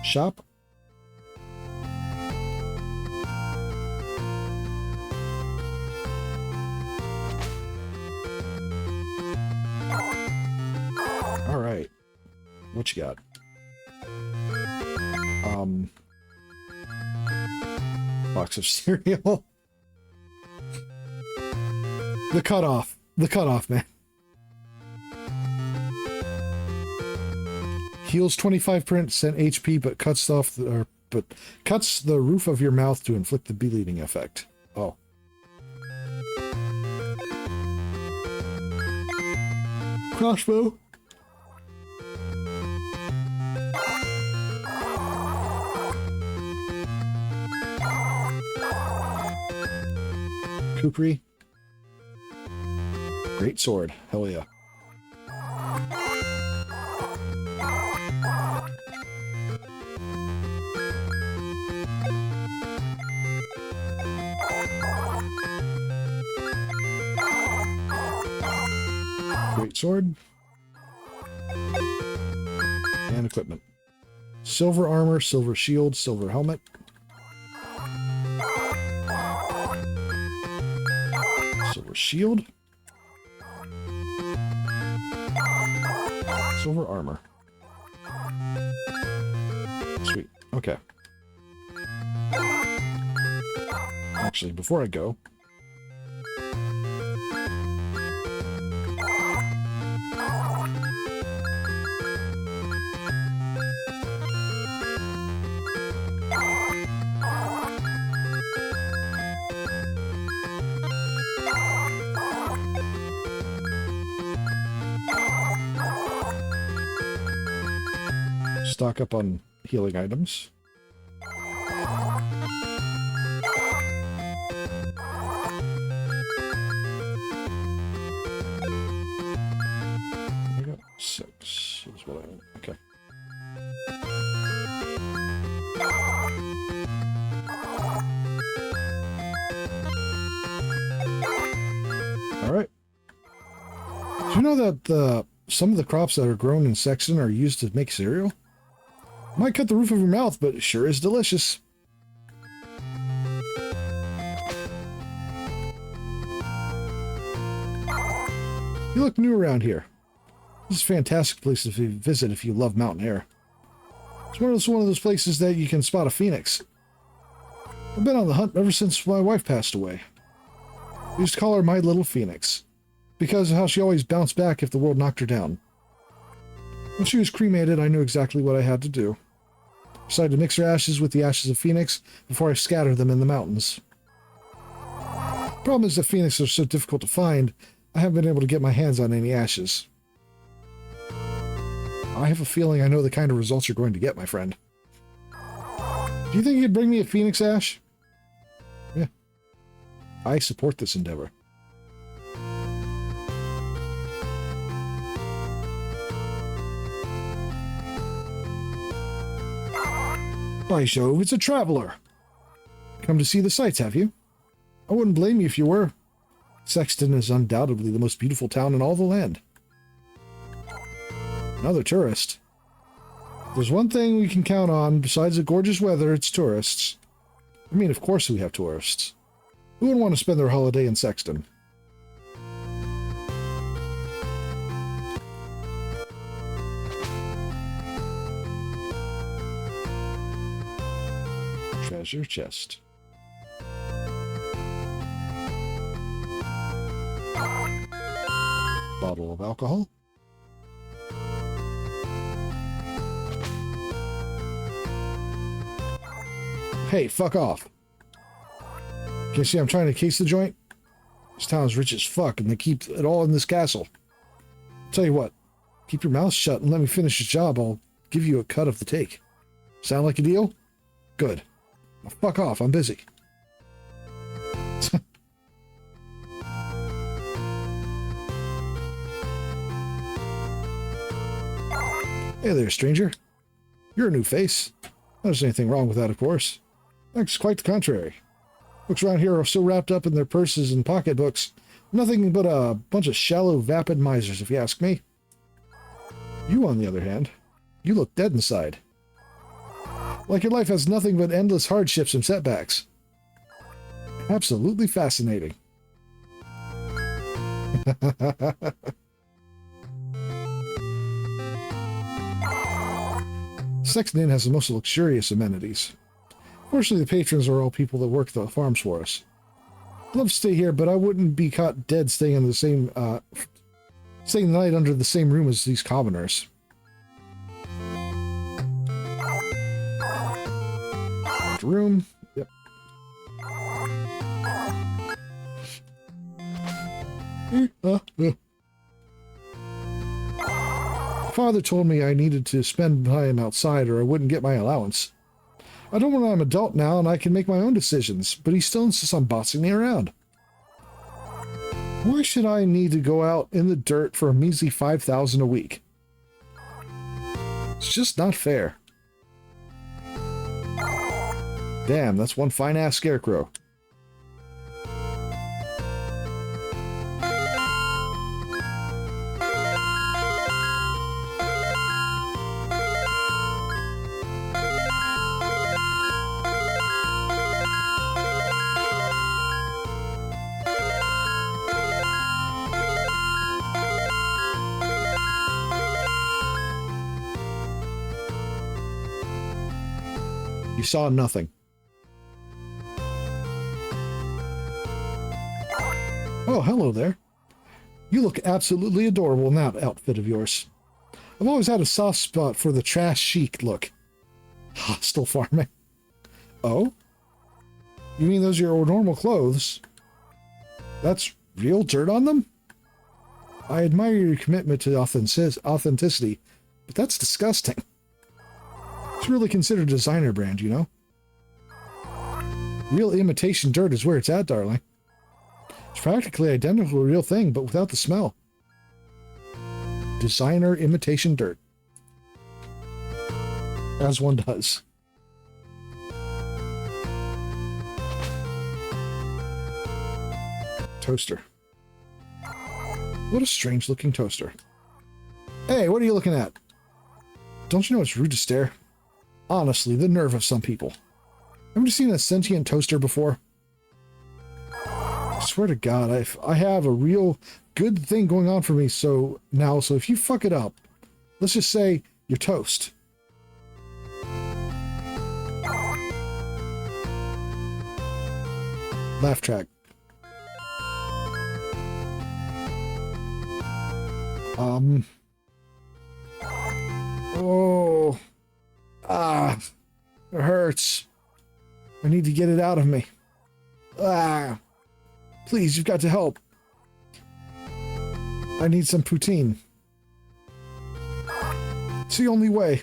[SPEAKER 1] shop. All right, what you got? Box of cereal. The cutoff, man. Heals 25% HP, but cuts the roof of your mouth to inflict the bleeding effect. Oh. Crossbow. Kukri. Great sword. Hell yeah. Great sword. And equipment. Silver armor, silver shield, silver helmet. Silver shield. Silver armor. Sweet. Okay. Actually, before I go... stock up on healing items. I got 6 is what I want. Okay. Alright. Do you know that some of the crops that are grown in Sexton are used to make cereal? Might cut the roof of your mouth, but it sure is delicious. You look new around here. This is a fantastic place to visit if you love mountain air. It's one of those places that you can spot a phoenix. I've been on the hunt ever since my wife passed away. We used to call her my little phoenix, because of how she always bounced back if the world knocked her down. When she was cremated, I knew exactly what I had to do. I decided to mix her ashes with the ashes of Phoenix before I scattered them in the mountains. The problem is that Phoenix are so difficult to find, I haven't been able to get my hands on any ashes. I have a feeling I know the kind of results you're going to get, my friend. Do you think you could bring me a Phoenix ash? Yeah. I support this endeavor. By Jove, it's a traveler. Come to see the sights, have you? I wouldn't blame you if you were. Sexton is undoubtedly the most beautiful town in all the land. Another tourist. If there's one thing we can count on besides the gorgeous weather, it's tourists. I mean, of course we have tourists. Who wouldn't want to spend their holiday in Sexton? Treasure chest. Bottle of alcohol. Hey, fuck off. Can you see I'm trying to case the joint? This town's rich as fuck, and they keep it all in this castle. Tell you what, keep your mouth shut and let me finish the job. I'll give you a cut of the take. Sound like a deal? Good. Now fuck off, I'm busy. Hey there, stranger. You're a new face. Not there's anything wrong with that, of course. That's quite the contrary. Folks around here are so wrapped up in their purses and pocketbooks. Nothing but a bunch of shallow, vapid misers, if you ask me. You, on the other hand, you look dead inside. Like your life has nothing but endless hardships and setbacks. Absolutely fascinating. Sexton Inn has the most luxurious amenities. Fortunately, the patrons are all people that work the farms for us. I'd love to stay here, but I wouldn't be caught dead staying in the same, staying the night under the same room as these commoners. Room. Yep. Father told me I needed to spend time outside or I wouldn't get my allowance. I don't know I'm an adult now and I can make my own decisions, but he still insists on bossing me around. Why should I need to go out in the dirt for a measly $5,000 a week? It's just not fair. Damn, that's one fine-ass scarecrow. You saw nothing. Oh, hello there. You look absolutely adorable in that outfit of yours. I've always had a soft spot for the trash chic look. Hostile farming. Oh? You mean those are your normal clothes? That's real dirt on them? I admire your commitment to authenticity, but that's disgusting. It's really considered a designer brand, you know? Real imitation dirt is where it's at, darling. It's practically identical to a real thing, but without the smell. Designer imitation dirt. As one does. Toaster. What a strange looking toaster. Hey, what are you looking at? Don't you know it's rude to stare? Honestly, the nerve of some people. Haven't you seen a sentient toaster before? I swear to God, I have a real good thing going on for me so if you fuck it up, let's just say you're toast. Laugh track. Oh. Ah. It hurts. I need to get it out of me. Ah. Please, you've got to help. I need some poutine. It's the only way.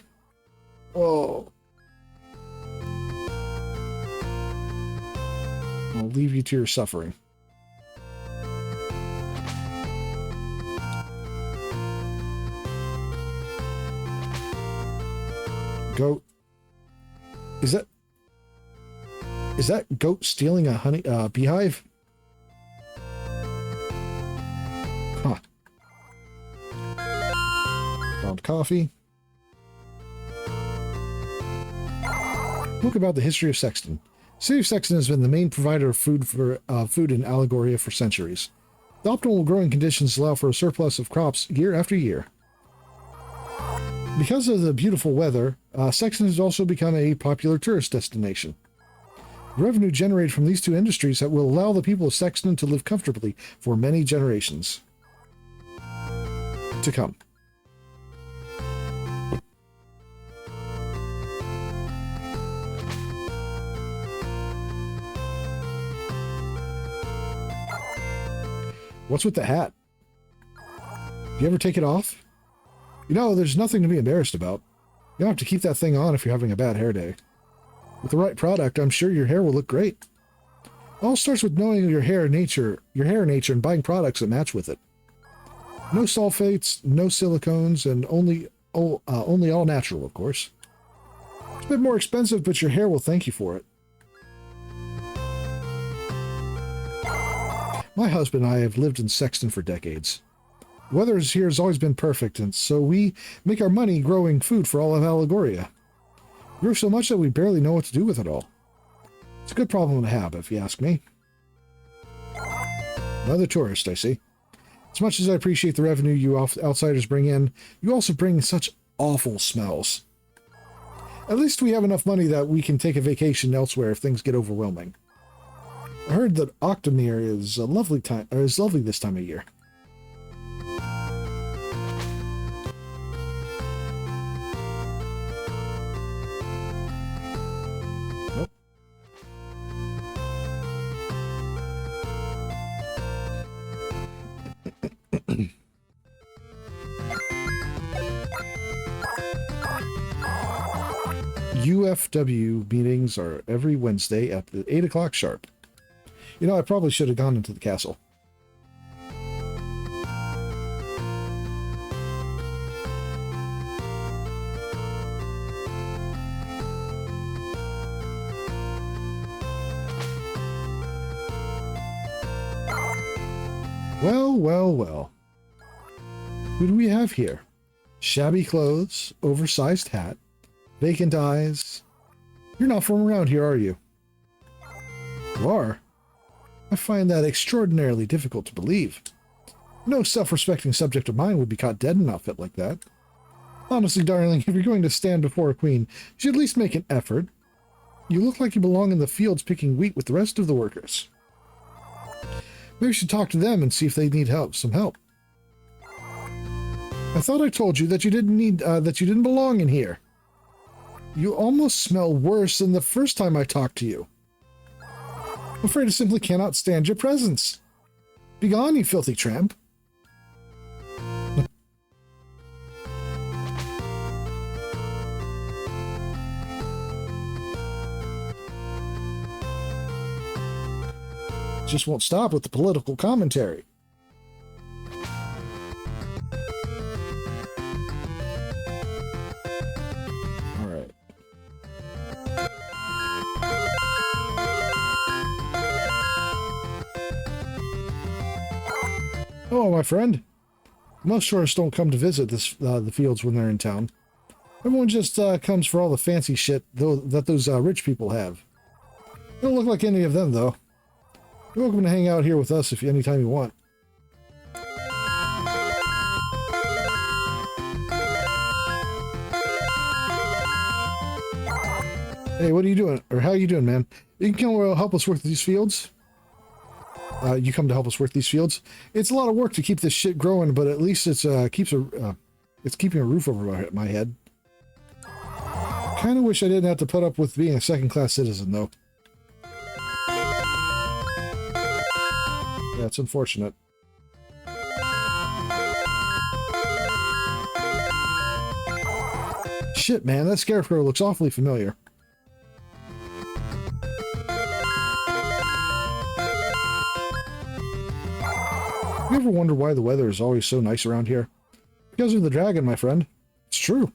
[SPEAKER 1] Oh. I'll leave you to your suffering. Goat. Is that goat stealing a beehive? Huh. Found coffee. Book about the history of Sexton. The city of Sexton has been the main provider of food in Allegoria for centuries. The optimal growing conditions allow for a surplus of crops year after year. Because of the beautiful weather, Sexton has also become a popular tourist destination. The revenue generated from these two industries that will allow the people of Sexton to live comfortably for many generations to come. What's with the hat? Do you ever take it off? You know, there's nothing to be embarrassed about. You don't have to keep that thing on if you're having a bad hair day. With the right product, I'm sure your hair will look great. It all starts with knowing your hair nature, and buying products that match with it. No sulfates, no silicones, and only all natural, of course. It's a bit more expensive, but your hair will thank you for it. My husband and I have lived in Sexton for decades. The weather here has always been perfect, and so we make our money growing food for all of Allegoria. We grow so much that we barely know what to do with it all. It's a good problem to have, if you ask me. Another tourist, I see. As much as I appreciate the revenue you outsiders bring in, you also bring such awful smells. At least we have enough money that we can take a vacation elsewhere if things get overwhelming. I heard that Octomere is lovely this time of year. Nope. UFW meetings are every Wednesday at the 8 o'clock sharp. You know, I probably should have gone into the castle. Well, well, well. Who do we have here? Shabby clothes, oversized hat, vacant eyes. You're not from around here, are you? You are? I find that extraordinarily difficult to believe. No self-respecting subject of mine would be caught dead in an outfit like that. Honestly, darling, if you're going to stand before a queen, you should at least make an effort. You look like you belong in the fields picking wheat with the rest of the workers. Maybe you should talk to them and see if they need some help. I thought I told you that you didn't belong in here. You almost smell worse than the first time I talked to you. I'm afraid I simply cannot stand your presence. Begone, you filthy tramp. Just won't stop with the political commentary. All right. Oh, my friend. Most tourists don't come to visit the fields when they're in town. Everyone just comes for all the fancy shit that those rich people have. They don't look like any of them, though. You're welcome to hang out here with us anytime you want. Hey, what are you doing? Or how are you doing, man? You can come help us work these fields? You come to help us work these fields? It's a lot of work to keep this shit growing, but at least it's keeping a roof over my head. Kind of wish I didn't have to put up with being a second-class citizen, though. Yeah, it's unfortunate. Shit, man, that scarecrow looks awfully familiar. You ever wonder why the weather is always so nice around here? Because of the dragon, my friend. It's true.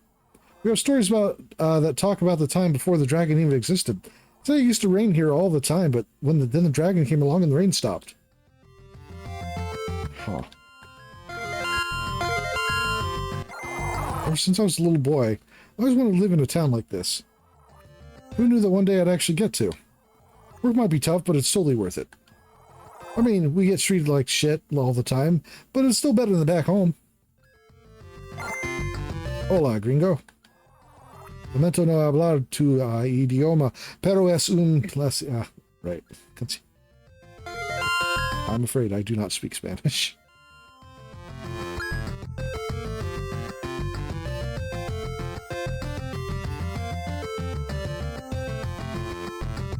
[SPEAKER 1] We have stories about that talk about the time before the dragon even existed. So it used to rain here all the time, but then the dragon came along and the rain stopped. Huh. Ever since I was a little boy, I always wanted to live in a town like this. Who knew that one day I'd actually get to? Work might be tough, but it's totally worth it. I mean, we get treated like shit all the time, but it's still better than back home. Hola, gringo. Lamento no hablar tu idioma, pero es un clase... right. I'm afraid I do not speak Spanish.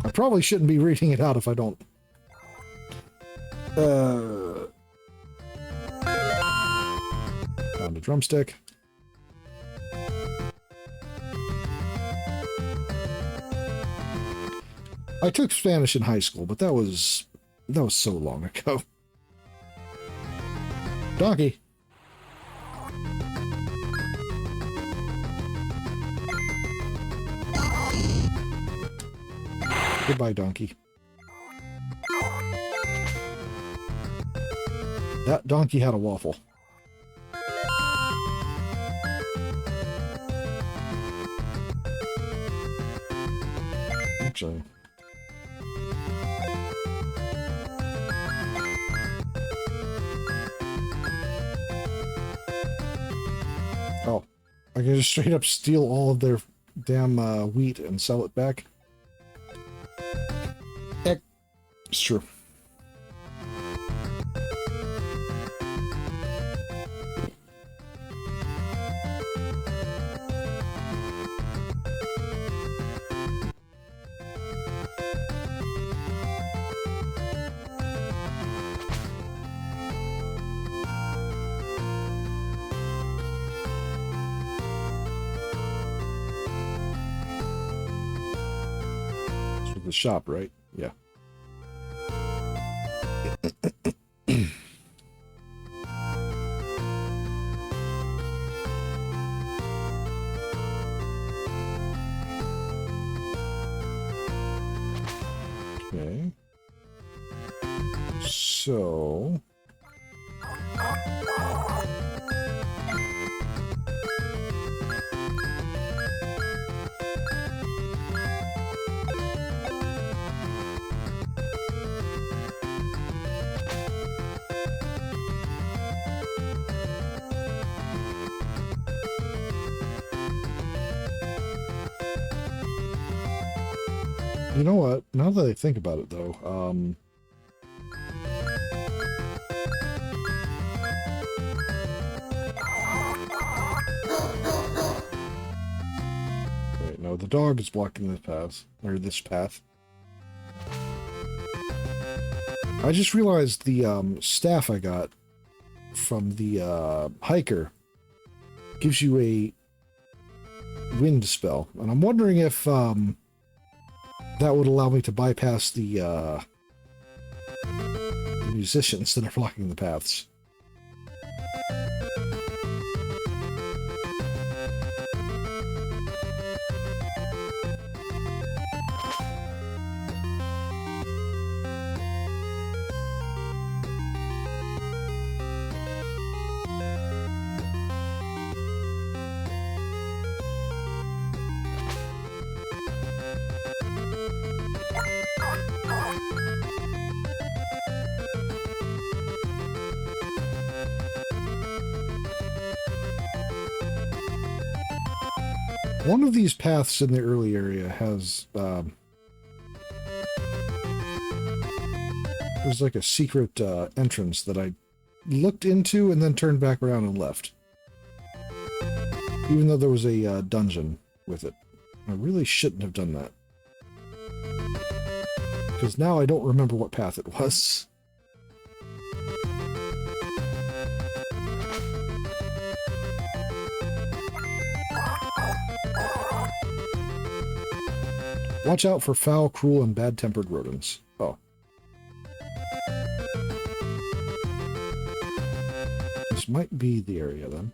[SPEAKER 1] I probably shouldn't be reading it out if I don't. Found a drumstick. I took Spanish in high school, but that was so long ago. Donkey. Goodbye, donkey. That donkey had a waffle. Actually. Oh, I can just straight up steal all of their damn wheat and sell it back. Heck, it's true. The shop, right? Yeah. Okay. So... You know what? Now that I think about it, though, wait, no, the dog is blocking this path, or this path. I just realized the staff I got from the hiker gives you a wind spell, and I'm wondering if that would allow me to bypass the musicians that are blocking the paths. One of these paths in the early area has... there's like a secret entrance that I looked into and then turned back around and left. Even though there was a dungeon with it. I really shouldn't have done that. Because now I don't remember what path it was. Watch out for foul, cruel, and bad-tempered rodents. Oh. This might be the area, then.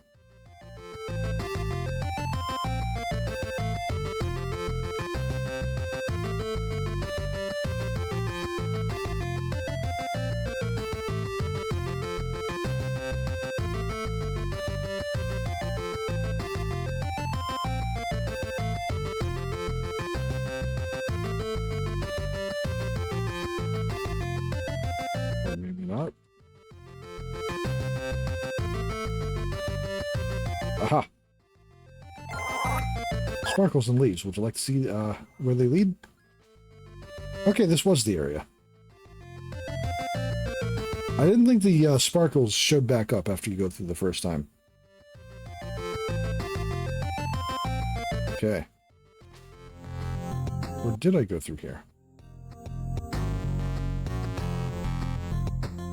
[SPEAKER 1] Or maybe not. Aha! Sparkles and leaves. Would you like to see where they lead? Okay, this was the area. I didn't think the sparkles showed back up after you go through the first time. Okay. Or did I go through here?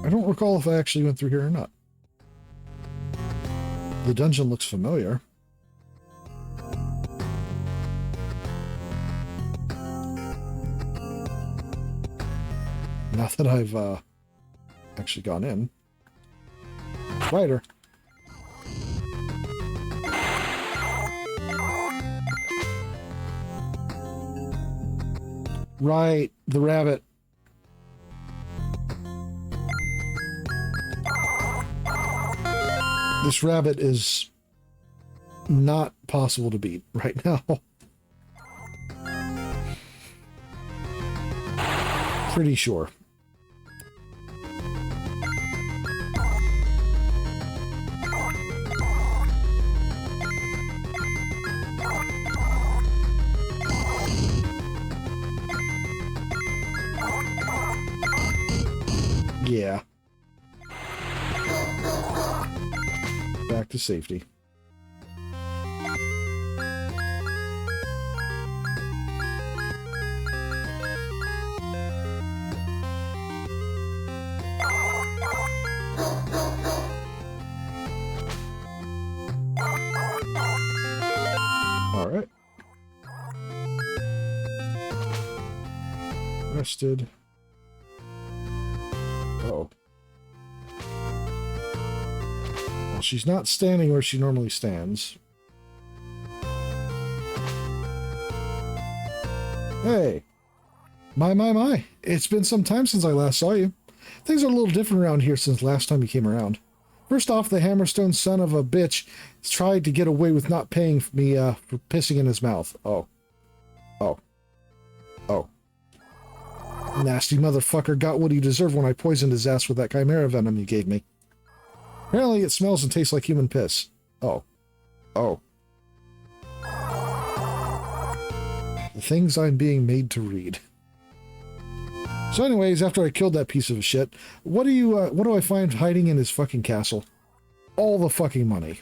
[SPEAKER 1] I don't recall if I actually went through here or not. The dungeon looks familiar. Now that I've actually gone in. Spider. Right, the rabbit. This rabbit is not possible to beat right now. Pretty sure. Yeah. Back to safety. All right. Rested. Uh-oh. Well, she's not standing where she normally stands. Hey. My. It's been some time since I last saw you. Things are a little different around here since last time you came around. First off, the Hammerstone son of a bitch tried to get away with not paying me for pissing in his mouth. Oh. Nasty motherfucker got what he deserved when I poisoned his ass with that chimera venom you gave me. Apparently it smells and tastes like human piss. Oh. The things I'm being made to read. So anyways, after I killed that piece of shit, what do I find hiding in his fucking castle? All the fucking money.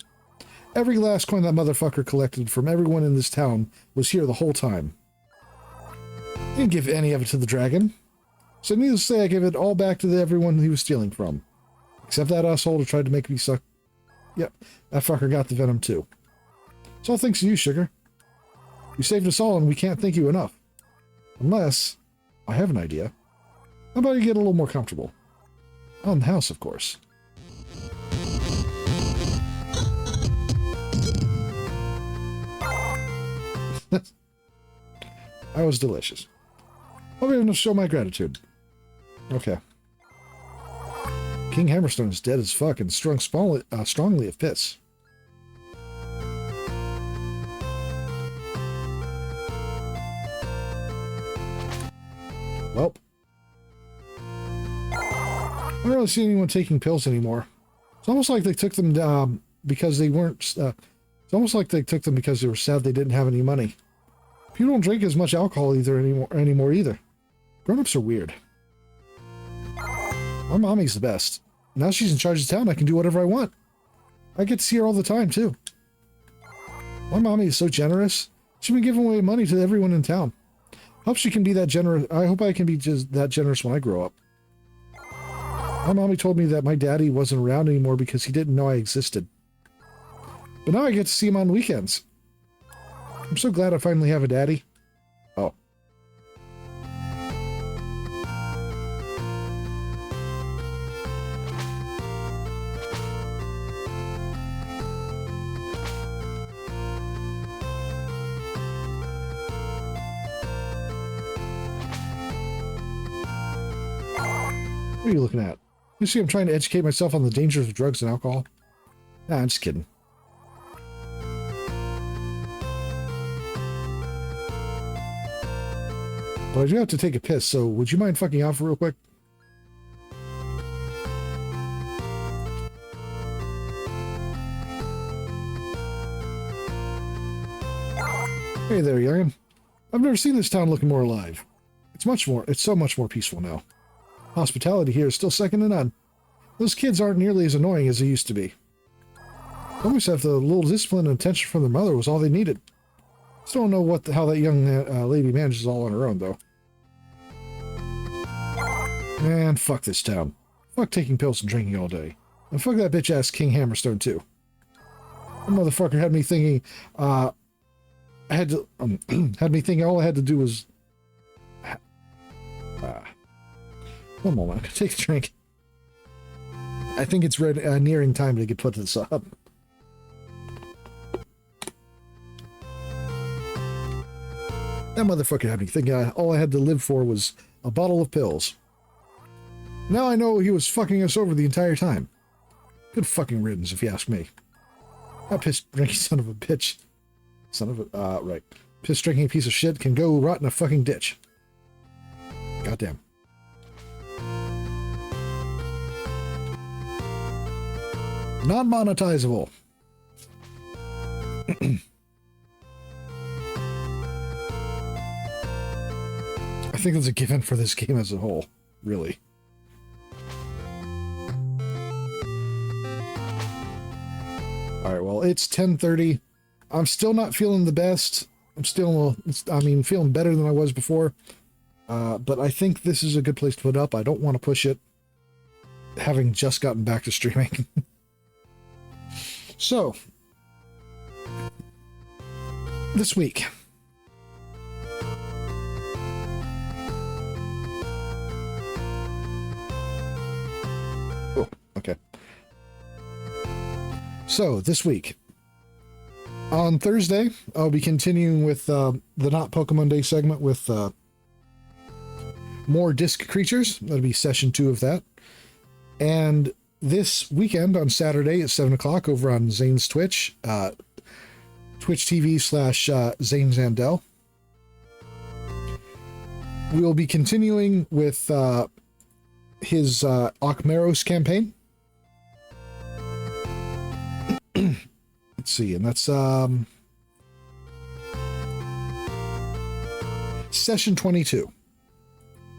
[SPEAKER 1] Every last coin that motherfucker collected from everyone in this town was here the whole time. Didn't give any of it to the dragon. So needless to say, I gave it all back to everyone he was stealing from. Except that asshole who tried to make me suck. Yep, that fucker got the venom too. It's all thanks to you, Sugar. You saved us all and we can't thank you enough. Unless, I have an idea. How about you get a little more comfortable? On the house, of course. That was delicious. I'll be able to show my gratitude. Okay. King Hammerstone is dead as fuck and strongly of piss. Well. I don't really see anyone taking pills anymore. It's almost like they took them because they weren't It's almost like they took them because they were sad they didn't have any money. People don't drink as much alcohol anymore either. Grown-ups are weird. My mommy's the best. Now she's in charge of town, I can do whatever I want. I get to see her all the time, too. My mommy is so generous. She's been giving away money to everyone in town. Hope she can be that generous. I hope I can be just that generous when I grow up. My mommy told me that my daddy wasn't around anymore because he didn't know I existed. But now I get to see him on weekends. I'm so glad I finally have a daddy. Oh. What are you looking at? You see I'm trying to educate myself on the dangers of drugs and alcohol? Nah, I'm just kidding. But I do have to take a piss, so would you mind fucking off real quick? Hey there, youngin'. I've never seen this town looking more alive. It's so much more peaceful now. Hospitality here is still second to none. Those kids aren't nearly as annoying as they used to be. Always have the little discipline and attention from their mother was all they needed. Still don't know how that young lady manages all on her own, though. Man, fuck this town. Fuck taking pills and drinking all day. And fuck that bitch-ass King Hammerstone, too. That motherfucker had me thinking, had me thinking all I had to do was... one moment, take a drink. I think it's nearing time to get put this up. That motherfucker had me thinking all I had to live for was a bottle of pills. Now I know he was fucking us over the entire time. Good fucking riddance, if you ask me. That piss-drinking son of a bitch. Right. Piss-drinking piece of shit can go rot in a fucking ditch. Goddamn. Non-monetizable. I think that's a given for this game as a whole, really. Alright, well, it's 10:30. I'm still not feeling the best. I'm still, feeling better than I was before. But I think this is a good place to put up. I don't want to push it, having just gotten back to streaming. So, this week. Oh, okay. So, this week. On Thursday, I'll be continuing with the Not Pokemon Day segment with more disc creatures. That'll be session 2 of that. And this weekend on Saturday at 7 o'clock over on Zane's Twitch, Twitch TV/Zane Zandel. We'll be continuing with his Akmeros campaign. Let's see, and that's session 22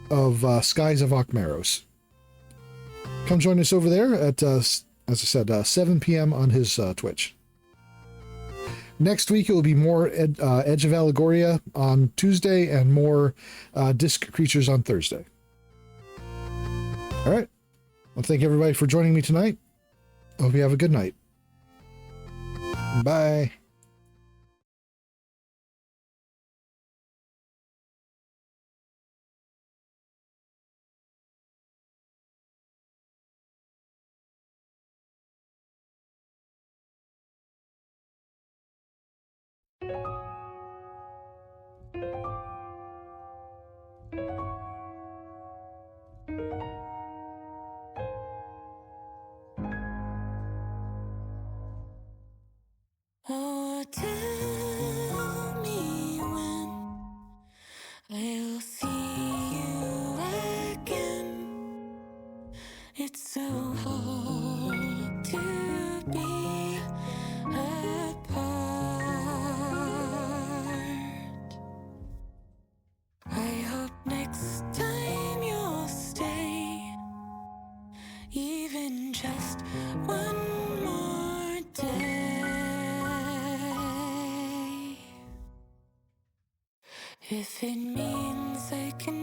[SPEAKER 1] of Skies of Akmeros. Come join us over there at, as I said, 7 p.m. on his Twitch. Next week, it will be more Edge of Allegoria on Tuesday and more disc creatures on Thursday. All right. Well, thank everybody for joining me tonight. Hope you have a good night. Bye.
[SPEAKER 2] Oh, tell me when I'll see you again. It's so hard to be apart. If it means I can